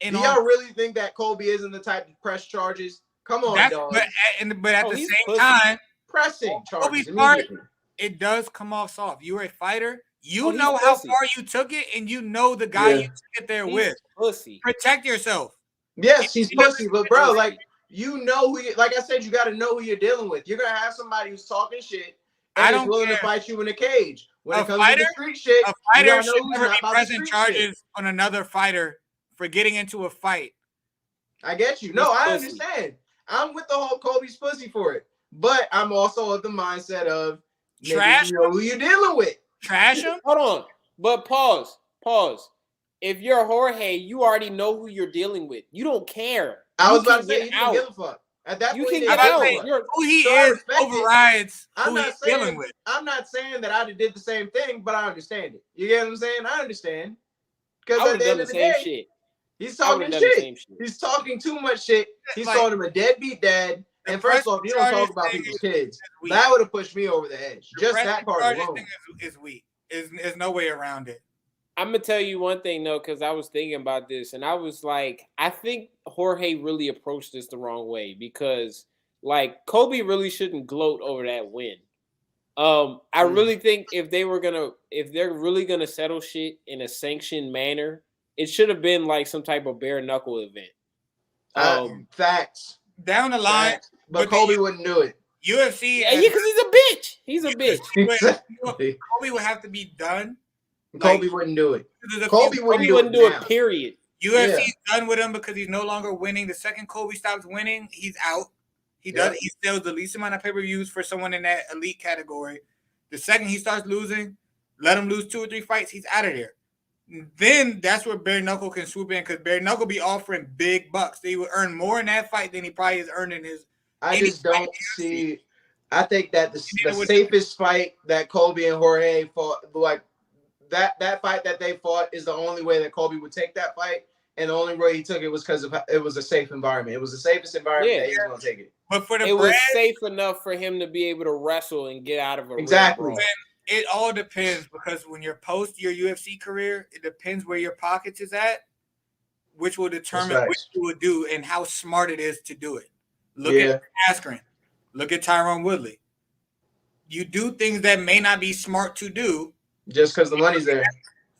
Do y'all really think that Colby isn't the type to press charges? Come on, dog. But at the same time, pressing charges. It does come off soft. You're a fighter. You know how far you took it, and you know the guy you took it there with. Pussy. Protect yourself. Yes, he's pussy, but bro, like you know like I said, you got to know who you're dealing with. You're gonna have somebody who's talking shit and is willing to fight you in a cage. When it comes to the street shit, a fighter should never be pressing charges on another fighter for getting into a fight. I get you. No, I understand. I'm with the whole Colby's pussy for it. But I'm also of the mindset of trash. You know who you're dealing with. Trash him? Hold on. But pause. If you're Jorge, you already know who you're dealing with. You don't care. I was about to say, you don't give a fuck. At that you point, can get out. Who he is overrides who he's dealing with. I'm not saying that I did the same thing, but I understand it. You get what I'm saying? I understand. Because at the end of the day, shit. He's talking shit. He's talking too much shit. He's calling him a deadbeat dad. And first off, you don't talk about people's kids. That would have pushed me over the edge. Just that part alone. Is weak. There's no way around it. I'm going to tell you one thing, though, because I was thinking about this. And I was like, I think Jorge really approached this the wrong way. Because, like, Colby really shouldn't gloat over that win. I really think if they're really going to settle shit in a sanctioned manner, it should have been like some type of bare knuckle event. Facts. Down the line. But Colby wouldn't do it. UFC. Yeah, because he's a bitch. He's a bitch. Colby would have to be done. Colby wouldn't do it. Colby wouldn't do it, period. UFC's done with him because he's no longer winning. The second Colby stops winning, he's out. He sells the least amount of pay-per-views for someone in that elite category. The second he starts losing, let him lose 2 or 3 fights, he's out of there. Then that's where bare knuckle can swoop in because bare knuckle be offering big bucks. He would earn more in that fight than he probably is earning his. I just don't see. I think that the safest fight that Colby and Jorge fought, like that fight that they fought, is the only way that Colby would take that fight, and the only way he took it was because it was a safe environment. It was the safest environment that he was going to take it. But for it was safe enough for him to be able to wrestle and get out of a exactly. It all depends because when you're post your UFC career, it depends where your pockets is at, which will determine what you will do and how smart it is to do it. Look at Askren. Look at Tyron Woodley. You do things that may not be smart to do just because the money's there.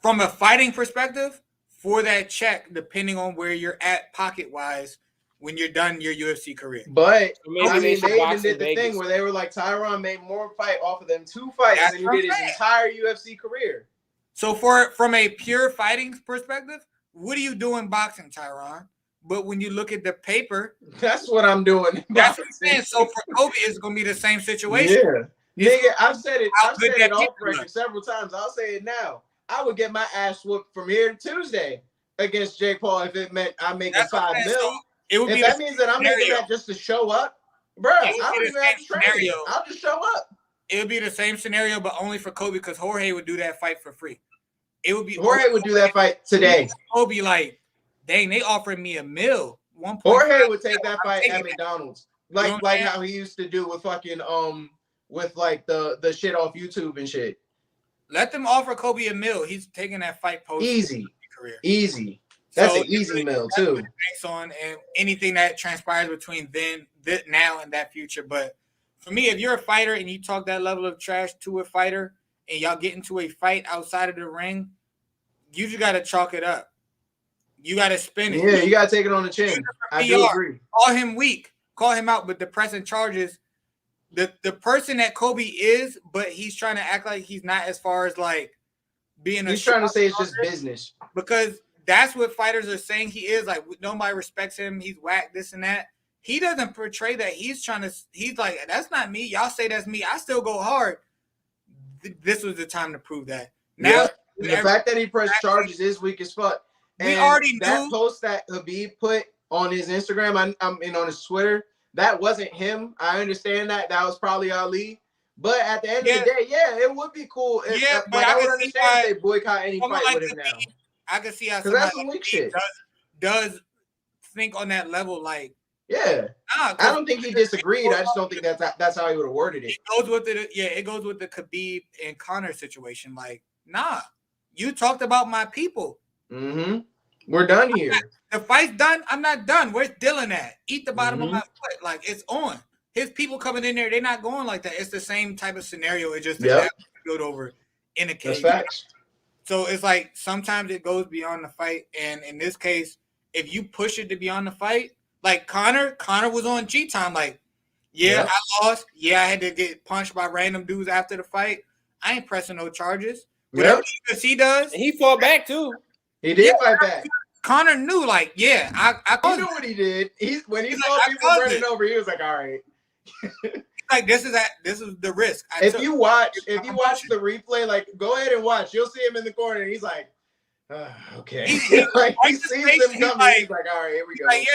From a fighting perspective, for that check, depending on where you're at pocket-wise when you're done your UFC career. But I mean, they even did the thing where they were like, Tyron made more fight off of them 2 fights than he did his entire UFC career. So from a pure fighting perspective, what are you doing boxing, Tyron? But when you look at the paper, that's what I'm doing. That's what I'm saying. So for Kobe, it's gonna be the same situation. Yeah, nigga, I've said it off record several times. I'll say it now. I would get my ass whooped from here to Tuesday against Jake Paul if it meant I'm making $5 million. So if that means that I'm making that just to show up, bro, I don't even have to train. I'll just show up. It would be the same scenario, but only for Kobe because Jorge would do that fight for free. It would be Jorge would do that fight today. Kobe like, dang, they offered me $1 million. Jorge would take that fight at McDonald's, like how he used to do with fucking with like the shit off YouTube and shit. Let them offer Kobe $1 million. He's taking that fight post career. Easy. That's an easy meal too. Thanks on and anything that transpires between now and that future. But for me, if you're a fighter and you talk that level of trash to a fighter and y'all get into a fight outside of the ring, you just got to chalk it up. You got to spin it. Yeah, you got to take it on the chin. I do agree. Call him weak. Call him out, but the pressing charges. The person that Kobe is, but he's trying to act like he's not as far as like being he's trying to say it's just business. Because that's what fighters are saying he is. Like, nobody respects him. He's whack, this and that. He doesn't portray that. He's like, that's not me. Y'all say that's me. I still go hard. This was the time to prove that. Now, the fact that he pressed charges is weak as fuck. And we already that post that Habib put on his Instagram, I mean on his Twitter, that wasn't him. I understand that. That was probably Ali. But at the end of the day, it would be cool. But I would understand if they boycott any fight with him now. I can see how that's some weak shit. Does think on that level, like I don't think he disagreed. I just don't think that's how he would have worded it. It goes with the Khabib and Conor situation. Like, nah, you talked about my people. Mm-hmm. We're done here. The fight's done. I'm not done. Where's Dylan at? Eat the bottom of my foot. Like, it's on. His people coming in there, they're not going like that. It's the same type of scenario. It's just that build over in a cage. That's facts. So it's like sometimes it goes beyond the fight. And in this case, if you push it to beyond the fight, like Conor was on G time. Like, I lost. Yeah, I had to get punched by random dudes after the fight. I ain't pressing no charges. Whatever he does. And he fought back too. He did fight back. Conor knew, like, I you know what he did. When he saw people running over, he was like, all right. Like, this is the risk. If you watch the replay, like, go ahead and watch. You'll see him in the corner, and he's like, okay. Like, he sees them coming. Like, he's like, all right, here we go. Like,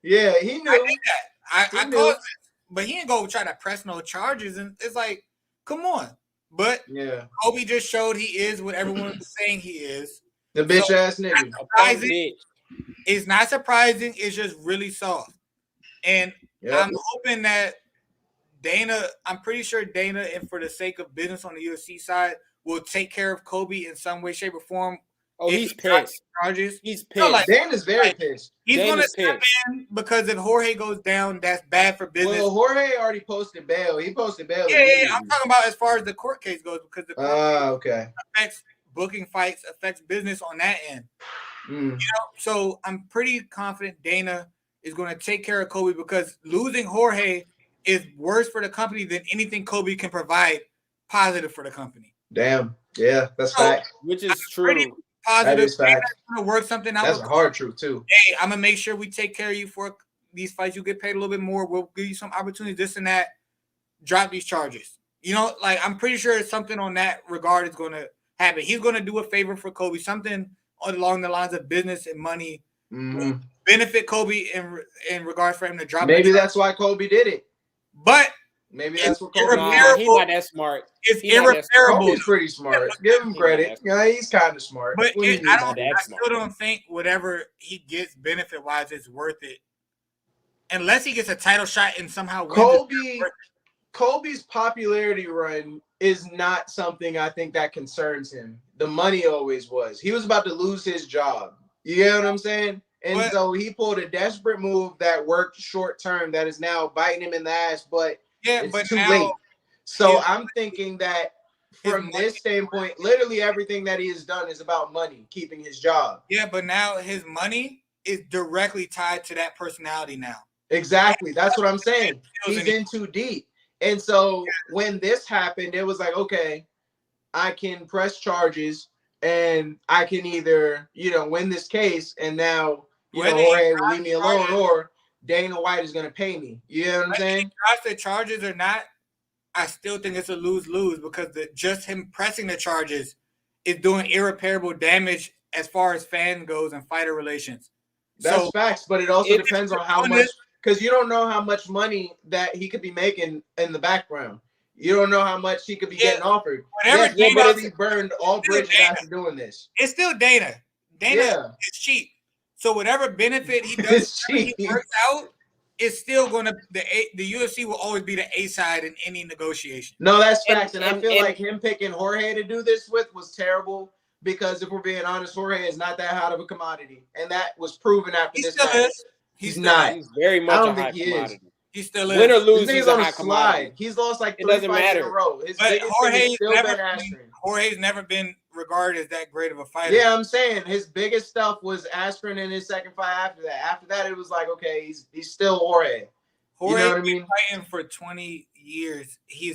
yeah, he knew. I did that. I caused it, but he didn't go try to press no charges, and it's like, come on. But Kobe just showed he is what everyone was saying he is. The bitch ass nigga. It's not surprising. It's just really soft. And I'm hoping that Dana, I'm pretty sure Dana, and for the sake of business on the UFC side, will take care of Kobe in some way, shape, or form. Oh, he's pissed. Charges. He's pissed. Like, Dana's very pissed. He's going to step in because if Jorge goes down, that's bad for business. Well, Jorge already posted bail. He posted bail. Yeah. I'm talking about as far as the court case goes because the court case affects booking fights, affects business on that end. You know, so I'm pretty confident Dana is going to take care of Kobe because losing Jorge is worse for the company than anything Kobe can provide positive for the company. Damn. Yeah, that's fact. Which is true. Positive. That is fact. Going to work something out. That's a hard truth too. Hey, I'm going to make sure we take care of you for these fights. You get paid a little bit more. We'll give you some opportunities, this and that. Drop these charges. You know, like I'm pretty sure something on that regard is going to happen. He's going to do a favor for Kobe, something along the lines of business and money. Benefit Kobe in regards for him to drop. Maybe that's why Kobe did it. But maybe that's what Kobe did. He's not that smart. It's irreparable. Kobe's pretty smart. Give him credit. Yeah, he's kind of smart. But I still don't think whatever he gets benefit wise is worth it, unless he gets a title shot and somehow wins. Kobe's popularity run is not something I think that concerns him. The money always was. He was about to lose his job. You get what I'm saying? And so he pulled a desperate move that worked short term that is now biting him in the ass, but it's too late. So I'm thinking that from this standpoint, literally everything that he has done is about money, keeping his job. Yeah, but now his money is directly tied to that personality now. Exactly. That's what I'm saying. He's in too deep. And so when this happened, it was like, okay, I can press charges and I can either, win this case and now, Jorge will leave me alone, or Dana White is going to pay me. You know what I'm saying? If the charges or not, I still think it's a lose-lose because just him pressing the charges is doing irreparable damage as far as fan goes and fighter relations. That's facts, but it also depends on how much, because you don't know how much money that he could be making in the background. You don't know how much he could be getting offered. But he burned all bridges after doing this. It's still Dana. Dana is cheap. So whatever benefit he does, he works out, it's still going to the UFC will always be the A side in any negotiation. No, that's facts, and I feel like him picking Jorge to do this with was terrible because if we're being honest, Jorge is not that hot of a commodity, and that was proven after this match. He's not. He's very much a high commodity. He still is. Win or lose, he's on a slide. He's lost like 3 fights in a row. His biggest thing is still been Askren. Jorge's never been regarded as that great of a fighter. Yeah, I'm saying his biggest stuff was Askren in his second fight after that. After that, it was like, okay, he's still Jorge. Jorge's you know what I mean? Been fighting for 20 years. He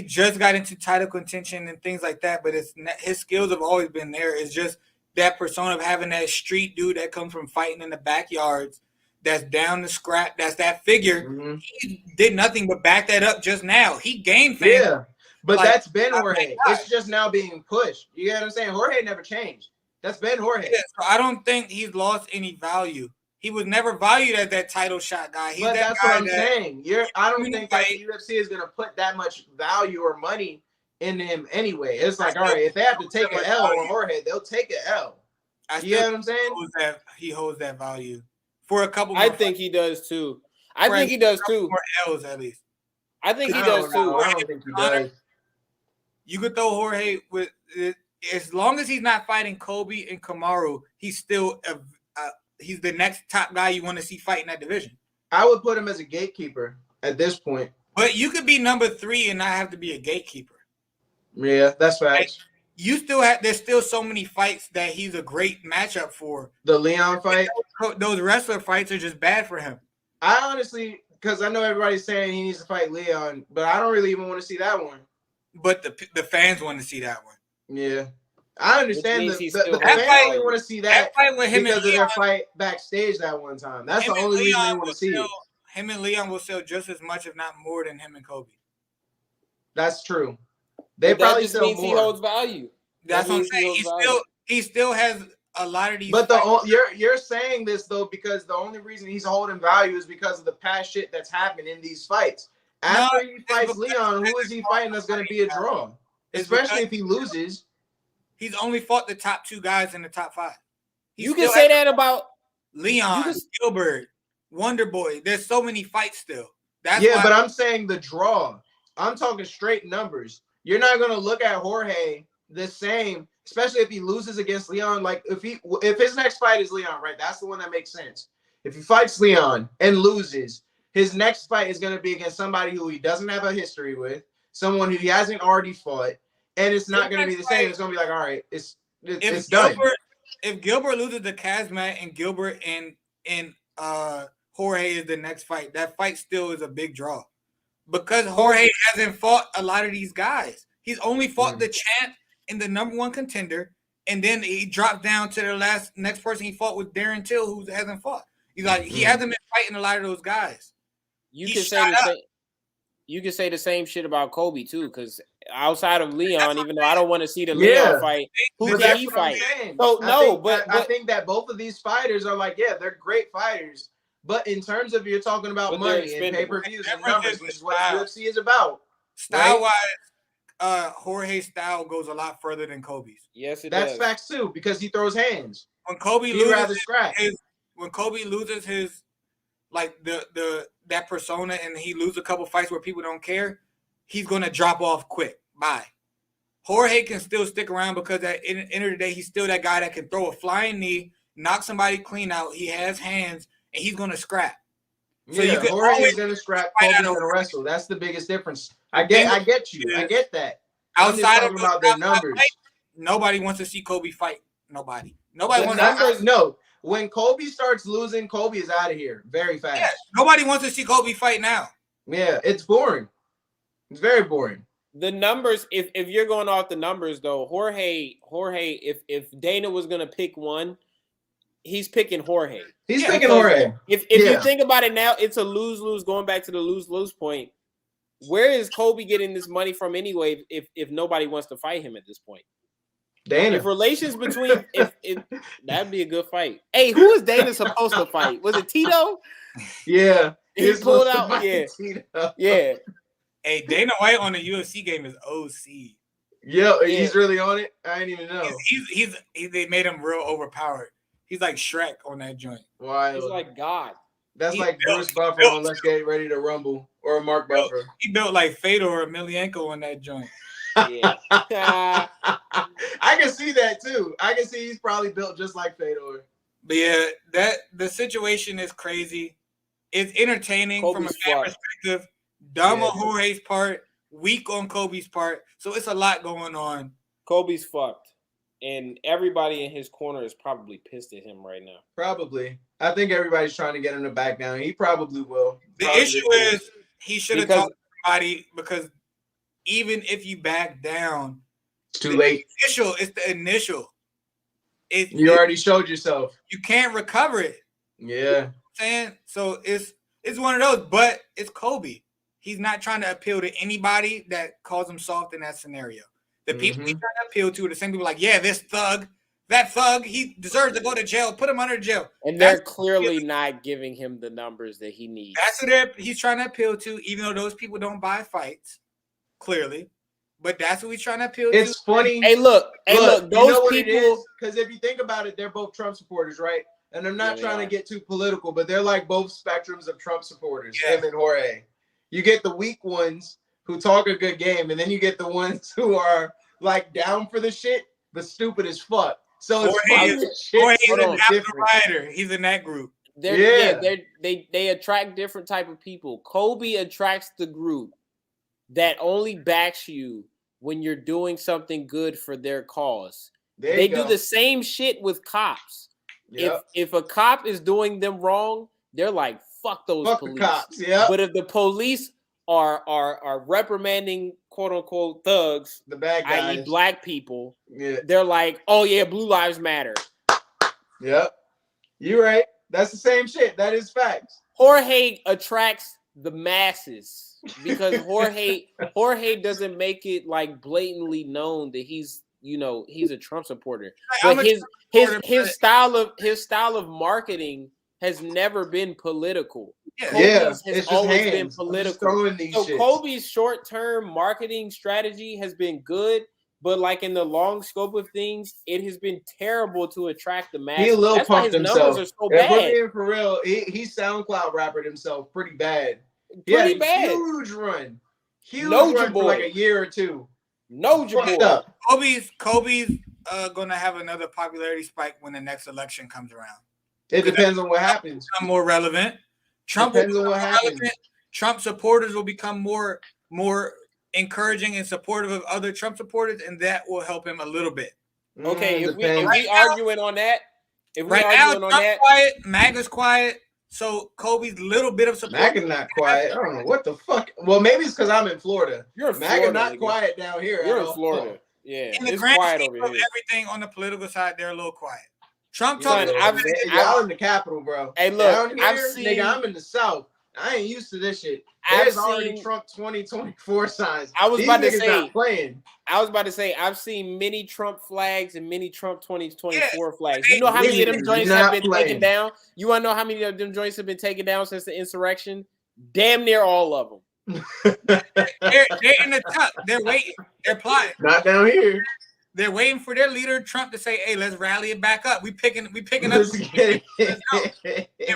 just got into title contention and things like that, but his skills have always been there. It's just that persona of having that street dude that comes from fighting in the backyards, that's down to scrap, that's that figure. Mm-hmm. He did nothing but back that up just now. He gained fans. Yeah, but that's been Jorge. It's just now being pushed. You get what I'm saying? Jorge never changed. That's been Jorge. Yeah, so I don't think he's lost any value. He was never valued as that title shot guy. But that's what I'm saying. I don't think that the UFC is going to put that much value or money in him anyway. It's like, all right, if they have to take an L on Jorge, they'll take an L. You know what I'm saying? He holds that value. For a couple more I think he does too. I think he does too. More L's at least. I think he does too. I don't think he does. You could throw Jorge with as long as he's not fighting Kobe and Kamaru, he's still he's the next top guy you want to see fight in that division. I would put him as a gatekeeper at this point. But you could be number 3 and not have to be a gatekeeper. Yeah, that's facts. You still there's still so many fights that he's a great matchup for. The Leon fight? Those wrestler fights are just bad for him. I honestly, because I know everybody's saying he needs to fight Leon, but I don't really even want to see that one. But the fans want to see that one. Yeah. I understand the fans only want to see that because of their fight backstage that one time. That's the only reason they want to see it. Him and Leon will sell just as much, if not more, than him and Kobe. That's true. They probably just sell means more. He holds value. That's what I'm saying. He still has a lot of these. But you're saying this though because the only reason he's holding value is because of the past shit that's happened in these fights. After he fights Leon, who is he fighting that's going to be a draw? Especially if he loses. He's only fought the top 2 guys in the top 5. You can say that about Leon, Gilbert, Wonder Boy. There's so many fights still. But I'm saying the draw. I'm talking straight numbers. You're not going to look at Jorge the same, especially if he loses against Leon. Like if his next fight is Leon, right? That's the one that makes sense. If he fights Leon and loses, his next fight is going to be against somebody who he doesn't have a history with, someone who he hasn't already fought, and it's not going to be the same. It's going to be like, all right, it's done. If Gilbert loses to Kazmat and Gilbert and Jorge is the next fight, that fight still is a big draw. Because Jorge hasn't fought a lot of these guys. He's only fought the champ and the number 1 contender, and then he dropped down to the next person he fought was Darren Till, who hasn't fought. He's like he hasn't been fighting a lot of those guys. You can say the same shit about Kobe too, because outside of Leon, even though I don't want to see the Leon fight, who can he fight? I think that both of these fighters are like, they're great fighters. But in terms of you're talking about money and pay-per-views and numbers, which is what UFC is about. Style-wise, Jorge's style goes a lot further than Kobe's. Yes, That's facts too, because he throws hands. When Kobe loses his like that persona and he loses a couple fights where people don't care, he's going to drop off quick. Bye. Jorge can still stick around because at the end of the day, he's still that guy that can throw a flying knee, knock somebody clean out. He has hands, and he's going to scrap. So yeah, Jorge's going to scrap. Kobe's going to wrestle. That's the biggest difference. I get you. I get that. Outside of about their numbers, fight, nobody wants to see Kobe fight. Nobody wants numbers. No, when Kobe starts losing, Kobe is out of here very fast. Yeah, nobody wants to see Kobe fight now. Yeah, it's boring. It's very boring. The numbers, if you're going off the numbers though, Jorge, if Dana was gonna pick one, he's picking Jorge. He's picking Jorge. If you think about it now, it's a lose-lose. Going back to the lose-lose point, where is Kobe getting this money from anyway? If nobody wants to fight him at this point, Dana. If relations between, if that'd be a good fight. Hey, who is Dana supposed to fight? Was it Tito? Yeah, he pulled out. Yeah, Tito. Yeah. Hey, Dana White on the UFC game is OC. Yeah, he's really on it. I didn't even know. They made him real overpowered. He's like Shrek on that joint. Wild. He's like God. That's like Bruce Buffer on Let's Get Ready to Rumble or Mark Buffer. He built like Fedor or Emelianenko on that joint. Yeah. I can see that too. I can see he's probably built just like Fedor. But yeah, the situation is crazy. It's entertaining from a fan perspective. Dumb on Jorge's part, weak on Kobe's part. So it's a lot going on. Kobe's fucked. And everybody in his corner is probably pissed at him right now. Probably. I think everybody's trying to get him to back down. He probably will. The issue is he should have talked to somebody because even if you back down, it's too late. It's the initial. You already showed yourself. You can't recover it. Yeah. So it's one of those, but it's Kobe. He's not trying to appeal to anybody that calls him soft in that scenario. The people he's trying to appeal to are the same people like, yeah, this thug, that thug, he deserves to go to jail. Put him under jail. And they're clearly not giving him the numbers that he needs. That's what he's trying to appeal to, even though those people don't buy fights, clearly. But that's what he's trying to appeal to. It's funny. Hey, look, those you know people. Because if you think about it, they're both Trump supporters, right? And I'm not trying to get too political, but they're like both spectrums of Trump supporters, him and Jorge. You get the weak ones who talk a good game, and then you get the ones who are like down for the shit, but stupid as fuck. So Jorge's an outsider. He's in that group. They attract different type of people. Kobe attracts the group that only backs you when you're doing something good for their cause. They do the same shit with cops. Yep. If a cop is doing them wrong, they're like, fuck those police. The cops, But if the police are reprimanding quote unquote thugs, the bad guys, i.e. black people, they're like, oh yeah, blue lives matter. Yep. You're right. That's the same shit. That is facts. Jorge attracts the masses because Jorge doesn't make it like blatantly known that he's a Trump supporter. But his style of marketing has never been political. Kobe's has always been political. So Kobe's short-term marketing strategy has been good, but like in the long scope of things, it has been terrible to attract the masses. He a little pumped himself. Numbers are so bad. If we're being for real, he SoundCloud rappered himself pretty bad. Pretty bad. Huge run. Run for like a year or two. Kobe's gonna have another popularity spike when the next election comes around. It depends on what happens. Become more relevant. Trump supporters will become more encouraging and supportive of other Trump supporters, and that will help him a little bit. Okay, if we arguing on that, quiet, MAGA's quiet. So Kobe's little bit of support. MAGA not quiet. I don't know what the fuck. Well, maybe it's because I'm in Florida. You're in MAGA not quiet down here. You're in Florida. Yeah, in the grand scheme of everything on the political side, they're a little quiet. Trump talking. Y'all in the Capitol, bro. Hey, look, I'm in the South. I ain't used to this shit. There's already Trump 2024 signs. I was about to say, I've seen many Trump flags and many Trump 2024 flags. You know how many of them joints have been taken down? You want to know how many of them joints have been taken down since the insurrection? Damn near all of them. They're in the tuck. They're waiting. They're plotting. Not down here. They're waiting for their leader, Trump, to say, "Hey, let's rally it back up. We picking up." And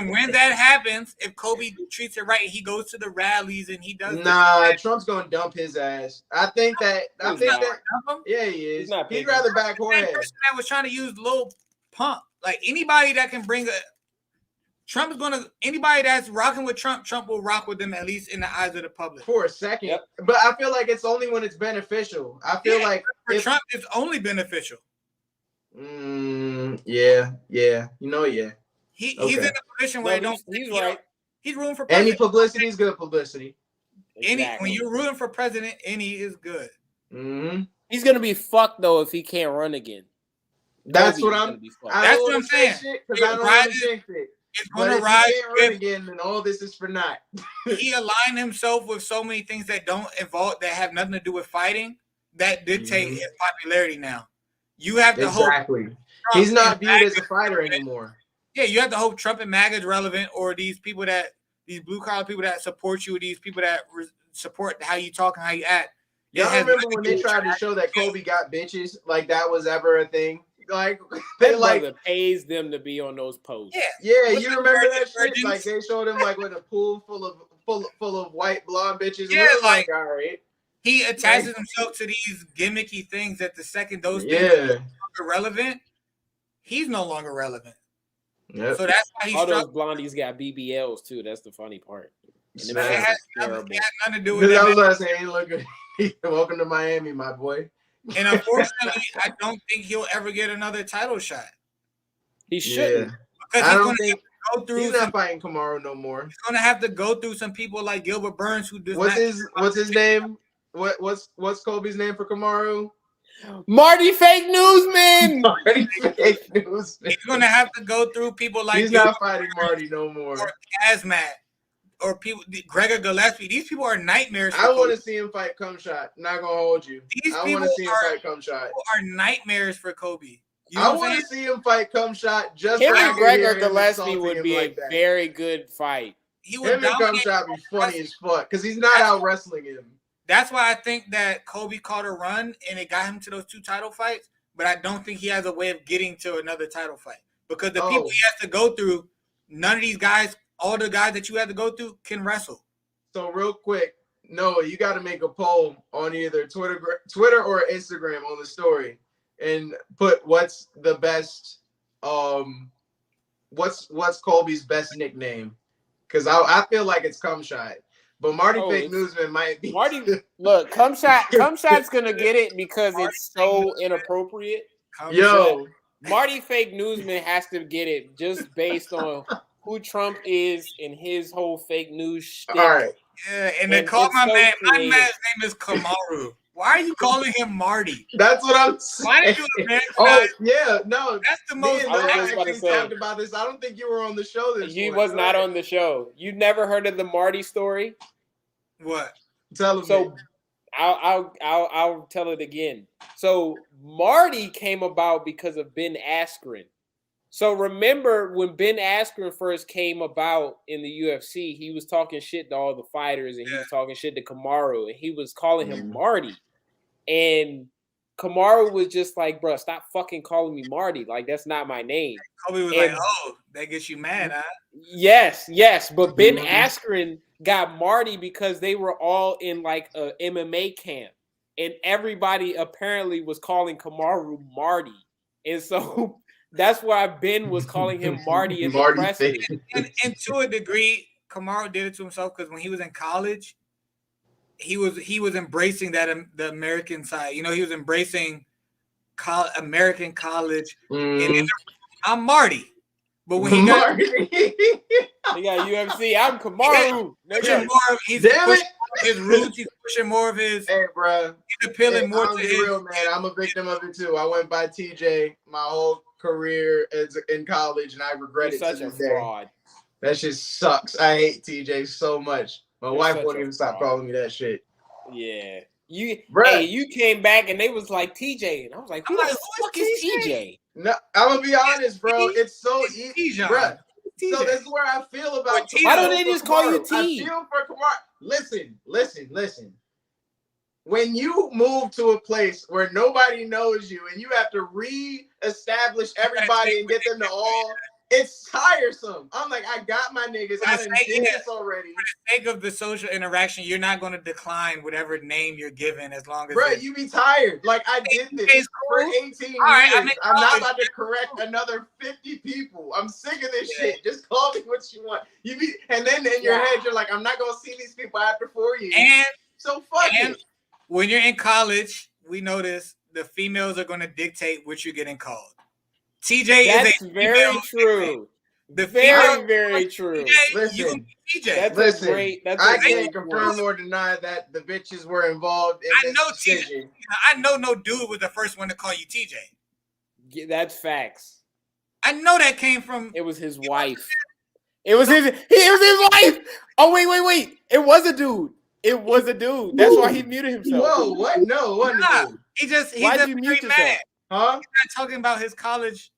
when that happens, if Kobe treats it right, he goes to the rallies and he does. Nah, Trump's gonna dump his ass. I think that. Yeah, he is. He'd rather back Jorge. That person that was trying to use Lil Pump, like anybody that can bring a. Trump is gonna anybody that's rocking with Trump. Trump will rock with them, at least in the eyes of the public for a second. Yep. But I feel like it's only when it's beneficial. I feel like for Trump, it's only beneficial. Yeah. Yeah. He's in a position where he's right. He's rooting for president. Any publicity is good publicity. When you're rooting for president, any is good. Mm-hmm. He's gonna be fucked though if he can't run again. That's what I'm saying. Because I don't want to jinx it. It's gonna rise again, and all this is for naught. He aligned himself with so many things that don't involve, that have nothing to do with fighting, that dictate his popularity now. You have to hope. He's not viewed as a fighter anymore. Yeah, you have to hope Trump and MAGA is relevant, or these blue collar people that support you, these people that support how you talk and how you act. Y'all remember when they tried to show that Kobe got bitches? Like that was ever a thing. Like they pays them to be on those posts. Yeah. You remember that shit? Like they showed him like with a pool full of white blonde bitches. Yeah, like all right. He attaches himself to these gimmicky things that the second those things are relevant, he's no longer relevant. Yep. So that's why all those blondies got BBLs too. That's the funny part. And it has nothing to do with that. I was about to say, hey, look, welcome to Miami, my boy. And unfortunately, I don't think he'll ever get another title shot. He shouldn't. Because I don't think he's not fighting Kamaru no more. He's gonna have to go through some people like Gilbert Burns, who does. What's his name? What's Kobe's name for Kamaru? Marty Fake Newsman. Marty Fake Newsman. He's gonna have to go through people like. He's not fighting Marty no more. Or Kazmat. Or people, Gregor Gillespie. These people are nightmares. I want to see him fight Cumshot. Not gonna hold you. I want to see him fight Cumshot. Are nightmares for Kobe. I want to see him fight Cumshot. Just him and Gregor Gillespie would be a very good fight. Him and Cumshot be funny as fuck because he's not out wrestling him. That's why I think that Kobe caught a run and it got him to those 2 title fights. But I don't think he has a way of getting to another title fight because the people he has to go through, none of these guys. All the guys that you have to go through can wrestle. So real quick, Noah, you got to make a poll on either Twitter or Instagram on the story, and put what's the best, what's Colby's best nickname? Because I feel like it's Cumshot, but Marty Fake Newsman might be. Marty, look, Cumshot's gonna get it because it's so inappropriate. Marty Fake Newsman has to get it just based on who Trump is and his whole fake news shtick. All right. Yeah, and they call my man's name is Kamaru. Why are you calling him Marty? That's what I'm saying. Why did you imagine no. That's the most. I actually talked about this. I don't think you were on the show this He was not on the show. You never heard of the Marty story? What? Tell him. So I'll tell it again. So Marty came about because of Ben Askren. So remember when Ben Askren first came about in the UFC, he was talking shit to all the fighters and he was talking shit to Kamaru and he was calling him Marty. And Kamaru was just like, bro, stop fucking calling me Marty. Like, that's not my name. Kobe was like, oh, that gets you mad, huh? Yes. But Ben Askren got Marty because they were all in like a MMA camp. And everybody apparently was calling Kamaru Marty. And so that's why Ben was calling him Marty in the press. And to a degree, Kamaru did it to himself because when he was in college, he was embracing that the American side. You know, he was embracing American college. And I'm Marty. But when he got UFC, I'm Kamaru. He's pushing his roots. He's pushing more of his. Hey, bro. He's appealing more to his. Real, man. I'm a victim of it too. I went by TJ my whole career in college, and I regret it. Such a fraud. That shit sucks. I hate TJ so much. My wife won't even stop calling me that shit. Yeah. You came back and they was like TJ, and I was like, who the fuck is TJ? No, I'm gonna be honest, bro. It's so easy, bro. So that's where I feel about. Why don't they just call you T? I feel for Kamaru. Listen. when you move to a place where nobody knows you and you have to re-establish everybody and get them to all, it's tiresome. I'm like, I got my niggas. I done did this already. For the sake of the social interaction, you're not going to decline whatever name you're given as long as. Bro, you be tired. Like, I did this for 18 years. I'm not about to correct another 50 people. I'm sick of this shit. Just call me what you want. And then in your head, you're like, I'm not going to see these people after 4 years. So fuck it. When you're in college, we notice the females are going to dictate what you're getting called. TJ That's is very true. Very true. Listen, that's great. I can't confirm or deny that the bitches were involved in this decision. I know no dude was the first one to call you TJ. Yeah, that's facts. I know that came from. It was his wife. It was his wife. Oh wait. It was a dude. That's why he muted himself. Whoa, what? No, what? He's just you mute yourself? Mad. Huh? He's not talking about his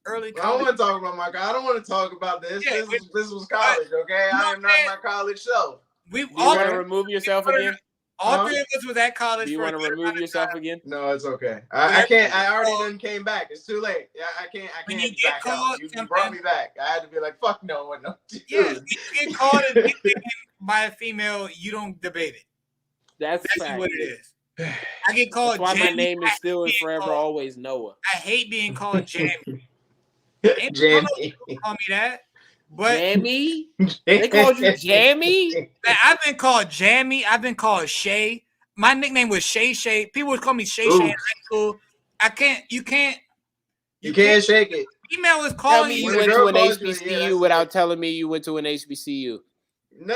early college. I don't want to talk about I don't want to talk about this. Yeah, this was college, okay? I am not my college self. Do you want to remove yourself again? All three of us was at college. Do you want to remove yourself again? No, it's okay. I can't. I already done came back. It's too late. I can't back out. You brought me back. I had to be like, fuck no. Yeah, you get called by a female, you don't debate it. That's what it is. I get called. That's why my name is still and forever always Noah. I hate being called Jamie. Jamie. Call me that. But Jamie? They called you Jamie? I've been called Jamie. I've been called Shay. My nickname was Shay Shay. People would call me Shay Shay in high school. You can't shake it. Female was Tell calling me you went to an HBCU without telling me you went to an HBCU. No.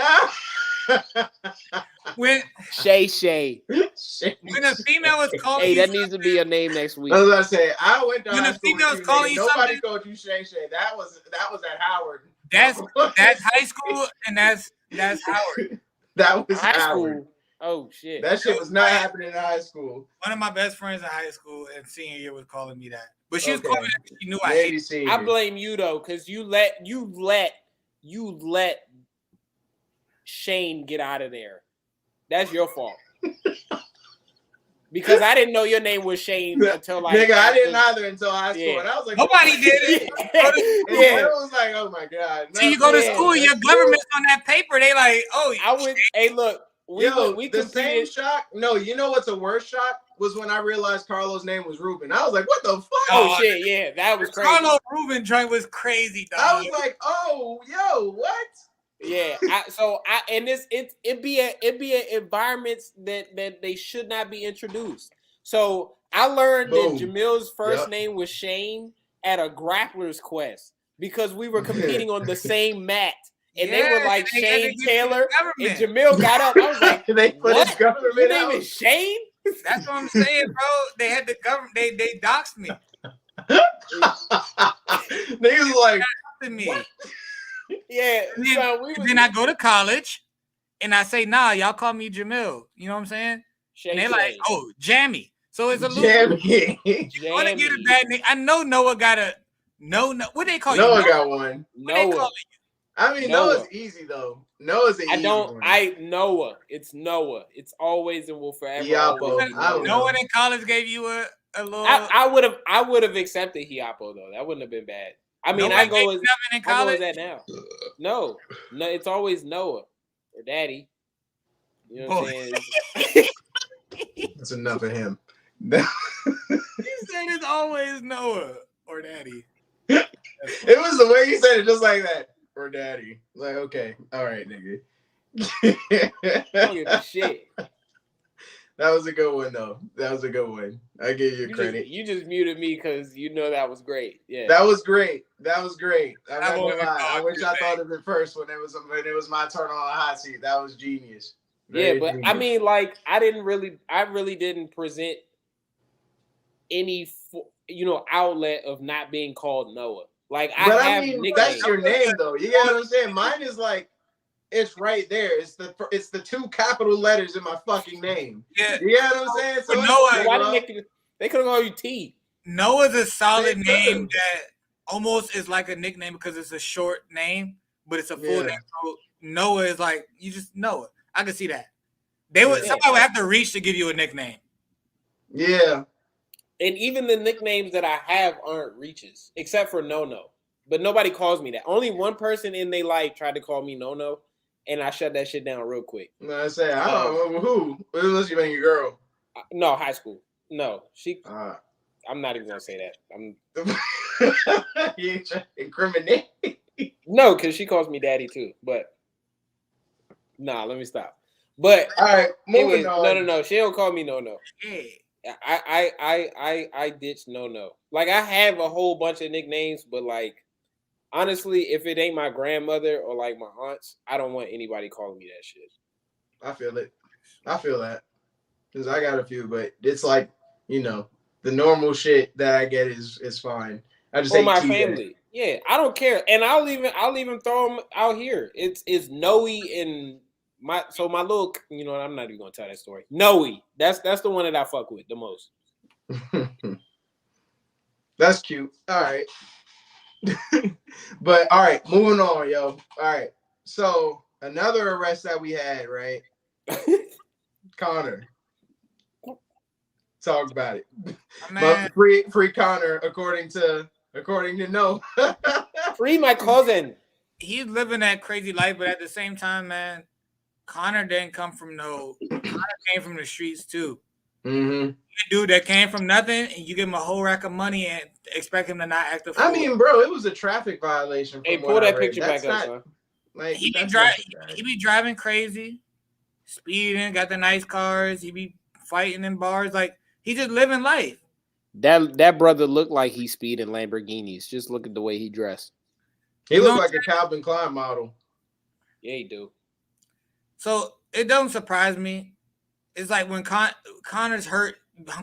When Shay. When a female was calling hey, that needs to be a name next week. I was about to say, I went to when high a female was calling you nobody something, called you Shay Shay. That was at Howard. That's high school and that's Howard. That was high Howard. School. Oh shit. That shit was not happening in high school. One of my best friends in high school and senior year was calling me that. But she was calling me that. She knew I hated it. I blame you though, because you let Shane get out of there. That's your fault. Because I didn't know your name was Shane until like nigga, I didn't either until high school. Yeah. And I was like, nobody did it. Yeah. It was like, oh my god. So you go to school, your government's on that paper. They like, oh, I would. Hey, look, we the same shock. No, you know what's a worse shock was when I realized Carlo's name was Ruben. I was like, what the fuck? Oh shit, yeah, that was crazy. Carlo Ruben joint was crazy, dog. I was like, oh, yo, what? Yeah, it be environments that they should not be introduced. So I learned that Jamil's first name was Shane at a Grappler's Quest because we were competing on the same mat, and they were like Shane Taylor, and Jamil got up. I was like, they put his government Your name is Shane? That's what I'm saying, bro. They had the government. They doxed me. Niggas like me. What? Yeah. Then I go to college and I say, nah, y'all call me Jamil. You know what I'm saying? And they're like, oh, Jammy. So it's a little Jammy. You want to get a bad name. I know Noah got a no. What they call you? Noah got one. What they call you? I mean, Noah's easy though. Noah's an easy one. Noah. It's Noah. It's always and will forever. No one in college gave you a little. I would have accepted Hiapo though. That wouldn't have been bad. I mean, I go with that now. No, it's always Noah or Daddy. You know what I'm saying? That's enough of him. You said it's always Noah or Daddy. It was the way you said it, just like that. Or Daddy. Like, okay, all right, nigga. I don't give a shit. That was a good one, though. That was a good one. I give you credit. You just muted me because you know that was great. Yeah, that was great. I'm not gonna lie. I wish I thought of it first when it was my turn on the hot seat. That was genius. Very genius. I mean, like, I really didn't present any, outlet of not being called Noah. Like, I mean, that's your name, though. You get what I'm saying? Mine is like, it's right there. It's the two capital letters in my fucking name. Yeah. You know what I'm saying? So Noah, why they could have called you T. Noah's a solid name that almost is like a nickname because it's a short name, but it's a full name. So Noah is like, you just Noah. I can see that. Somebody would have to reach to give you a nickname. Yeah. And even the nicknames that I have aren't reaches, except for No. But nobody calls me that. Only one person in their life tried to call me No, and I shut that shit down real quick. No, I say I don't remember who. Unless you mean your girl. No, high school. No, she. I'm not even gonna say that. You incriminate. No, because she calls me daddy too. But nah, let me stop. But all right, moving on. No. She don't call me No. Yeah. I ditched No. Like I have a whole bunch of nicknames, but like honestly, if it ain't my grandmother or like my aunts, I don't want anybody calling me that shit. I feel it. I feel that. Because I got a few, but it's like, the normal shit that I get is fine. I just hate my family. Yeah, I don't care. And I'll even throw them out here. It's Noe and my little, I'm not even gonna tell that story. Noe. That's the one that I fuck with the most. That's cute. All right. But all right, moving on, yo. All right. So another arrest that we had, right? Connor. Talk about it. But free Connor, according to No. Free my cousin. He's living that crazy life, but at the same time, man, Connor didn't come from Connor came from the streets too. Mm-hmm. A dude that came from nothing, and you give him a whole rack of money and expect him to not act a fool. I mean, bro, it was a traffic violation. Hey, pull that picture back up, son. Like he be driving crazy, speeding, got the nice cars. He be fighting in bars, like he just living life. That brother looked like he's speeding Lamborghinis. Just look at the way he dressed. He looked like a Calvin Klein model. Yeah, he do. So it don't surprise me. It's like when Connor's hurt.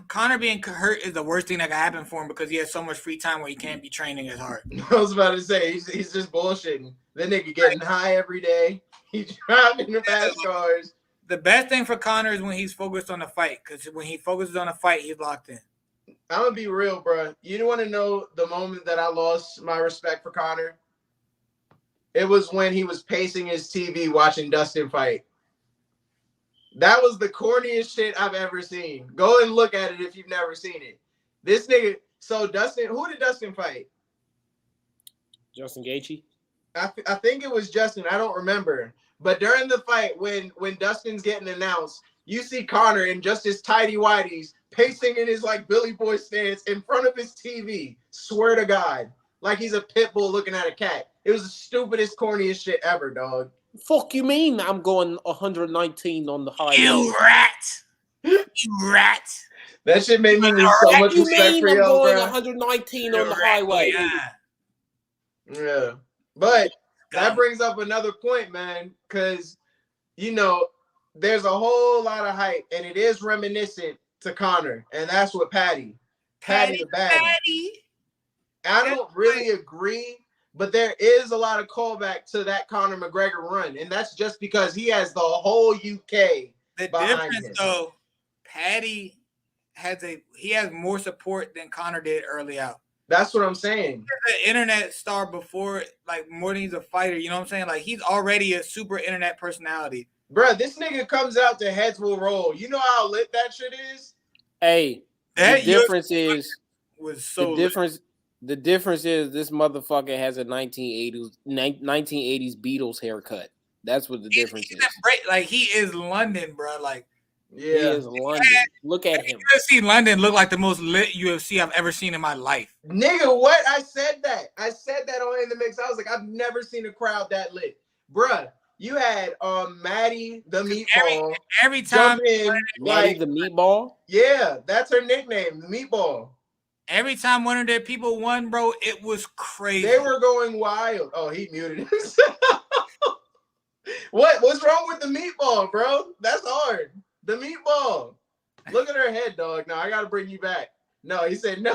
Connor being hurt is the worst thing that can happen for him because he has so much free time where he can't be training as hard. I was about to say he's just bullshitting. That nigga getting high every day. He's driving the fast cars. The best thing for Connor is when he's focused on the fight, because when he focuses on the fight, he's locked in. I'm gonna be real, bro. You want to know the moment that I lost my respect for Connor? It was when he was pacing his TV watching Dustin fight. That was the corniest shit I've ever seen. Go and look at it if you've never seen it. This nigga. So Dustin, who did Dustin fight? Justin Gaethje. I think it was Justin. I don't remember. But during the fight, when Dustin's getting announced, you see Connor in just his tidy whities pacing in his like Billy Boy stance in front of his TV. Swear to God, like he's a pit bull looking at a cat. It was the stupidest, corniest shit ever, dog. Fuck you mean I'm going 119 on the highway? You rat! You rat! That shit made me lose so much respect for you, bro. I'm going 119 on the highway. Yeah. But that brings up another point, man, because, there's a whole lot of hype, and it is reminiscent to Connor, and that's what Patty the baddie. I don't really agree, but there is a lot of callback to that Conor McGregor run, and that's just because he has the whole UK the behind difference, him. Though, Patty he has more support than Connor did early out. That's what I'm saying. He's an internet star before, like, more than he's a fighter. You know what I'm saying? Like, he's already a super internet personality. Bruh, this nigga comes out to Heads Will Roll. You know how lit that shit is? Hey, the difference is this motherfucker has a 1980s Beatles haircut. That's what the difference is. Like, he is London, bro. Like, yeah, he is London. Look at him. UFC London look like the most lit UFC I've ever seen in my life. Nigga, what? I said that on In the Mix. I was like, I've never seen a crowd that lit. Bruh, you had Maddie the Meatball. Every time Maddie the Meatball? Yeah, that's her nickname, the Meatball. Every time one of their people won, bro, it was crazy. They were going wild. Oh, he muted himself. What's wrong with the Meatball, bro? That's hard. The Meatball. Look at her head, dog. No, I gotta bring you back. No, he said no.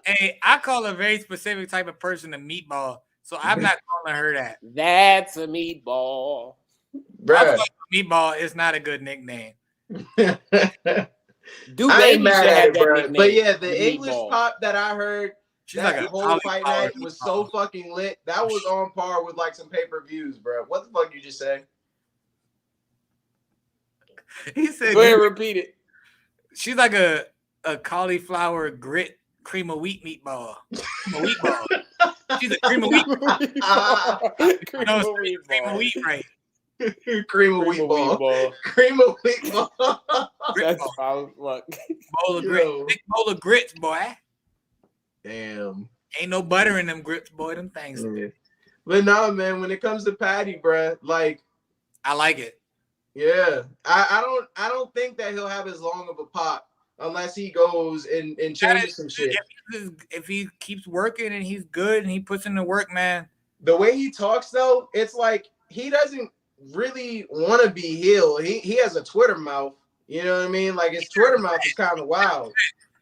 Hey, I call a very specific type of person a meatball, so I'm not calling her that. That's a meatball. Bruh. Meatball is not a good nickname. I ain't mad at it, bro. But yeah, the English pop that I heard, that like whole fight night was so fucking lit. That was on par with like some pay-per-views, bro. What the fuck you just say? He said, "Go ahead, repeat it." She's like a cauliflower grit cream of wheat meatball. She's a cream of wheat. Cream of wheat, right? Cream of wheat ball. Cream of wheat ball. That's foul. Look, bowl of grits. Big bowl of grits, boy. Damn. Ain't no butter in them grits, boy. Them things. Yeah. But no, man. When it comes to Patty, bruh, like, I like it. Yeah, I don't think that he'll have as long of a pop unless he goes and changes some shit. If he keeps working and he's good and he puts in the work, man. The way he talks though, it's like he doesn't really want to be heel. He has a Twitter mouth. You know what I mean? Like his Twitter mouth is kind of wild.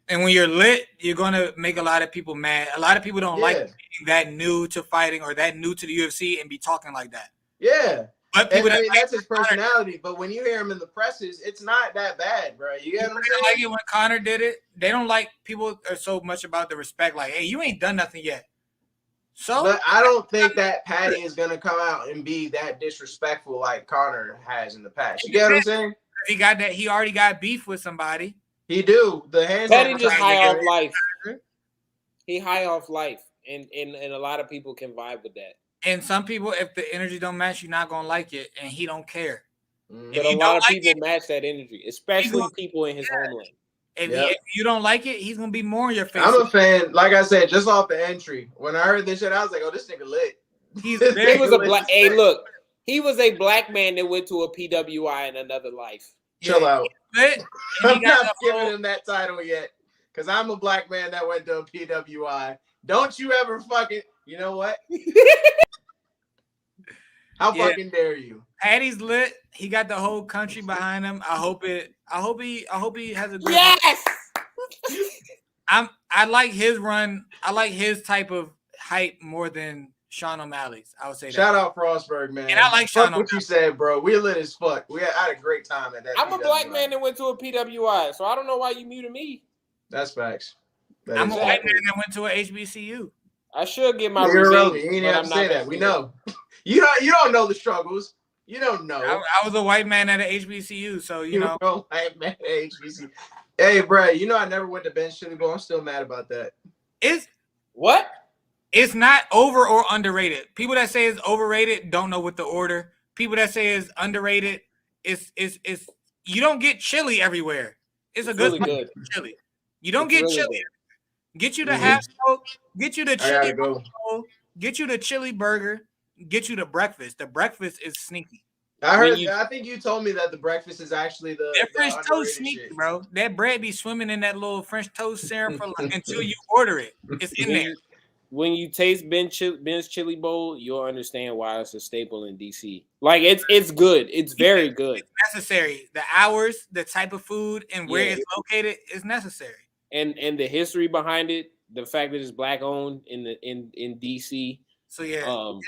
And when you're lit, you're gonna make a lot of people mad. A lot of people don't like being that new to fighting or that new to the UFC and be talking like that. Yeah. But people that's his personality. But when you hear him in the presses, it's not that bad, bro. You get what I'm saying? Like it when Conor did it. They don't like people are so much about the respect. Like, hey, you ain't done nothing yet. So, but I don't think that Patty is gonna come out and be that disrespectful like Conor has in the past. You get what I'm saying? He got that. He already got beef with somebody. He do. The hands. Patty just high off life. He high off life, and a lot of people can vibe with that. And some people, if the energy don't match, you're not gonna like it, and he don't care. But a lot of people match that energy, especially people in his homeland. If you don't like it, he's gonna be more in your face. I'm a fan, like I said, just off the entry. When I heard this shit, I was like, "Oh, this nigga lit." He was a black. Hey, look, he was a black man that went to a PWI in another life. Chill out. I'm not giving him that title yet, because I'm a black man that went to a PWI. Don't you ever fucking. You know what? How fucking dare you? Patty's lit. He got the whole country behind him. I hope he has a good yes. I like his run. I like his type of hype more than Sean O'Malley's. I would say that. Shout out Frostberg, man. And I like Sean O'Malley. What you said, bro. We lit as fuck. I had a great time at that. I'm a black man that went to a PWI, so I don't know why you muted me. That's facts. I'm a white man that went to a HBCU. I should get my revenge. You didn't have to say that. We know. You don't know the struggles. You don't know. I was a white man at an HBCU, so you know. White man at HBCU. Hey, bro, you know I never went to Ben's Chili Bowl. I'm still mad about that. It's what? It's not over or underrated. People that say it's overrated don't know what the order. People that say it's underrated, it's you don't get chili everywhere. It's a really good chili. You don't get really chili. Good. Get you the half smoke. Get you the chili bowl. Get you the chili burger. Get you the breakfast. The breakfast is sneaky. I think you told me that the breakfast is actually the French toast sneaky, shit. Bro. That bread be swimming in that little French toast serum for until you order it. It's in there. When you taste Ben's Chili Bowl, you'll understand why it's a staple in DC. Like it's good. It's very good. It's necessary. The hours, the type of food, and where it's located is necessary. And the history behind it, the fact that it's black owned in DC. So yeah, I'm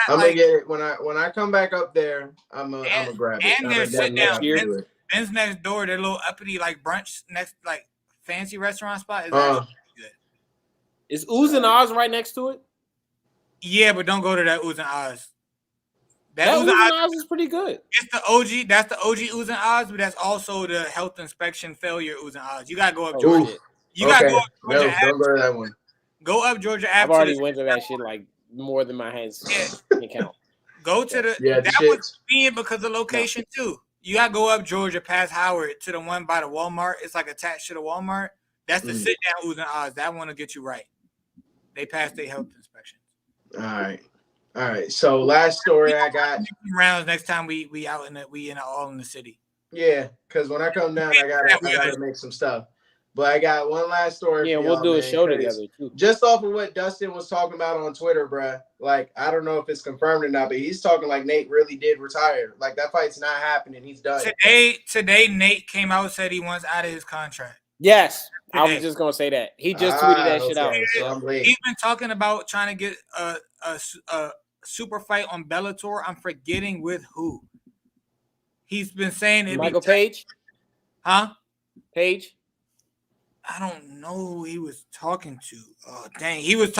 gonna get it when I come back up there. I'm gonna grab it. And there's sit down. Ben's next door, their little uppity like brunch next like fancy restaurant spot is actually good. Is Ooze and Oz right next to it? Yeah, but don't go to that Ooze and Oz. That Ooze and Oz is pretty good. It's the OG. That's the OG Ooze and Oz, but that's also the health inspection failure Ooze and Oz. You gotta go up Georgia. You gotta go up Georgia. No, don't go to that one. Go up Georgia. I've already went to that shit like more than my hands can count. Go to that was being because of location too. You gotta go up Georgia past Howard to the one by the Walmart. It's like attached to the Walmart. That's the sit down Ooze and Oz. That one will get you right. They passed their health inspection. All right. So last story I got rounds next time we out all in the city. Yeah, because when I come down, I gotta make some stuff. But I got one last story. Yeah, we'll do a show together too. Just off of what Dustin was talking about on Twitter, bruh. Like, I don't know if it's confirmed or not, but he's talking like Nate really did retire. Like that fight's not happening. He's done. Today Nate came out and said he wants out of his contract. Yes. Today. I was just gonna say that. He just tweeted that shit out. So he's been talking about trying to get a super fight on Bellator. I'm forgetting with who. He's been saying it. Michael Page? Huh? Page? I don't know who he was talking to. Oh, dang. He was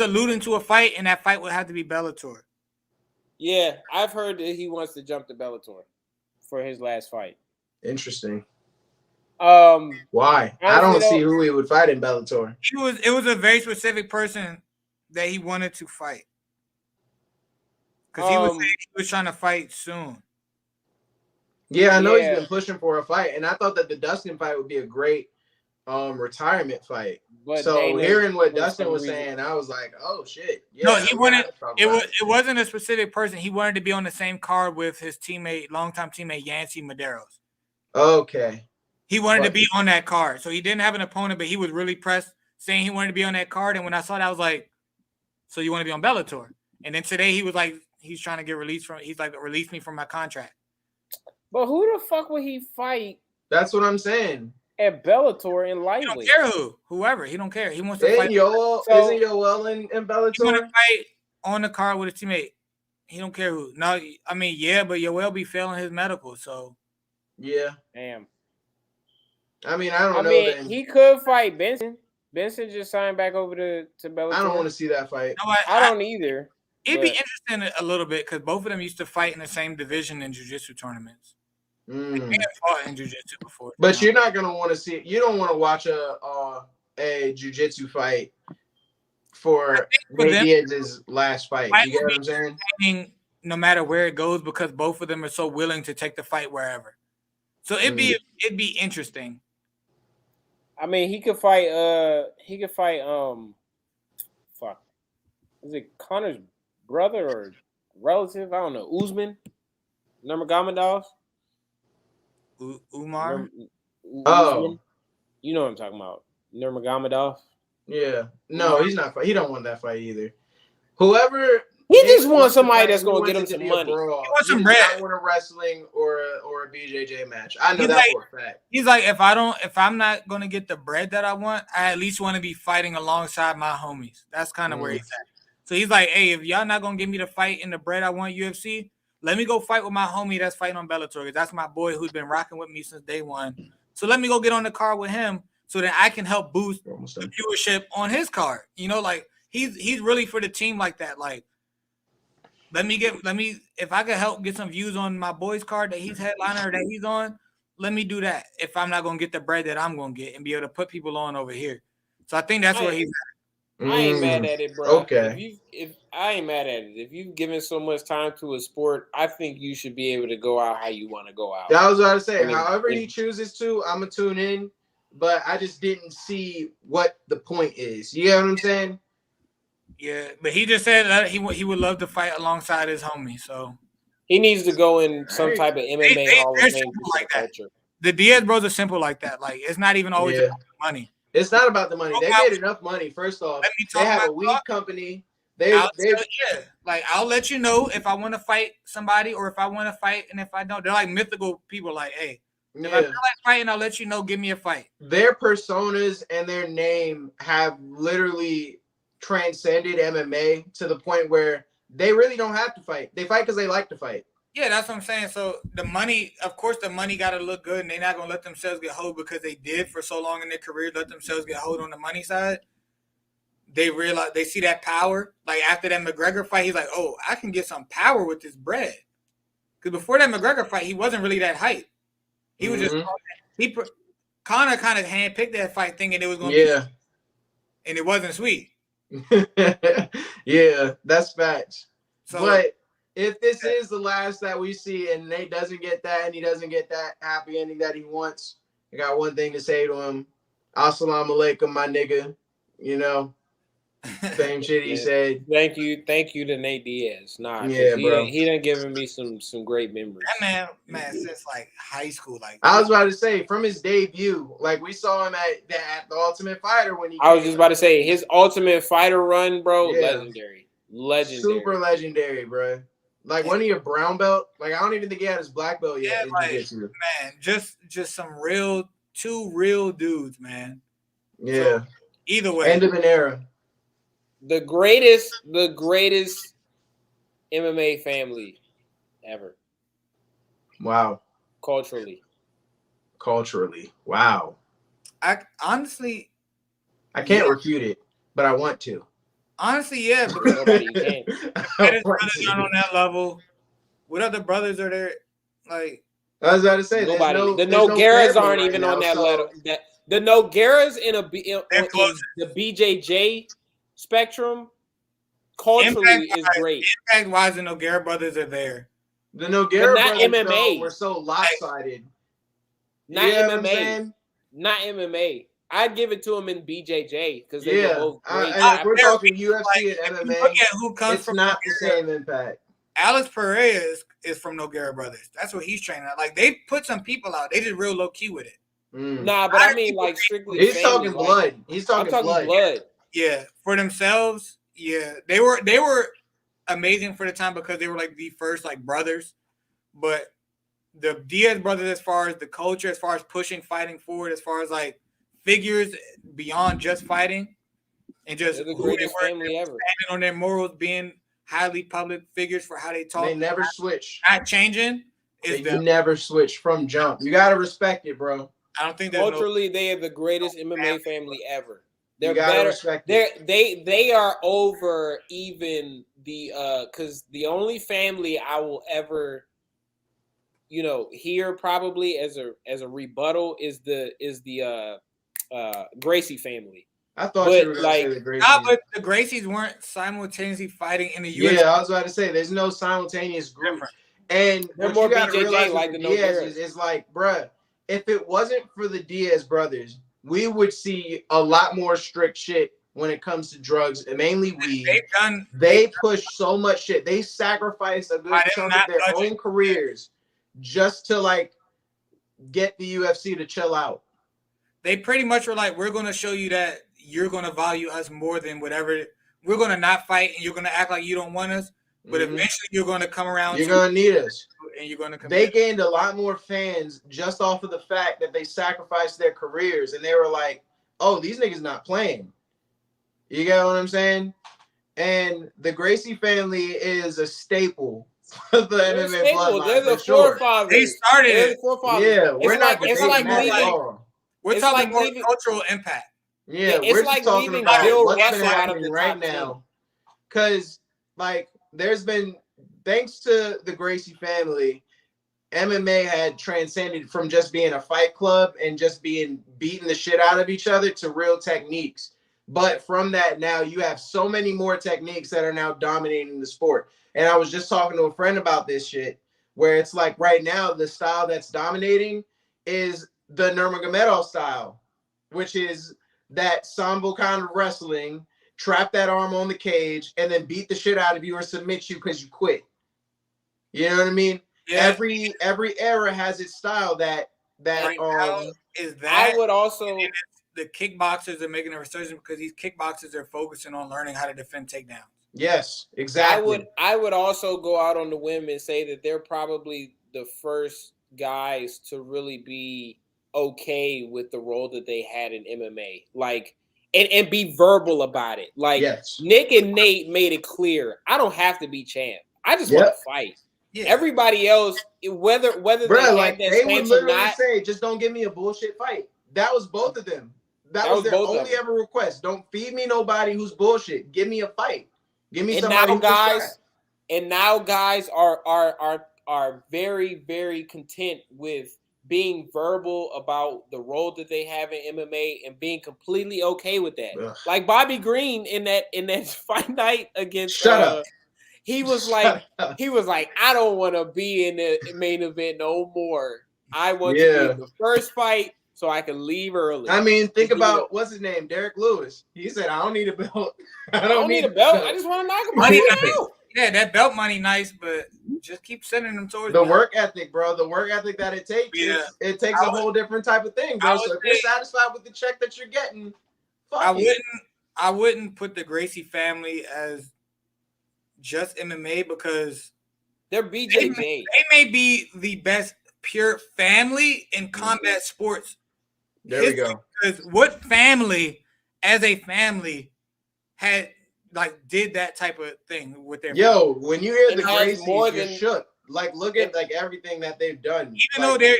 alluding to a fight, and that fight would have to be Bellator. Yeah, I've heard that he wants to jump to Bellator. for his last fight. Interesting. Honestly, Why? I don't see who he would fight in Bellator. It was a very specific person that he wanted to fight. Because he was trying to fight soon. Yeah, I know he's been pushing for a fight, and I thought that the Dustin fight would be a great retirement fight. But so hearing what Dustin was saying, I was like, oh shit. Yeah, no, he wanted it wasn't a specific person. He wanted to be on the same card with his longtime teammate Yancy Medeiros. Okay. He wanted to be on that card. So he didn't have an opponent, but he was really pressed saying he wanted to be on that card. And when I saw that, I was like, so you want to be on Bellator? And then today he was like, he's trying to get released from, he's like, release me from my contract. But who the fuck would he fight? That's what I'm saying. At Bellator in lightweight. He don't care whoever. He don't care. He wants to fight. Isn't Yoel in Bellator? He want to fight on the card with his teammate. He don't care who. No, I mean, yeah, but Yoel be failing his medical, so. Yeah. Damn. I mean, I don't know. He could fight Benson. Benson just signed back over to Bellator. I don't want to see that fight. No, I don't either. It'd be interesting a little bit because both of them used to fight in the same division in jiu-jitsu tournaments. They had fought in jiu-jitsu before. But you're not gonna want to see. You don't want to watch a jiu-jitsu fight for Nate Diaz's last fight. You get what I'm saying? No matter where it goes, because both of them are so willing to take the fight wherever. So it'd be interesting. I mean, he could fight. Fuck. Is it Connor's brother or relative? I don't know. Usman, Nurmagomedov. Umar. Oh, you know what I'm talking about. Nurmagomedov. Yeah. No, he's not. He don't want that fight either. Whoever. He just wants somebody that's going to get him some money. He wants some bread. He want a wrestling or a BJJ match. I know that for a fact. He's like, if I'm not going to get the bread that I want, I at least want to be fighting alongside my homies. That's kind of where he's at. So he's like, hey, if y'all not going to give me the fight and the bread I want UFC, let me go fight with my homie that's fighting on Bellator, because that's my boy who's been rocking with me since day one. So let me go get on the card with him so that I can help boost the viewership on his card. You know, like he's really for the team like that. Like, let me if I could help get some views on my boy's card that he's headliner that he's on, let me do that. If I'm not gonna get the bread that I'm gonna get and be able to put people on over here. So I think that's where he's at. I ain't mad at it, bro. Okay. If I ain't mad at it. If you've given so much time to a sport, I think you should be able to go out how you want to go out. I was about to say, however he chooses to, I'm gonna tune in. But I just didn't see what the point is. You know what I'm saying? Yeah, but he just said that he would love to fight alongside his homie. So he needs to go in some type of MMA Hall of Fame like culture. The Diaz bros are simple like that. Like, it's not even always about the money. It's not about the money. They made enough money. First off, they have a weed company. I'll let you know if I want to fight somebody or if I want to fight, and if I don't, they're like mythical people. Like, hey, if I feel like fighting, I'll let you know. Give me a fight. Their personas and their name have literally transcended MMA to the point where they really don't have to fight. They fight because they like to fight. Yeah, that's what I'm saying. So the money, of course, the money got to look good, and they're not gonna let themselves get hold because they did for so long in their career. Let themselves get hold on the money side. They realize they see that power. Like after that McGregor fight, he's like, "Oh, I can get some power with this bread." Because before that McGregor fight, he wasn't really that hype. He was just Conor kind of handpicked that fight, thinking it was gonna be, and it wasn't sweet. Yeah, that's facts. So, but if this is the last that we see and Nate doesn't get that and he doesn't get that happy ending that he wants, I got one thing to say to him. Assalamu alaikum, my nigga. You know, same shit he said. Thank you to Nate Diaz. Nah, bro. He done given me some great memories. That man, since like high school. Like I was about to say, from his debut, like we saw him at the Ultimate Fighter when he. I was just about to say his Ultimate Fighter run, bro. Legendary, super legendary, bro. Like one of your brown belt. Like I don't even think he had his black belt yet. Man, just some two real dudes, man. Yeah. So, either way, end of an era. The greatest MMA family ever. Wow. Culturally. Wow. I honestly, I can't refute it, but I want to. Honestly, yeah, because nobody can. Brothers aren't on that level. What other brothers are there? Like, I was about to say nobody. The Nogueiras aren't even on that level. The Nogueiras in the BJJ spectrum culturally is great. Impact wise, the Nogueira brothers are there. The Nogueira brothers MMA were so lopsided. Not MMA. Not MMA. I'd give it to them in BJJ because they were both great. And if we're talking UFC and MMA, look at who comes from not the same impact. Alex Pereira is from Nogueira Brothers. That's what he's training at. Like, they put some people out. They just real low key with it. Nah, but I mean, like, strictly. He's talking blood. He's talking blood. Yeah, for themselves. Yeah, they were amazing for the time because they were like the first like brothers. But the Diaz brothers, as far as the culture, as far as pushing fighting forward, as far as like figures beyond just fighting, and just the greatest family ever. Standing on their morals, being highly public figures for how they talk. They never switch. Not changing. They never switch from jump. You gotta respect it, bro. I don't think culturally they are the greatest MMA family ever. They're better. They are over even the because the only family I will ever hear probably as a rebuttal is the Gracie family. I thought you were going to say the Gracies. Nah, but the Gracies weren't simultaneously fighting in the UFC. Yeah, I was about to say, there's no simultaneous group. And they're more BJJ like the Diaz is like, bruh, if it wasn't for the Diaz brothers, we would see a lot more strict shit when it comes to drugs, and mainly weed. They push so much shit. They sacrifice a good chunk of their own careers just to, like, get the UFC to chill out. They pretty much were like, we're going to show you that you're going to value us more than whatever. We're going to not fight, and you're going to act like you don't want us. But eventually, you're going to come around. You're going to need us. And you're going to come. They gained a lot more fans just off of the fact that they sacrificed their careers. And they were like, oh, these niggas not playing. You get what I'm saying? And the Gracie family is a staple of the MMA bloodline. They're the forefathers. They started it. Yeah, we're not debating that at all. We're talking more cultural impact. Yeah, we're just talking about what's been happening right now. Because, like, there's been, thanks to the Gracie family, MMA had transcended from just being a fight club and just being beating the shit out of each other to real techniques. But from that, now you have so many more techniques that are now dominating the sport. And I was just talking to a friend about this shit, where it's like right now the style that's dominating is the Nurmagomedov style, which is that Sambo kind of wrestling, trap that arm on the cage, and then beat the shit out of you or submit you because you quit. You know what I mean? Yeah. Every era has its style that is that. I would also. The kickboxers are making a resurgence because these kickboxers are focusing on learning how to defend takedowns. Yes, exactly. I would also go out on the whim and say that they're probably the first guys to really be okay with the role that they had in MMA, like, and be verbal about it. Like, yes. Nick and Nate made it clear, I don't have to be champ. I just want to fight. Yeah. Everybody else, whether they would literally say, just don't give me a bullshit fight. That was both of them. That was their only ever request. Don't feed me nobody who's bullshit. Give me a fight. Give me somebody who's guys. And now guys are very, very content with being verbal about the role that they have in MMA and being completely okay with that. Ugh. Like Bobby Green in that fight night against he was like, I don't want to be in the main event no more. I want to be in the first fight so I can leave early. I mean, think about what's his name, Derek Lewis. He said, "I don't need a belt. I don't need a belt. I just want to knock him out." Yeah, that belt money nice, but just keep sending them towards the work ethic, bro. The work ethic that it takes. Yeah. It takes a whole different type of thing, bro. So if you're satisfied with the check that you're getting, I wouldn't put the Gracie family as just MMA because they're BJJ. They may be the best pure family in combat sports. There we go. Because what family, as a family, did that type of thing with their family? When you hear the Gracies, you're shook. Like, look at everything that they've done. Even though they're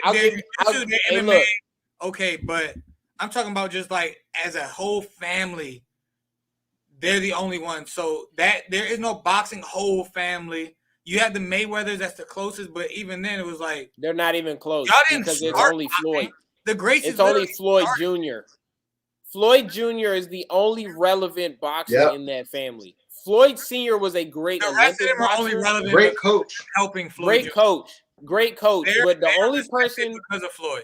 MMA, okay, but I'm talking about just like as a whole family, they're the only one. So that there is no boxing whole family. You had the Mayweathers, that's the closest, but even then it was like they're not even close because it's only Floyd. The Gracies. It's only Floyd Jr. Floyd Jr. is the only relevant boxer in that family. Floyd Sr. was a great Olympic boxer. Great coach. Helping Floyd. Great coach. But the only person because of Floyd.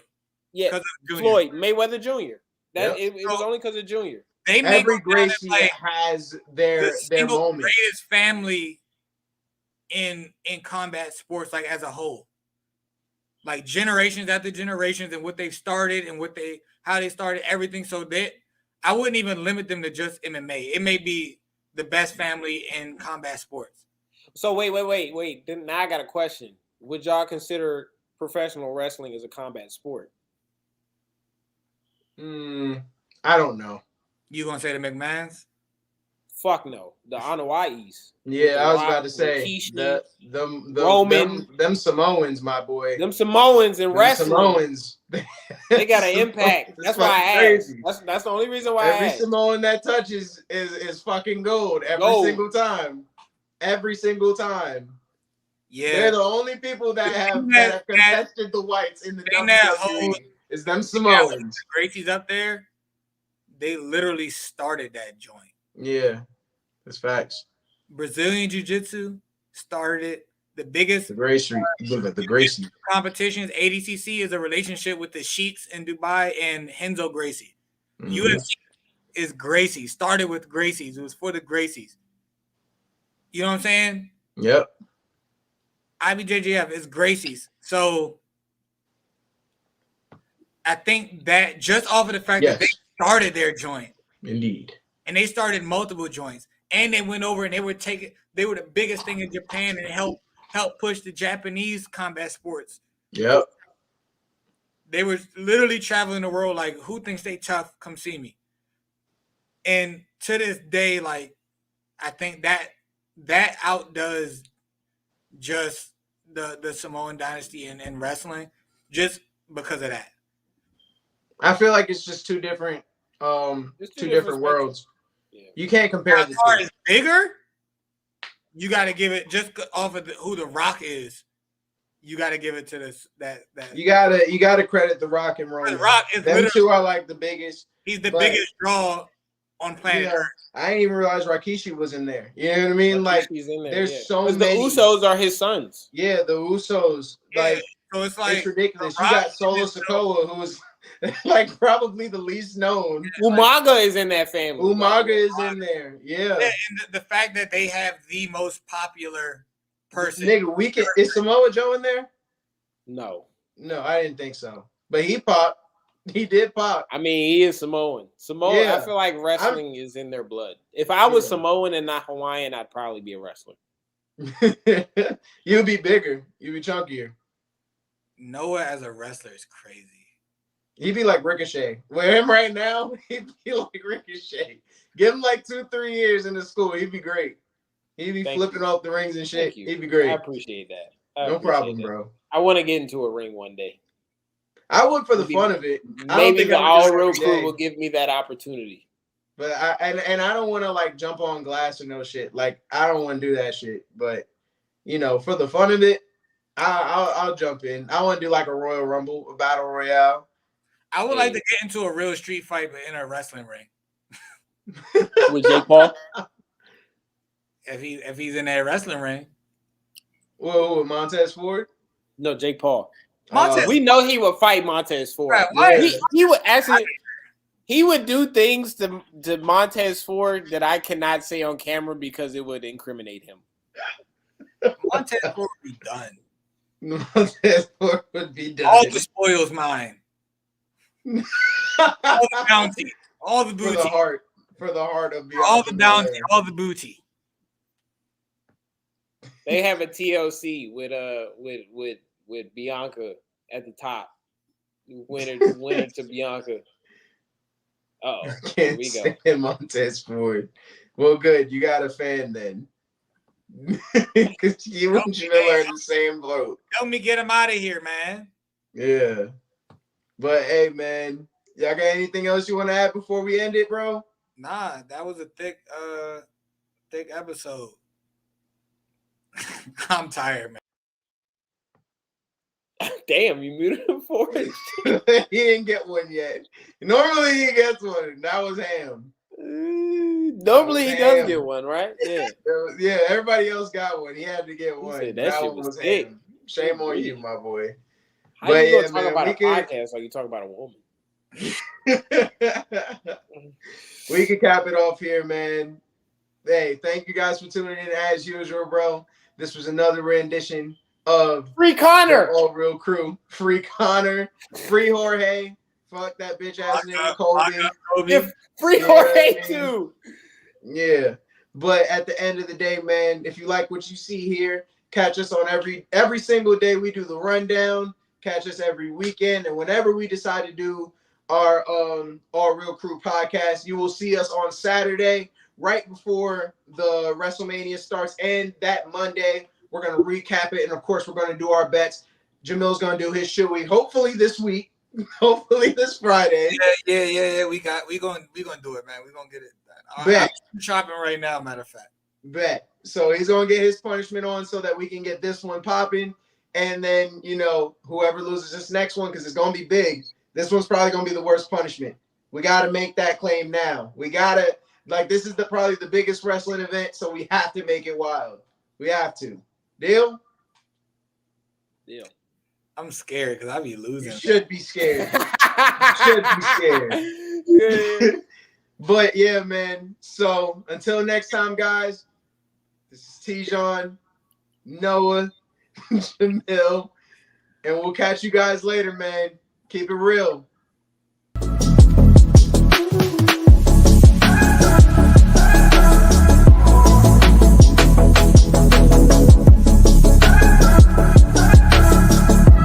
Yeah, Floyd Mayweather Jr. It was only because of Jr. Every Gracie has their moment. Greatest family in combat sports, like as a whole. Like generations after generations, and what they've started and how they started everything. So I wouldn't even limit them to just MMA. It may be the best family in combat sports. So wait. Then now I got a question. Would y'all consider professional wrestling as a combat sport? I don't know. You gonna say the McMahons? Fuck no. The Anawais. Yeah, I was about to say them Samoans, my boy. Them Samoans in wrestling. Samoans. They got an impact. That's why I asked. That's the only reason why every Samoan that touches is fucking gold single time. Every single time. Yeah. They're the only people that have contested the whites in the WWE. Is them Samoans. The Gracies up there, they literally started that joint. Yeah, that's facts. Brazilian Jiu-Jitsu started it. The biggest Gracie competitions. ADCC is a relationship with the Sheiks in Dubai and Renzo Gracie. UFC is Gracie. Started with Gracies. It was for the Gracies. You know what I'm saying? Yep. IBJJF is Gracie's. So I think that just off of the fact that they started their joint. Indeed. And they started multiple joints. And they went over and they were the biggest thing in Japan and helped push the Japanese combat sports. Yep. They were literally traveling the world like, who thinks they tough? Come see me. And to this day, like, I think that outdoes just the Samoan dynasty in wrestling just because of that. I feel like it's just two different worlds. Yeah. You can't compare the two. As far as bigger, you got to give it just off of who The Rock is. You got to give it to that. You gotta credit The Rock and Roman. The Rock is them two are like the biggest. He's the biggest draw on planet Earth. I didn't even realize Rikishi was in there. You know what I mean? Rakishi's in there, there's so many. The Usos are his sons. Yeah, the Usos. Yeah. So it's like it's ridiculous. You got Solo Sikoa, who was like probably the least known. Umaga is in that family. Umaga is in there. Yeah. And the fact that they have the most popular person. Nigga, is Samoa Joe in there? No, I didn't think so. But he popped. He did pop. I mean, he is Samoan. I feel like wrestling is in their blood. If I was Samoan and not Hawaiian, I'd probably be a wrestler. You'd be bigger. You'd be chunkier. Noah as a wrestler is crazy. He'd be like Ricochet. With him right now, he'd be like Ricochet. Give him like 2-3 years in the school. He'd be great. He'd be flipping off the rings and shit. He'd be great. I appreciate that. No problem, bro. I want to get into a ring one day. I would for the fun of it. Maybe the All Real Crew will give me that opportunity. But I don't want to like jump on glass or no shit. Like I don't want to do that shit. But for the fun of it, I'll jump in. I want to do like a Royal Rumble, a Battle Royale. I would like to get into a real street fight, but in a wrestling ring. With Jake Paul? If he's in that wrestling ring. Whoa, Montez Ford? No, Jake Paul. We know he would fight Montez Ford. Right, he would actually he would do things to Montez Ford that I cannot say on camera because it would incriminate him. Montez Ford would be done. Montez Ford would be done. All the spoils mine. All the bounty. All the booty. For the heart of Bianca. All the bounty. All the booty. They have a TLC with Bianca at the top. Winner to Bianca. Here we go. Montez Ford. Well, good. You got a fan then. Because you and Jamil are the same bloke. Help me get him out of here, man. Yeah. But hey, man, y'all got anything else you want to add before we end it, bro? Nah, that was a thick episode. I'm tired, man. Damn, you muted him for it. He didn't get one yet. Normally he gets one. That was Ham. Normally he does get one, right? Yeah. Yeah, everybody else got one. He had to get one. Said that shit one was thick. Ham. Shame on you, my boy. How you gonna talk about a podcast like you talk about a woman? We can cap it off here, man. Hey, thank you guys for tuning in as usual, bro. This was another rendition of Free Connor, All Real Crew. Free Connor, free Jorge. Fuck that bitch ass nigga Kobe. Free Jorge too. Yeah, but at the end of the day, man, if you like what you see here, catch us on every single day. We do the rundown. Catch us every weekend, and whenever we decide to do our All Real Crew podcast, you will see us on Saturday, right before the WrestleMania starts, and that Monday we're gonna recap it, and of course we're gonna do our bets. Jamil's gonna do his shoey, hopefully this week, hopefully this Friday. Yeah. We gonna do it, man. We gonna get it done. I'm shopping right now, matter of fact. Bet. So he's gonna get his punishment on so that we can get this one popping, and then whoever loses this next one, because it's gonna be big. This one's probably gonna be the worst punishment. We gotta make that claim now. We gotta this is probably the biggest wrestling event, so we have to make it wild. We have to. Deal? Deal. I'm scared because I be losing. You should be scared. Yeah. But yeah, man. So until next time, guys. This is Tijon, Noah, Jamil, and we'll catch you guys later, man. Keep it real.